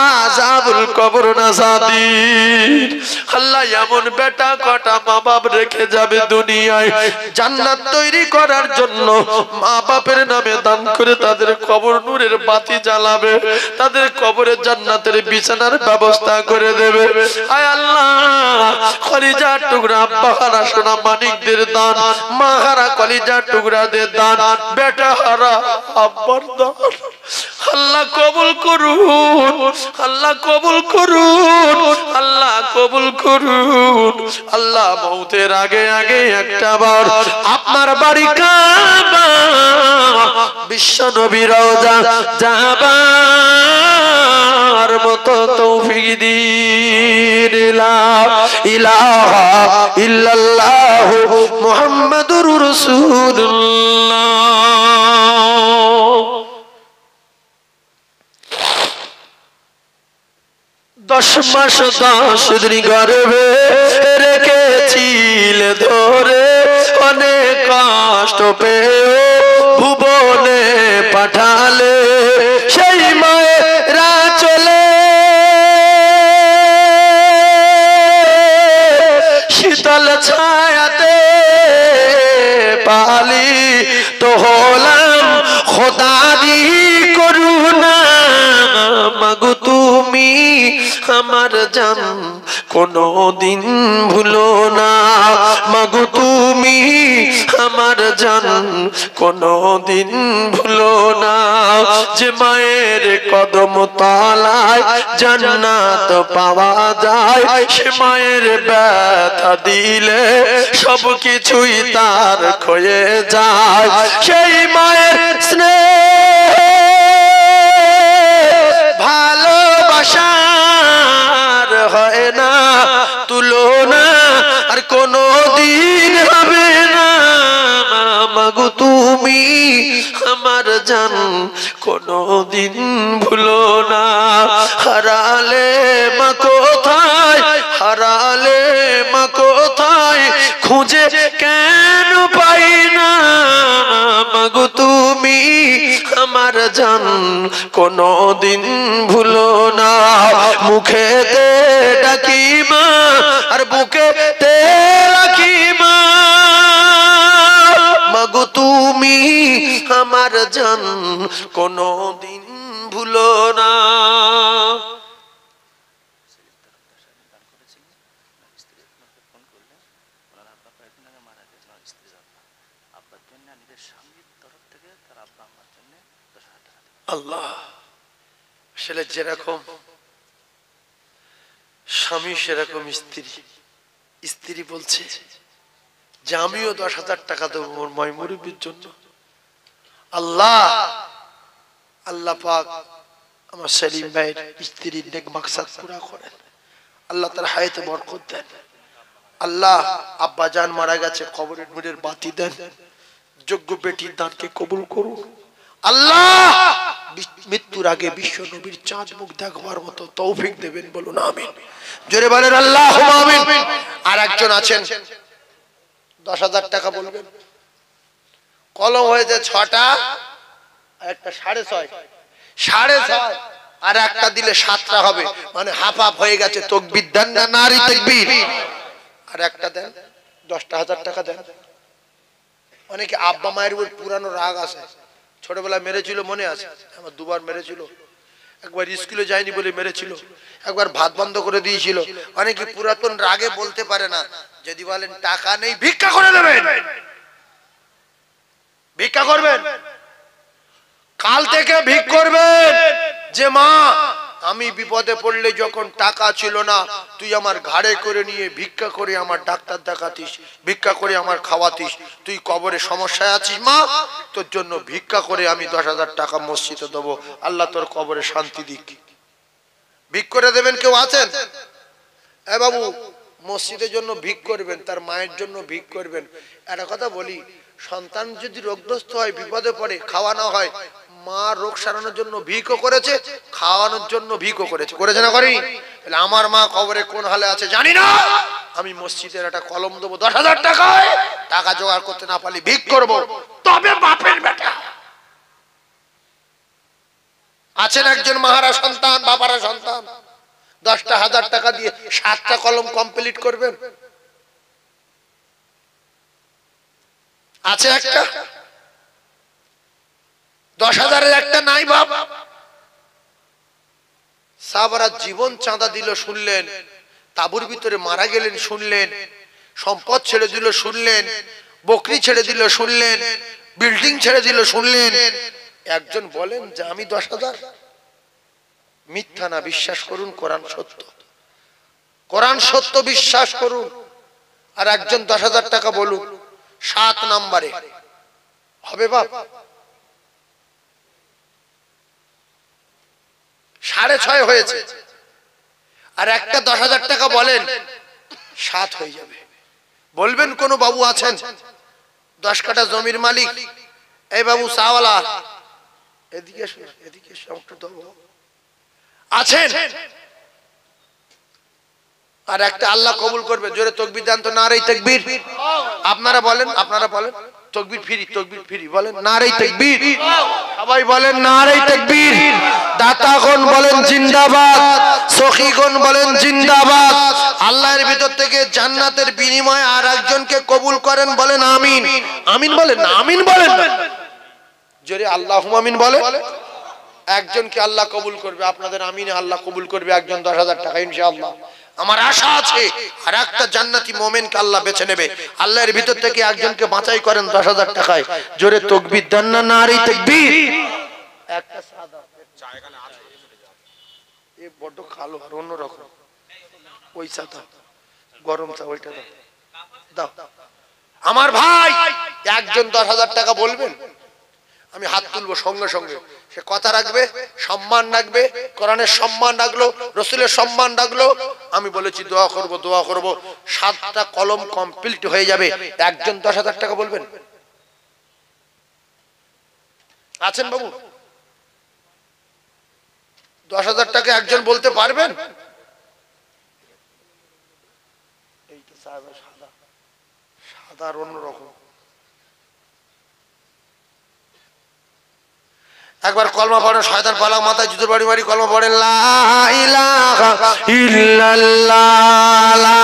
S1: আযাবুল কবর নাসাদির, আল্লাহ এমন বেটা কটা মা বাপ রেখে যাবে দুনিয়ায়, জান্নাত তৈরি করার জন্য মা বাপের নামে দান করে তাদের কবর নূরের বাতি জ্বালাবে, তাদের কবরে জান্নাতের বিছানার ব্যবস্থা করে দেবে। আয় আল্লাহ, কলিজার টুকরা আব্বা হারা সোনা মানিকদের দান, মা হারা কলিজার টুকরাদের দান, বেটা হারা আব্বার দান আল্লাহ কবুল করুন, আল্লাহ কবুল করুন, আল্লাহ কবুল করুন। আল্লাহ মৌতের আগে আগে একটা বার আপনার বাড়ি কাবা, বিশ্ব নবী রওজা যাবার মতো তৌফিক দিন। লা ইলাহা ইল্লাল্লাহু মুহাম্মাদুর রাসূলুল্লাহ। 10 মাস 10 দিন গর্ভে রেখেছিলে ধরে, অনেক কষ্ট পেয়ে ভুবনে পাঠালে, সেই মায়েরা চলে শীতল ছায়াতে পালি তো হলাম খোদারি করুণা, মাগো তুমি আমার জান কোনো দিন ভুলো না, মাগো তুমি আমার জান কোনো দিন ভুলো না, যে মায়ের কদম তলায় জান্নাত পাওয়া যায়, সে মায়ের ব্যথা দিলে সব কিছুই তার ক্ষয়ে যায়, সেই মায়ের স্নেহ ভালোবাসার হয় না তুলনা, আর কোনো দিন হবে না, মাগো তুমি আমার জান কোনো দিন ভুলো না, হারালে মা কোথায়, হারালে মা কোথায়, খুঁজে কেন পাই না, মাগো তুমি আমার জান কোনো দিন ভুলো না, মুখেতে ডাকি মা আর বুকেতে রাখি মা, মাগো তুমি আমার জান কোনো দিন ভুলো না। আল্লাহ আসলে যেরকম স্বামী সেরকম স্ত্রী, স্ত্রী বলছে
S3: যে আমিও 10,000 টাকা দেবো মোর ময় মুরব্বির জন্য। আল্লাহ আল্লাহ পাক আমার সেলিম ভাইয়ের স্ত্রীর নেক মাকসাদ পুরা করেন, আল্লাহ তার হায়াতে বরকত দেন। আল্লাহ আব্বা জান মারা গেছে, কবরের নূরের বাতি দেন, যোগ্য বেটির দানকে কবুল করুন। আল্লাহ মৃত্যুর আগে বিশ্ব নবীর চাঁদ মুখ দেখবার মতো তৌফিক দেবেন, বলুন আমিন। জোরে বলেন আল্লাহুম্মা আমিন। আর একজন আছেন 10,000 টাকা বলবেন। কলম হয়েছে 6টা, একটা 6.5, 6.5 আর একটা দিলে 7টা হবে, মানে হাফ হাফ হয়ে গেছে। তাকবীর দেন না, নারী তাকবীর। আর একটা দেন, 10,000 টাকা দেন। অনেকে আব্বা মায়ের উপর পুরানো রাগ আছে, ছোটবেলায় মেরেছিল মনে আছে, আমার 2বার মেরেছিল। একবার স্কুলে যায়নি বলে মেরেছিল, একবার ভাত বন্ধ করে দিয়েছিল। অনেকে পুরাতন রাগে বলতে পারে না, যদি বলেন টাকা নেই ভিক্ষা করে দেবেন, ভিক্ষা করবেন, কাল থেকে ভিক করবেন। যে মা আমি বিপদে পড়লে যখন টাকা ছিল না, তুই আমার ঘাড়ে করে নিয়ে ভিক্ষা করে আমার ডাক্তার দেখাতিস, ভিক্ষা করে আমার খাওয়াতিস, তুই কবরে সমস্যায় আছিস মা, তোর জন্য ভিক্ষা করে আমি 10,000 টাকা মসজিদে দেবো, আল্লাহ তোর কবরে শান্তি দিক। ভিক করে দেবেন কেউ আছেন? এ বাবু মসজিদের জন্য ভিক করবেন, তার মায়ের জন্য ভিক করবেন। একটা কথা বলি, সন্তান যদি রোগগ্রস্ত হয়, বিপদে পড়ে, খাওয়ানো হয়, মা রোগ সারানোর জন্য ভিকও করেছে, খাওয়ানোর জন্য ভিকও করেছে, করেছে না করেনি? তাহলে আমার মা কবরে কোন হালে আছে জানি না, আমি মসজিদের একটা কলম দেবো 10,000 টাকায়, টাকা জোগাড় করতে না পারলে ভিক করবো, তবে বাপের বেটা। আছেন একজন মাহারা সন্তান, বাবারা সন্তান, 10,000 টাকা দিয়ে 7টা কলম কমপ্লিট করবেন? আছে একটা? 10,000-এর একটা নাই বাপ। সাহাবারা জীবন চাঁদা দিল শুনলেন, তাবুর ভিতরে মারা গেলেন শুনলেন, সম্পদ ছেড়ে দিল শুনলেন, বকরি ছেড়ে দিল শুনলেন, বিল্ডিং ছেড়ে দিল শুনলেন। একজন বলেন যে আমি 10,000, মিথ্যা না, বিশ্বাস করুন, কোরআন সত্য, কোরআন সত্য, বিশ্বাস করুন। আর একজন 10,000 টাকা বলুন 7 নম্বরে হবে বাপ? 6.5 হয়েছে, আর একটা 10,000 টাকা বলেন 7 হয়ে যাবে। বলবেন কোন বাবু আছেন 10 কাঠা জমির মালিক? এই বাবু চাওয়ালা, এদিকে এদিকে আছেন? আর একটা আল্লাহ কবুল করবে, জোরে তাকবীর দেন তো, নারে তাকবীর। আপনারা বলেন, আপনারা বলেন তাকবীর ফ্রি, তাকবীর ফ্রি, বলেন নারে তাকবীর। সবাই বলেন নারে তাকবীর। দাতাগণ বলেন জিন্দাবাদ, সখীগণ বলেন জিন্দাবাদ। আল্লাহর ভিতর থেকে জান্নাতের বিনিময়ে আর একজনকে কবুল করেন, বলেন আমিন। আমিন বলেন না, আমিন বলেন না, জোরে আল্লাহুম্মা আমিন বলেন। একজনকে আল্লাহ কবুল করবে, আপনাদের আমিনে আল্লাহ কবুল করবে একজন 10,000 টাকা ইনশাআল্লাহ। আমার আশা আছে আর একটা জান্নাতি মুমিনকে আল্লাহ বেছে নেবে। আল্লাহর ভিতর থেকে একজনকে বাঁচাই করেন 10,000 টাকায়, জোরে তাকবীর দেন না, নারে তাকবীর। একটা সাদা জায়গায় আছে, এ বড় কালো আর অন্য রকম, ওই সাদা গরম চা, ওইটা দাও। আমার ভাই একজন 10,000 টাকা বলবেন, আমি হাত তুলবো সঙ্গে সঙ্গে। সে কথা রাখবে, সম্মান রাখবে, কোরআনের সম্মান রাখলো, রসুলের সম্মান রাখলো। আমি বলেছি দোয়া করব, দোয়া করব, 7টা কলম কমপ্লিট হয়ে যাবে। একজন 10,000 টাকা বলবেন? আছেন বাবু? 10,000 টাকা একজন বলতে পারবেন? এইটা সাদা সাদা আর অন্যরকম। একবার কলমা পড়েন, শয়তান পালাও, মাথায় জুতোর বাড়ি মারি কলমা পড়েন, লা ইলাহা ইল্লাল্লাহ, লা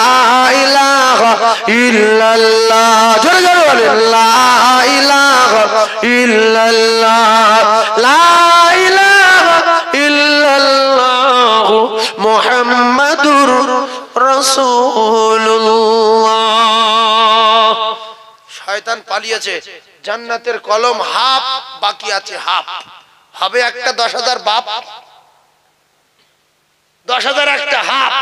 S3: ইলাহা ইল্লাল্লাহ, জোরে জোরে বলেন লা ইলাহা ইল্লাল্লাহ, লা ইলাহা ইল্লাল্লাহ মুহাম্মাদুর রাসূলুল্লাহ। শয়তান পালিয়েছে, জান্নাতের কলম হাফ বাকি আছে, হাফ হবে একটা 10,000 বাপ, 10,000 একটা হাফ।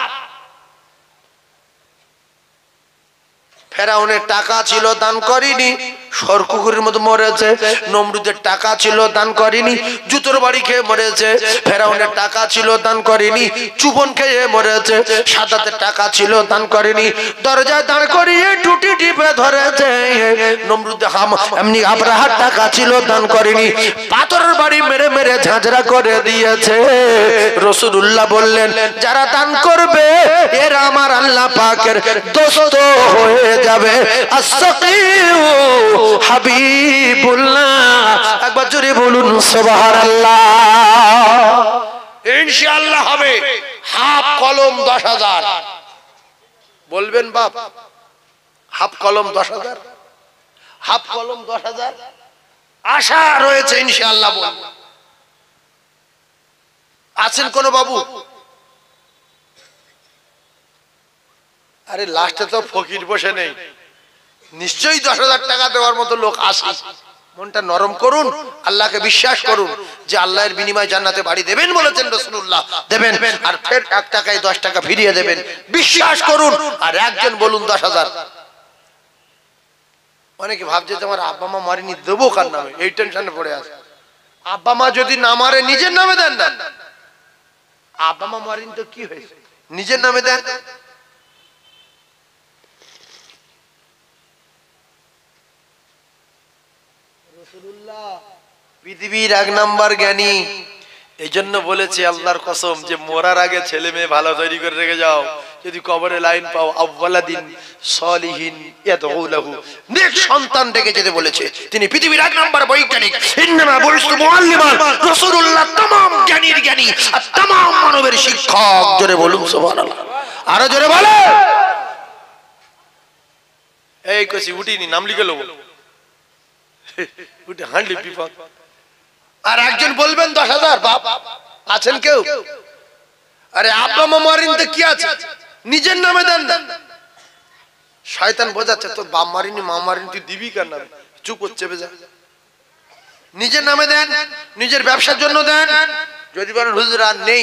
S2: ফেরাউনের টাকা ছিল দান করেনি, সরকুকুরের মতো মরেছে। নমরুদের টাকা ছিল দান করেনি, জুতোর বাড়ি খেয়ে মরেছে। ফেরাউনের টাকা ছিল দান করেনি, চুবন খেয়ে মরেছে। সাদাতের টাকা ছিল দান করেনি, দরজায় দাঁড় করিয়ে টুটি টিপে ধরেছে। নমরুদ এমনি আব্রাহার টাকা ছিল দান করেনি, পাথরের বাড়ি মেরে মেরে ঝাঁঝরা করে দিয়েছে। রাসূলুল্লাহ বললেন, যারা দান করবে এরা আমার আল্লাহ পাকের দোস্ত হয়ে যাবে। আস-সাকিউ হাবিবুল্লাহ, একবার জোরে বলুন সুবহানাল্লাহ।
S1: ইনশাআল্লাহ হবে। হাফ কলম 10,000 বলবেন বাপ, হাফ কলম 10,000, হাফ কলম 10,000 আশা রয়েছে ইনশাআল্লাহ। বলবো আছেন কোন বাবু? আরে লাস্টে তো ফকির বসে নেই, নিশ্চয়ই 10,000 টাকা দেওয়ার মতো লোক আসে। মনটা নরম করুন, আল্লাহকে বিশ্বাস করুন যে আল্লাহর বিনিময়ে জান্নাতে বাড়ি দেবেন বলেছেন রাসূলুল্লাহ, দেবেন। আর ফের 1 টাকায় 10 টাকা ফিরিয়ে দেবেন, বিশ্বাস করুন। আর একজন বলুন 10,000। অনেকে ভাবছে তোমার আব্বা মা মারিনি, দেবো কার নামে, এই টেনশনে পড়ে আছে। আব্বা মা যদি না মারে নিজের নামে দেন না। আব্বা মা মারিনি তো কি হয়েছে, নিজের নামে দেন।
S2: পৃথিবীর 1 নাম্বার জ্ঞানী। এই জন্য বলেছে আল্লাহর কসম যে মরার আগে ছেলে মেয়ে ভালো তৈরি করে রেখে যাও, যদি কবরে লাইন পাও আউওয়ালাদিন সলিহিন ইয়াদউ লাহু, নেক সন্তান রেখে যেতে বলেছে। তিনি পৃথিবীর 1 নাম্বার বৈজ্ঞানিক। ইন্নামা বুইসতু মুআল্লিমান, রাসূলুল্লাহ तमाम জ্ঞানীর জ্ঞানী আর तमाम মানবের শিক্ষক। জোরে বলুন সুবহানাল্লাহ, আরো জোরে বলে।
S1: এই কইছি উঠিনি, নাম লিখে লব, উঠে হাঁটলি বিপদ। আর একজন বলবেন 10,000। বাপ আছেন কেউ? আরে আব্বা মা মারিন তো কি আছে, নিজের নামে দেন না। শয়তান বোঝাচ্ছে তোর বাপ মারিনি মা মারিনি, তুই দিবি কার নামে? চুপ হচ্ছে বেজা, নিজের নামে দেন, নিজের ব্যবসার জন্য দেন। যদি বলেন হুজুর আর নেই,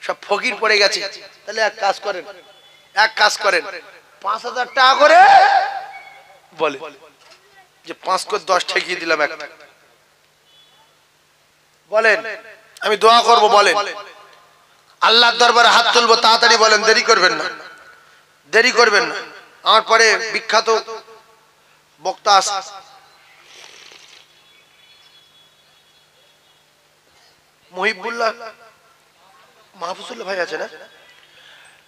S1: সব ফকির পড়ে গেছে, তাহলে এক কাজ করেন, 5,000 টাকা করে বলে যে 5 করে 10 ঠেকিয়ে দিলাম একটা। বলেন আমি দোয়া করব, বলেন আল্লাহর দরবারে হাত তুলবো, তাড়াতাড়ি বলেন, দেরি করবেন না, দেরি করবেন না। আমার পরে বিখ্যাত বক্তা আছে, মুহিবুল্লাহ মাহফুজুল্লাহ ভাই আছে না,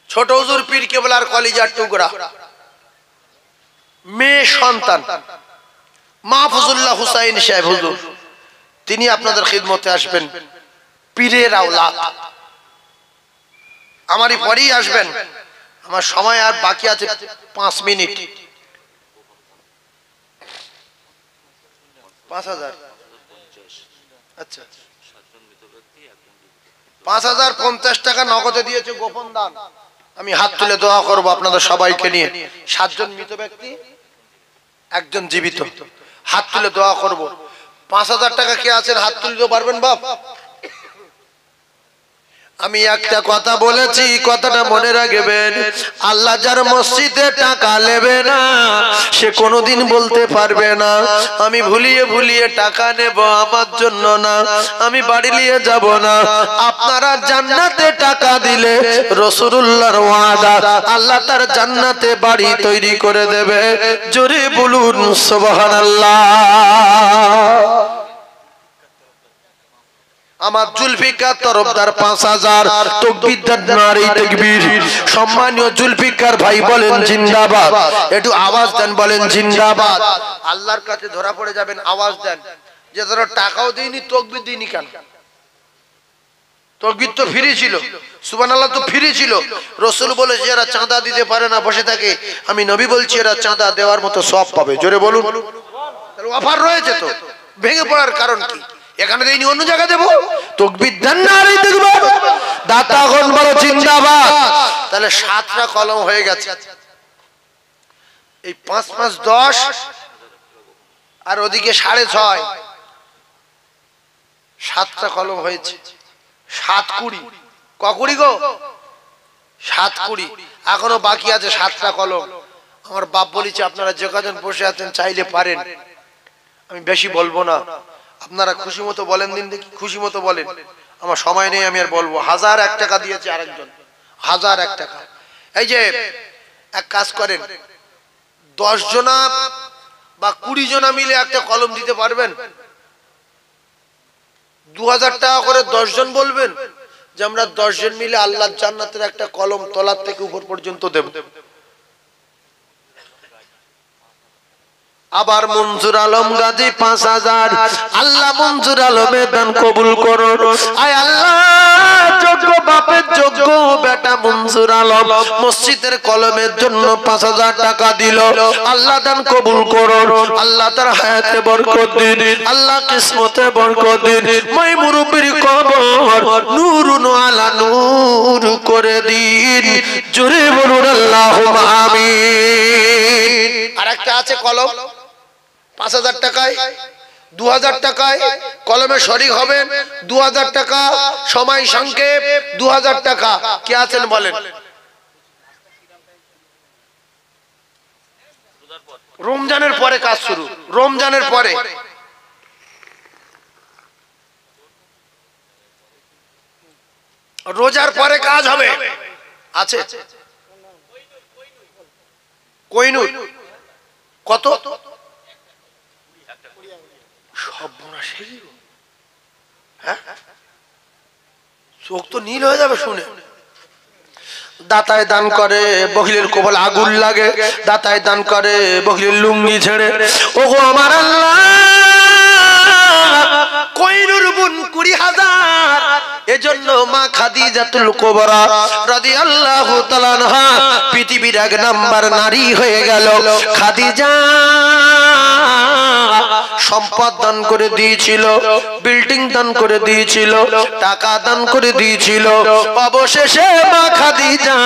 S1: ছোট হুজুর পীর কেবলার কলিজার টুকরা, মেয়ে সন্তান মাহফুজুল্লাহ হুসাইন সাহেব হুজুর, তিনি আপনাদের খিদমতে আসবেন। পীরের আওলাদ, আমারই পরেই আসবেন। আমার সময় আর বাকি আছে 5 মিনিট। 5,000, আচ্ছা 5,050 টাকা নগদে দিয়েছে গোপন দান। আমি হাত তুলে দোয়া করব আপনাদের সবাইকে নিয়ে। 7 জন মৃত ব্যক্তি, 1 জন জীবিত। হাত তুলে দোয়া করব। 5,000 টাকা কে আছেন হাত তুলতে পারবেন বাপ?
S2: আমি একটা কথা বলেছি, কথাটা মনে রাখবেন। আল্লাহ যার মসজিদে টাকা নেবে না, সে কোনোদিন বলতে পারবে না আমি ভুলিয়ে ভুলিয়ে টাকা নেব, আমার জন্য না, আমি বাড়ি নিয়ে যাব না। আপনারা জান্নাতে টাকা দিলে রাসূলুল্লাহর ওয়াদা, আল্লাহ তার জান্নাতে বাড়ি তৈরি করে দেবে। জোরে বলুন সুবহানাল্লাহ। আমার জুলফিকার তরফদার 5,000 তাকবীর নারে তাকবীর। সম্মানীয় জুলফিকার ভাই বলেন জিন্দাবাদ, একটু আওয়াজ দেন, বলেন জিন্দাবাদ।
S1: আল্লাহর কাছে ধরা পড়ে যাবেন, আওয়াজ দেন যে ধরো টাকাও দেইনি, তাকবীর দেইনি কেন? তাকবীর তো ফ্রি ছিল, সুবহানাল্লাহ তো ফ্রি ছিল। রাসূল বলেছে যারা চাঁদা দিতে পারে না বসে থাকে, আমি নবী বলছি এরা চাঁদা দেওয়ার মতো সওয়াব পাবে। জোরে বলুন। তাহলে অফার রয়েছে তো, ভেঙে পড়ার কারণ কি? এখানে দেইনি অন্য জায়গায় দেব।
S2: তাকবীর নারে তাকবীর, দাতাগণ বলো জিন্দাবাদ।
S1: তাহলে 7টা কলম হয়ে গেছে। এই 5 5 10 আর ওদিকে 6.5, 7টা কলম হয়েছে। 7 20 ক কুড়ি গো? 7 20। এখনো বাকি আছে 7টা কলম।
S2: আমার বাপ বলেছে আপনারা যে কজন বসে আছেন চাইলে পারেন, আমি বেশি বলবো না, আপনারা খুশি মতো বলেন দিন দেখি, খুশি মতো বলেন, আমার সময় নেই আমি আর বলবো। 1001 টাকা দিয়েছে আরেকজন, 1001 টাকা। এই যে এক কাজ করেন, 10 জনা বা 20 জনা মিলে একটা কলম দিতে পারবেন? 2000 টাকা করে 10 জন বলবেন যে আমরা 10 জন মিলে আল্লাহর জান্নাতের একটা কলম তলার থেকে উপর পর্যন্ত দেব। আবার মঞ্জুর আলম গাজী 5000, আল্লাহ মঞ্জুর আলমের দান কবুল করুন। আয় আল্লাহ, যোগ্য বাপের যোগ্য বেটা মঞ্জুর আলম মসজিদের কলমের জন্য 5000 টাকা দিল, আল্লাহ দান কবুল করুন। আল্লাহ তার হায়াতে বরকত দিন, আল্লাহ কিসমতে বরকত দিন, মই মুরব্বির কবর নূরুন আলা নূর করে দিন। জোরে বলুন আল্লাহুম্মা আমিন। আরেকটা আছে কলম 5000 টাকায়, 2000 টাকায় কলমে শরীক হবেন, 2000 টাকা সময় সংক্ষেপ, 2000 টাকা। কে আছেন বলেন? রমজানের পরে কাজ শুরু, রমজানের পরে। রোজার পরে কাজ হবে। আছে কোহিনূর কত? চোখ তো নীল হয়ে যাবে শুনে। দাতায় দান করে বহিলের কপাল আগুন লাগে, দাতায় দান করে বহিলের লুঙ্গি ছেড়ে। ওগো আমার আল্লাহ, কোহিনূর বোন 20,000, এজন্য মা খাদিজাতুল কুবরা রাদিয়াল্লাহু তাআলা আনহা পৃথিবীর 1 নাম্বার নারী হয়ে গেল। খাদিজা সম্পদ দান করে দিয়েছিল, বিল্ডিং দান করে দিয়েছিল, টাকা দান করে দিয়েছিল, অবশেষে মা খাদিজা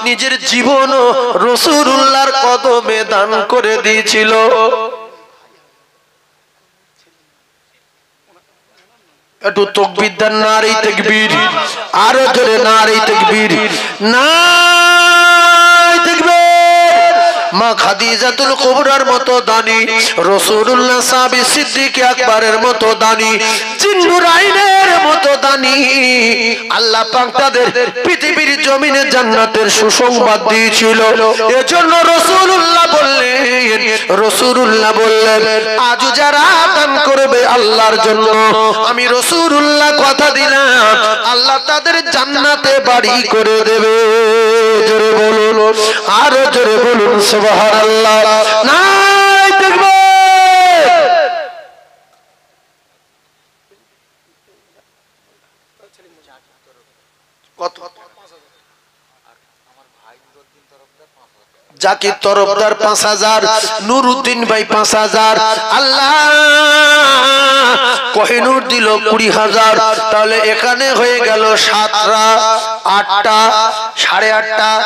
S2: নিজের জীবন রাসূলুল্লাহর কদমে দান করে দিয়েছিল। একটু তাকবীর দেন, নারে তাকবীর, আরো জোরে নারে তাকবীর, নারে তাকবীর। মা খাদিজাতুল কুবরার মতো দানী, রাসূলুল্লাহ সাহাবী সিদ্দিক আকবরের মতো দানী, জিন্নুরাইনের মতো দানী, আল্লাহ পাক তাদের পৃথিবীর জমিনে জান্নাতের সুসংবাদ দিয়েছিল। এজন্য রাসূলুল্লাহ বললেন আজ যারা দান করবে আল্লাহর জন্য, আমি রাসূলুল্লাহ কথা দিলাম আল্লাহ তাদের জান্নাতে বাড়ি করে দেবে। জোরে বলুন, আরো জোরে বলুন সুবহানাল্লাহ। নাই দেখবে কত? জাকির তরফদার 5000, নুরউদ্দিন ভাই 5000, আল্লাহ কোহিনূর দিল 20,000। তাহলে এখানে হয়ে গেল 7টা, 8টা, 8:30,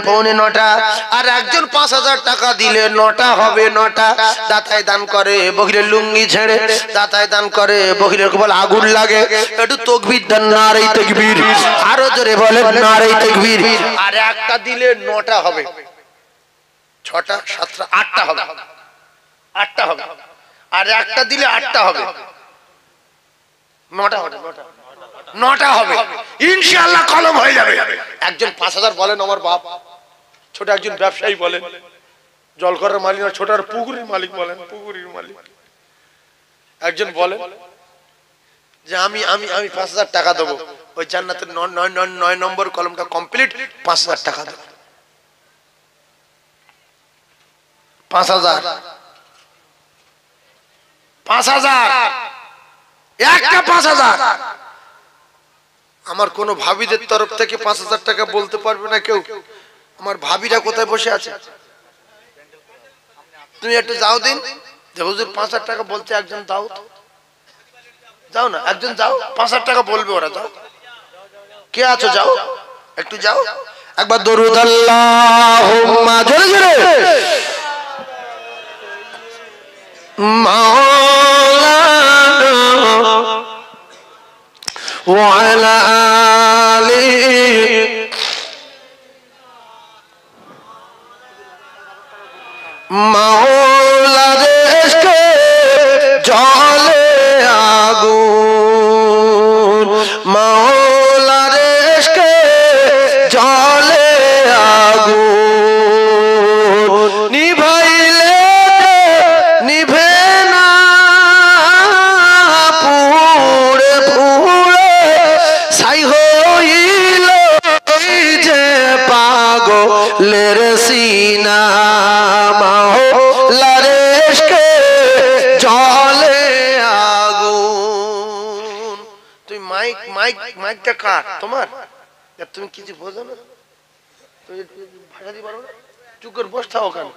S2: পৌনে 9টা। আর একজন 5000 টাকা দিলে 9টা হবে, 9টা। দাতায় দান করে বহিরের লুঙ্গি ছেড়ে, দাতায় দান করে বহিরের কপাল আগুন লাগে। একটু তাকবীর দেন, নারে তাকবীর, আরো জোরে বলেন নারে তাকবীর। আর একটা দিলে 9টা হবে, 6টা, 7টা, 8টা হবে, 8টা হবে। আর একটা দিলে 8টা হবে, 9টা হবে, 9টা হবে। ইনশাআল্লাহ কলম হয়ে যাবে। একজন 5000 বলেন আমার বাপ, ছোট একজন ব্যবসায়ী বলেন, জলকরের মালিক না, ছোট আর পুকুরের মালিক বলেন, পুকুরের মালিক একজন বলেন যে আমি আমি আমি 5000 টাকা দেবো, ওই জান্নাতের 9 নম্বর কলমটা কমপ্লিট 5000 টাকা দেবো। 5000, 5000, একটা 5000। আমার কোন ভাবিদের তরফ থেকে 5000 টাকা বলতে পারবে না কেউ? আমার ভাবিরা কোথায় বসে আছে? তুমি একটু যাও দিন যে হুজুর 5000 টাকা বলছে, একজন দাও, যাও না, একজন যাও, 5000 টাকা বলবে ওরা, যাও। কে আছো যাও, একটু যাও। একবার দরুদ আল্লাহুম্মা, জোরে জোরে। মাওলানা ওয়া আলা আলিহি
S1: মাইকটা কার? তোমার? তুমি কিছু বোঝো না, তুমি ভাষা দিতে পারো না, চুপ করে বসে থাকো কেন?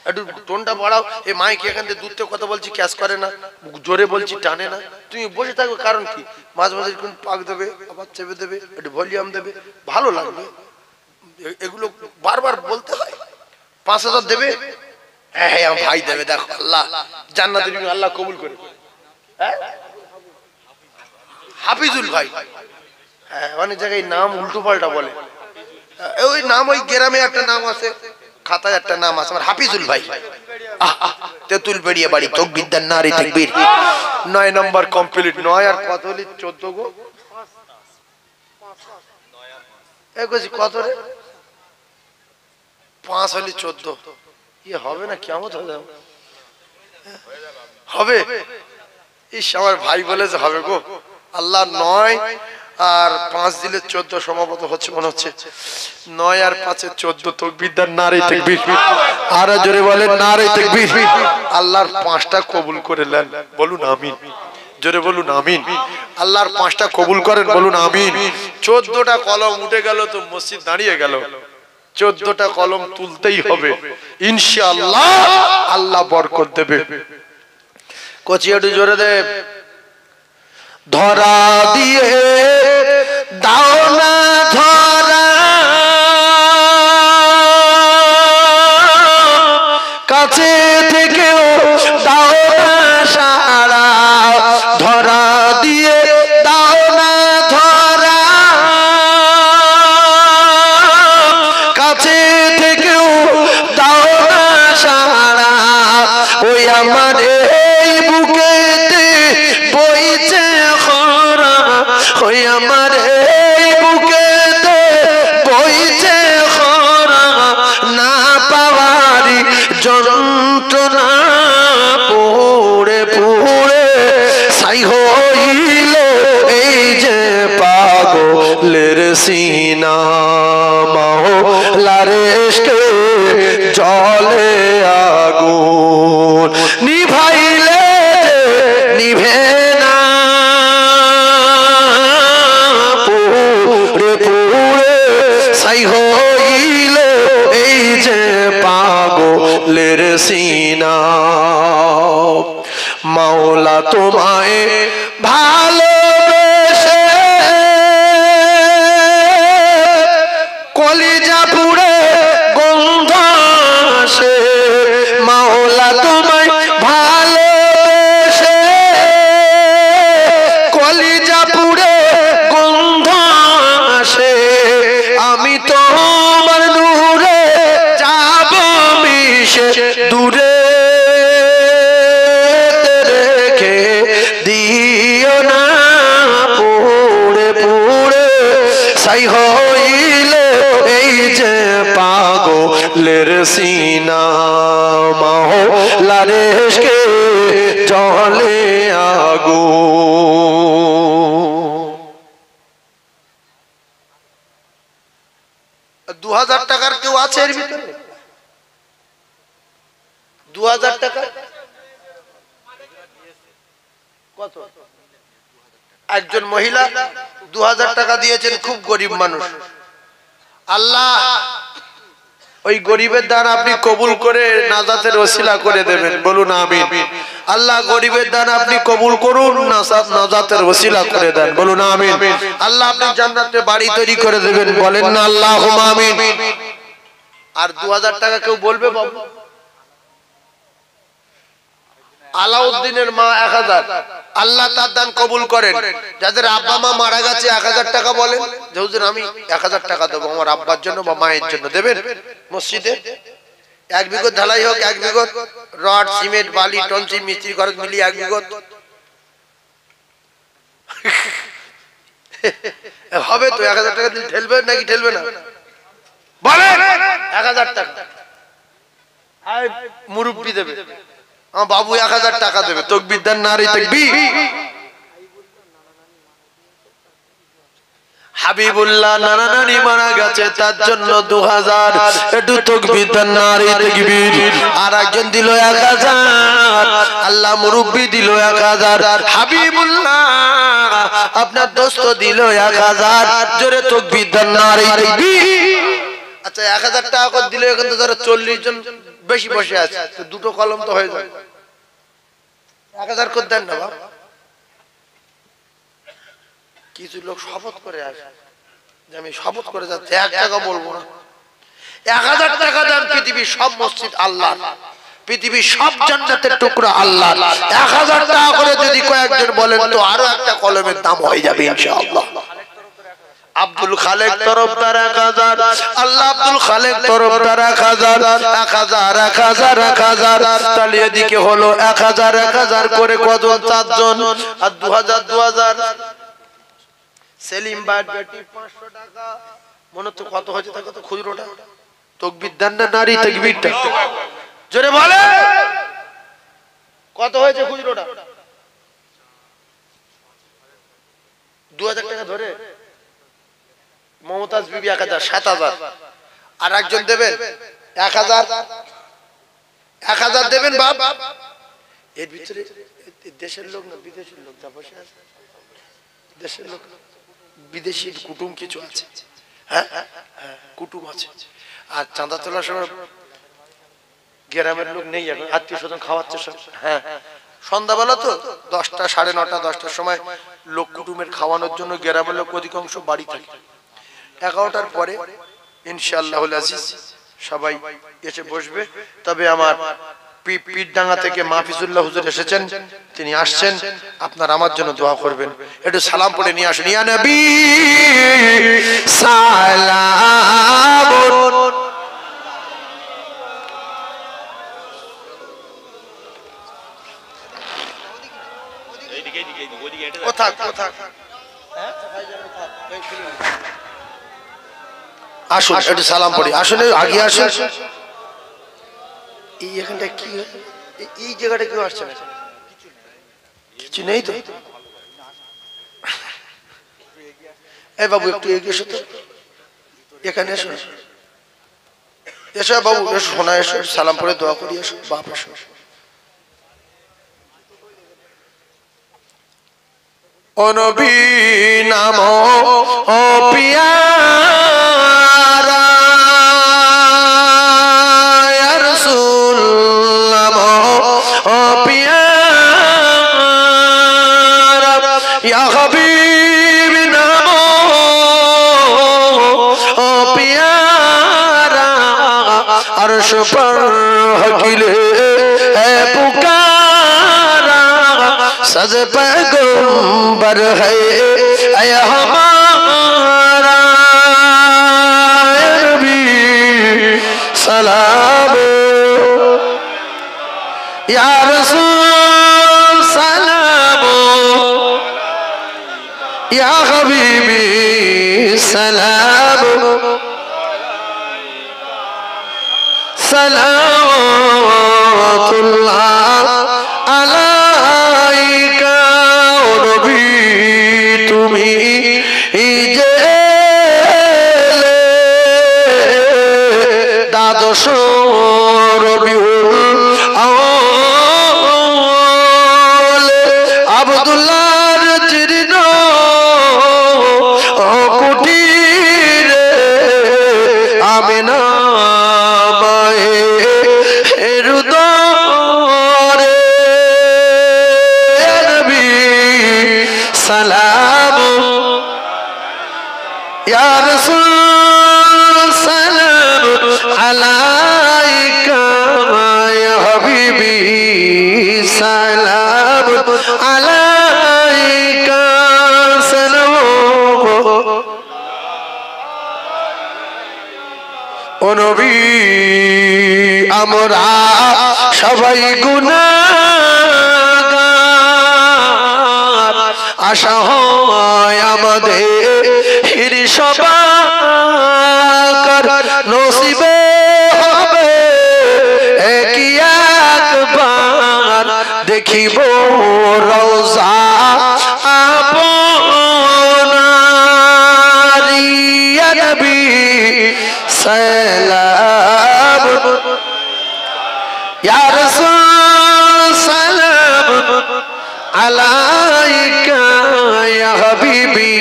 S1: একটু টোনটা বাড়াও। এই মাইক এখান থেকে দূর থেকে কথা বলছি, ক্যাশ করে না, জোরে বলছি টানে না, তুমি বসে থাকো। কারণ কি? মাঝে মাঝে কোন পাক দেবে, আবার চেপে দেবে, একটু ভলিউম দেবে, ভালো লাগবে। এগুলো বারবার বলতে হয়। 5,000 দেবে? হ্যাঁ আমার ভাই দেবে, দেখো আল্লাহ জান্নাতে আল্লাহ কবুল করে। হাফিজুল ভাই, হ্যাঁ অনেক জায়গায় নাম উল্টো পাল্টা বলে। ওই নাম, ওই গ্রামে একটা নাম আছে, খাতায় একটা নাম আছে আমার হাফিজুল ভাই। তেতুল বেরিয়ে বাড়ি, তাকবীর দেন, নারে তাকবীর। 9 নম্বর কমপ্লিট। 9 আর কত হলি? 14 গো। কত রে? 5 হলি 14। ইয়ে হবে না, কিয়ামত হয়ে যাবে। হবে? ইস, আমার ভাই বলেছে হবে গো। আল্লাহ 9 আর 5 দিলে 14 সমাপত হচ্ছে মনে হচ্ছে। 9 আর 5 এ 14। তাকবীর দেন, নারে তাকবীর। আর জোরে বলেন নারে তাকবীর। আল্লাহর 5টা কবুল করে নেন, বলুন আমিন। জোরে বলুন আমিন। আল্লাহর 5টা কবুল করেন, বলুন আমিন। 14টা কলম উঠে গেল তো মসজিদ দাঁড়িয়ে গেল। 14টা কলম তুলতেই হবে ইনশাআল্লাহ, আল্লাহ বরকত দেবে। কচিয়াটু জোরে দে।
S2: ধরা দিয়ে দাও না ধরা, কাছে থেকেও দাও না সারা। ধরা দিয়ে দাও না ধরা, কাছে থেকেও দাও না সারা। ওই আমার এই বুকেতে বইছে খরা, ওই আমার এই বুকেতে বইছে খরা। না পাওয়ারি যন্ত্রণা পুড়ে পুড়ে ছাই হইল এই যে পাগলের সিনা। মাওলার ইশকে জলে আগুন নিভাইলে নিভে না, পুড়ে পুড়ে ছাই হইল এই যে পাগলের সিনা। মাওলা তোমায় ভালোবেসে কলিজা পুড়ে গন্ধ আসে। মাওলা তোমায় ভালোবেসে কলিজা পুড়ে গন্ধ আসে। আমি তোমার নূরে যাব মিশে, দূরে রেখে দিও না, পুড়ে পুড়ে ছাই হইল এই যে পাগলের সিনা। মাওলার ইশকে জলে আগুন।
S1: 2000 টাকার কেউ আছে এর ভিতরে? 2000 টাকা কত? একজন মহিলা 2000 টাকা দিয়েছেন, খুব গরিব মানুষ। আল্লাহ ওই গরিবের দান আপনি কবুল করে নাজাতের ওসিলা করে দেবেন, বলুন আমিন। আল্লাহ গরিবের দান আপনি কবুল করুন, নাজাতের ওসিলা করে দেন, বলুন আমিন। আল্লাহ আপনি জান্নাতে বাড়ি তৈরি করে দেবেন, বলেন না আল্লাহুম্মা আমিন। আর 2000 টাকা কেউ বলবে বাবু? আলাউদ্দিনের মা 1000, আল্লাহ তার দান কবুল করেন। যাদের আব্বা মা মারা গেছে 1000 টাকা বলেন যে হুজুর আমি 1000 টাকা দেবো আমার আব্বার জন্য বা মায়ের জন্য, দেবেন মসজিদে। 1 বিঘত ঢালাই হোক, 1 বিঘত রড সিমেন্ট বালি টনসি মিস্ত্রি খরচ মিলিয়ে 1 বিঘত হবে তো। 1000 টাকা দিলে ঠেলবে নাকি ঠেলবে না বলেন? 1000 টাকা মুরব্বি দেবে, আমার বাবু 1000 টাকা দেবে। তাকবীর দেন, নারে তাকবীর।
S2: হাবিবুল্লাহ নানা নানি মারা গেছে তার জন্য 2000 একটু তাকবীর দেন নারী তাকবীর আর একজন দিল 1000 আল্লাহ মুরব্বি দিল 1000 হাবিবুল্লাহ আপনার দোস্ত দিল 1000 জোরে তাকবীর দেন নারী তাকবীর
S1: আচ্ছা 1000 টাকা করে দিলে এখন তো যারা 40 জন বেশি বসে আছে তো দুটো কলম তো হয়ে যায় 1000 করে দেন না বাবা কিছু লোক শপথ করে আসে যে আমি শপথ করে যাচ্ছি 1 টাকা বলবো না 1000 টাকা দেন পৃথিবীর সব মসজিদ আল্লাহর পৃথিবীর সব জান্নাতের টুকরা আল্লাহর 1000 টাকা করে যদি কয়েকজন বলেন তো আরো একটা কলমের দাম হয়ে যাবে ইনশাআল্লাহ আব্দুল খালেক তরফদার 1000 আল্লাহ আব্দুল খালেক তরফদার 1000 তাহলে এদিকে হলো 1000 করে কজন চারজন আর 2000 সেলিম ভাই বেটি 500 টাকা মনে তো কত হয়েছে টাকা তো খুচরোটা তাকবীর দেন না নারী তাকবীরটা জোরে বলে কত হয়েছে খুচরোটা 2000 টাকা ধরে মমতাজ বিবি 1000 7000 আর একজন দেবেন 1000 দেবেন বাপ এর ভিতরে দেশের লোক না বিদেশের লোক যা বসে আছে দেশের লোক বিদেশি কুটুম কিছু আছে হ্যাঁ কুটুম আছে আর চাঁদা তোলার সময় গ্রামের লোক নেই এখন আত্মীয় স্বজন খাওয়াচ্ছে সব হ্যাঁ সন্ধ্যাবেলা তো 10টা 9:30 10টার সময় লোক কুটুমের খাওয়ানোর জন্য গ্রামের লোক অধিকাংশ বাড়ি থাকে 11টার পরে ইনশাআল্লাহুল আজিজ সবাই এসে বসবে তবে আমার পীরডাঙ্গা থেকে মাহফিজুল্লাহ হুজুর এসেছেন তিনি আসছেন আপনারা আমার জন্য দোয়া করবেন একটু সালাম পড়ে নিয়ে আসুন ইয়া নবী সালাম আসুন একটু সালাম পড়ি আসুন আগে আসুন এই এখানটা কি এই জায়গাটা কেউ আসছে না কিছু নেই তো এই বাবু একটু এগিয়ে এসো তো এখানে এসো এসো বাবু এসো শোনা এসো সালাম পড়ে দোয়া করি এসো বাপ এসো ও নবী নাম ও পিয়া अर्श पर हकीले है पुकारा सज पैगंबर है हमारा नबी सलाम या रसूल सलाम या हबीबी सलाम सलावतुल्लाह अलैका ओ नबी তুমি যে দ্বাদশ রবিউল আউয়াল আব্দুল্লাহর জীর্ণ কুটিরে আমিনা सलाम या रसूल सलाम अलैका या हबीबी सलाम अलैका सलाम ओ नबी আমরা সবাই গুনাহগার আশা হয় আমাদের সবার নসিবে হবে একই একবার দেখিব রওজা আপনার
S2: আলাইকা ইয়া হাবিবি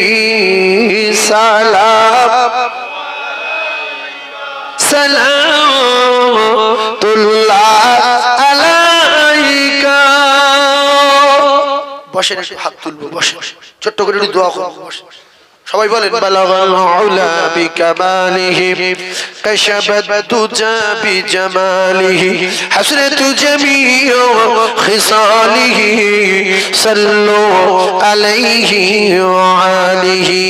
S2: সালাম সালাতুল্লাহ আলাইকা। বসেন, হাত তুলবো, বসেন, ছোট্ট করে একটু দোয়া করবো, বসেন। সবাই বলেন বালাগাল উলা বিকামালিহি কাশাবাত তুজা বিজামালিহি হাসনাতু জামিউ খিসালিহি সাল্লু আলাইহি ওয়া আলিহি।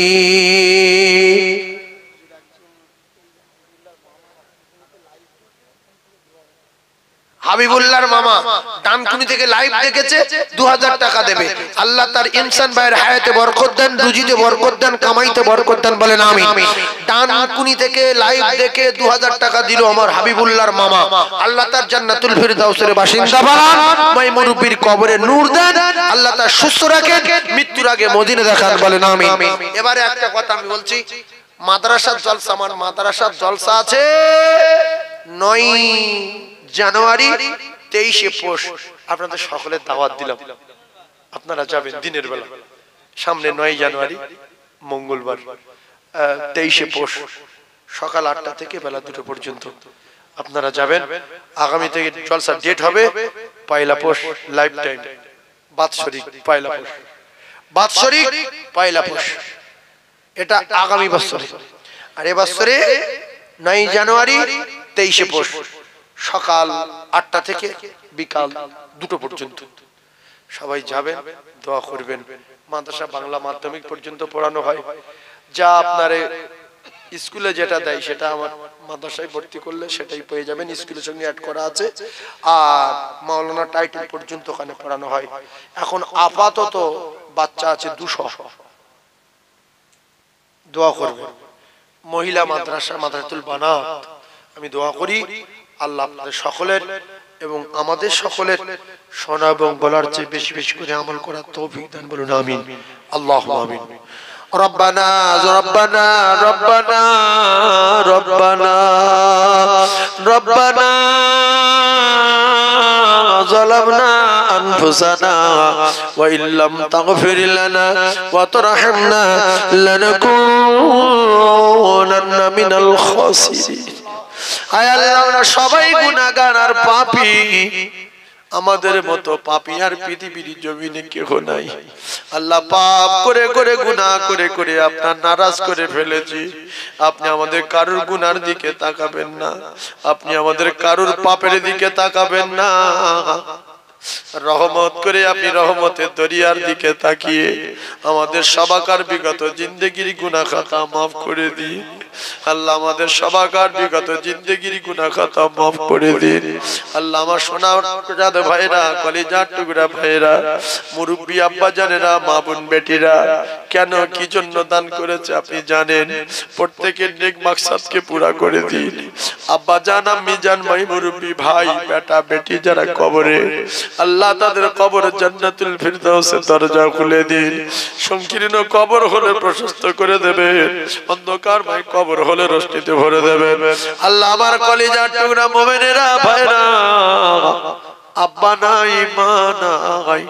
S2: হাবিবুল্লাহর মামা ডানকুনি থেকে লাইভ দেখেছে, 2000 টাকা দেবে। আল্লাহ তার ইনসান ভাইয়ের হায়াতে বরকত দেন, রুজিতে বরকত দেন, কামাইতে বরকত দেন, বলেন আমিন। ডানকুনি থেকে লাইভ দেখে 2000 টাকা দিল আমার হাবিবুল্লাহর মামা। আল্লাহ তার জান্নাতুল ফিরদাউসের বাসিন্দা বানান, মাই মুরব্বির কবরে নূর দেন, আল্লাহ তার সুস্থ রাখেন, মৃত্যুর আগে মদিনা দেখান, বলেন আমিন। এবারে একটা কথা আমি বলছি, মাদ্রাসার জলসা, আমার মাদ্রাসার জলসা আছে 9 জানুয়ারি 23শে পৌষ। আপনাদের সকলের দাওয়াত দিলাম, আপনারা যাবেন দিনের বেলা। সামনে 9 জানুয়ারি মঙ্গলবার 23শে পৌষ সকাল 8টা থেকে বেলা 2টা পর্যন্ত আপনারা যাবেন। আগামী থেকে জলসার ডেট হবে পয়লা পৌষ, লাইভ টাইম, বাৎসরিক পয়লা পৌষ, বাৎসরিক পয়লা পৌষ, এটা আগামী বছরে। আর এ বছরে 9 জানুয়ারি 23শে পৌষ সকাল 8টা থেকে বিকাল 2টো পর্যন্ত সবাই যাবেন, দোয়া করবেন। মাদ্রাসা বাংলা মাধ্যমিক পর্যন্ত পড়ানো হয়, যা আপনারে স্কুলে যেটা দেয় সেটা আমার মাদ্রাসায় ভর্তি করলে সেটাই পেয়ে যাবেন, স্কুলের সঙ্গে অ্যাড করা আছে। আর মাওলানা টাইটেল পর্যন্ত ওখানে পড়ানো হয়। এখন আপাতত বাচ্চা আছে 200, দোয়া করবেন। মহিলা মাদ্রাসা মাদ্রাসাতুল বানাত, আমি দোয়া করি আল্লাহ আপনাদের সকলের এবং আমাদের সকলের শোনা এবং বলার চেয়ে বেশি বেশি করে আমল করার তৌফিক দান, বলুন আমিন, আল্লাহুম্মা আমিন। রব্বানা রব্বানা রব্বানা রব্বানা রব্বানা যালামনা আনফুসানা ওয়া ইল্লাম তাগফির লানা ওয়া তারহামনা লানাকুনান্না মিনাল খাসিরিন। আয় আল্লাহ, আমরা সবাই গুনাহগার আর পাপী, আমাদের মতো পাপী আর পৃথিবীর জমিনে কেউ নাই। আল্লাহ, পাপ করে করে গুনাহ করে করে আপনার নারাজ করে ফেলেছি। আপনি আমাদের কারুর গুনার দিকে তাকাবেন না, আপনি আমাদের কারুর পাপের দিকে তাকাবেন না। রহমত করে আপনি রহমতের দরিয়ার দিকে তাকিয়ে আমাদের সবাকার বিগত জিন্দেগির গুনাহ খাতা মাফ করে দিন। আল্লাহ, আমাদের সবাকার বিগত জিন্দেগির গুনাহ খাতা মাফ করে দিন। আল্লাহ, আমার সোনার ভাইরা, কলিজার টুকরা ভাইরা, মুরব্বী আব্বা জানেরা, মা বোন বেটিরা কেন কি জন্য দান করেছে আপনি জানেন। প্রত্যেকের নেক মাকসাদকে পুরা করে দিন। আব্বা জান, আম্মি জান, মাই মুরব্বী ভাই বেটা বেটি যারা কবরে, আল্লাহ তাদের কবর জান্নাতুল ফিরদাউসের দরজা খুলে দিন। সংকীর্ণ কবর হলে প্রশস্ত করে দেবেন, অন্ধকারময় কবর হলে রোশনীতে ভরে দেবেন। আল্লাহ, আমার কলিজার টুকরা মুমিনেরা ভাইরা, আব্বা নাই মা নাই,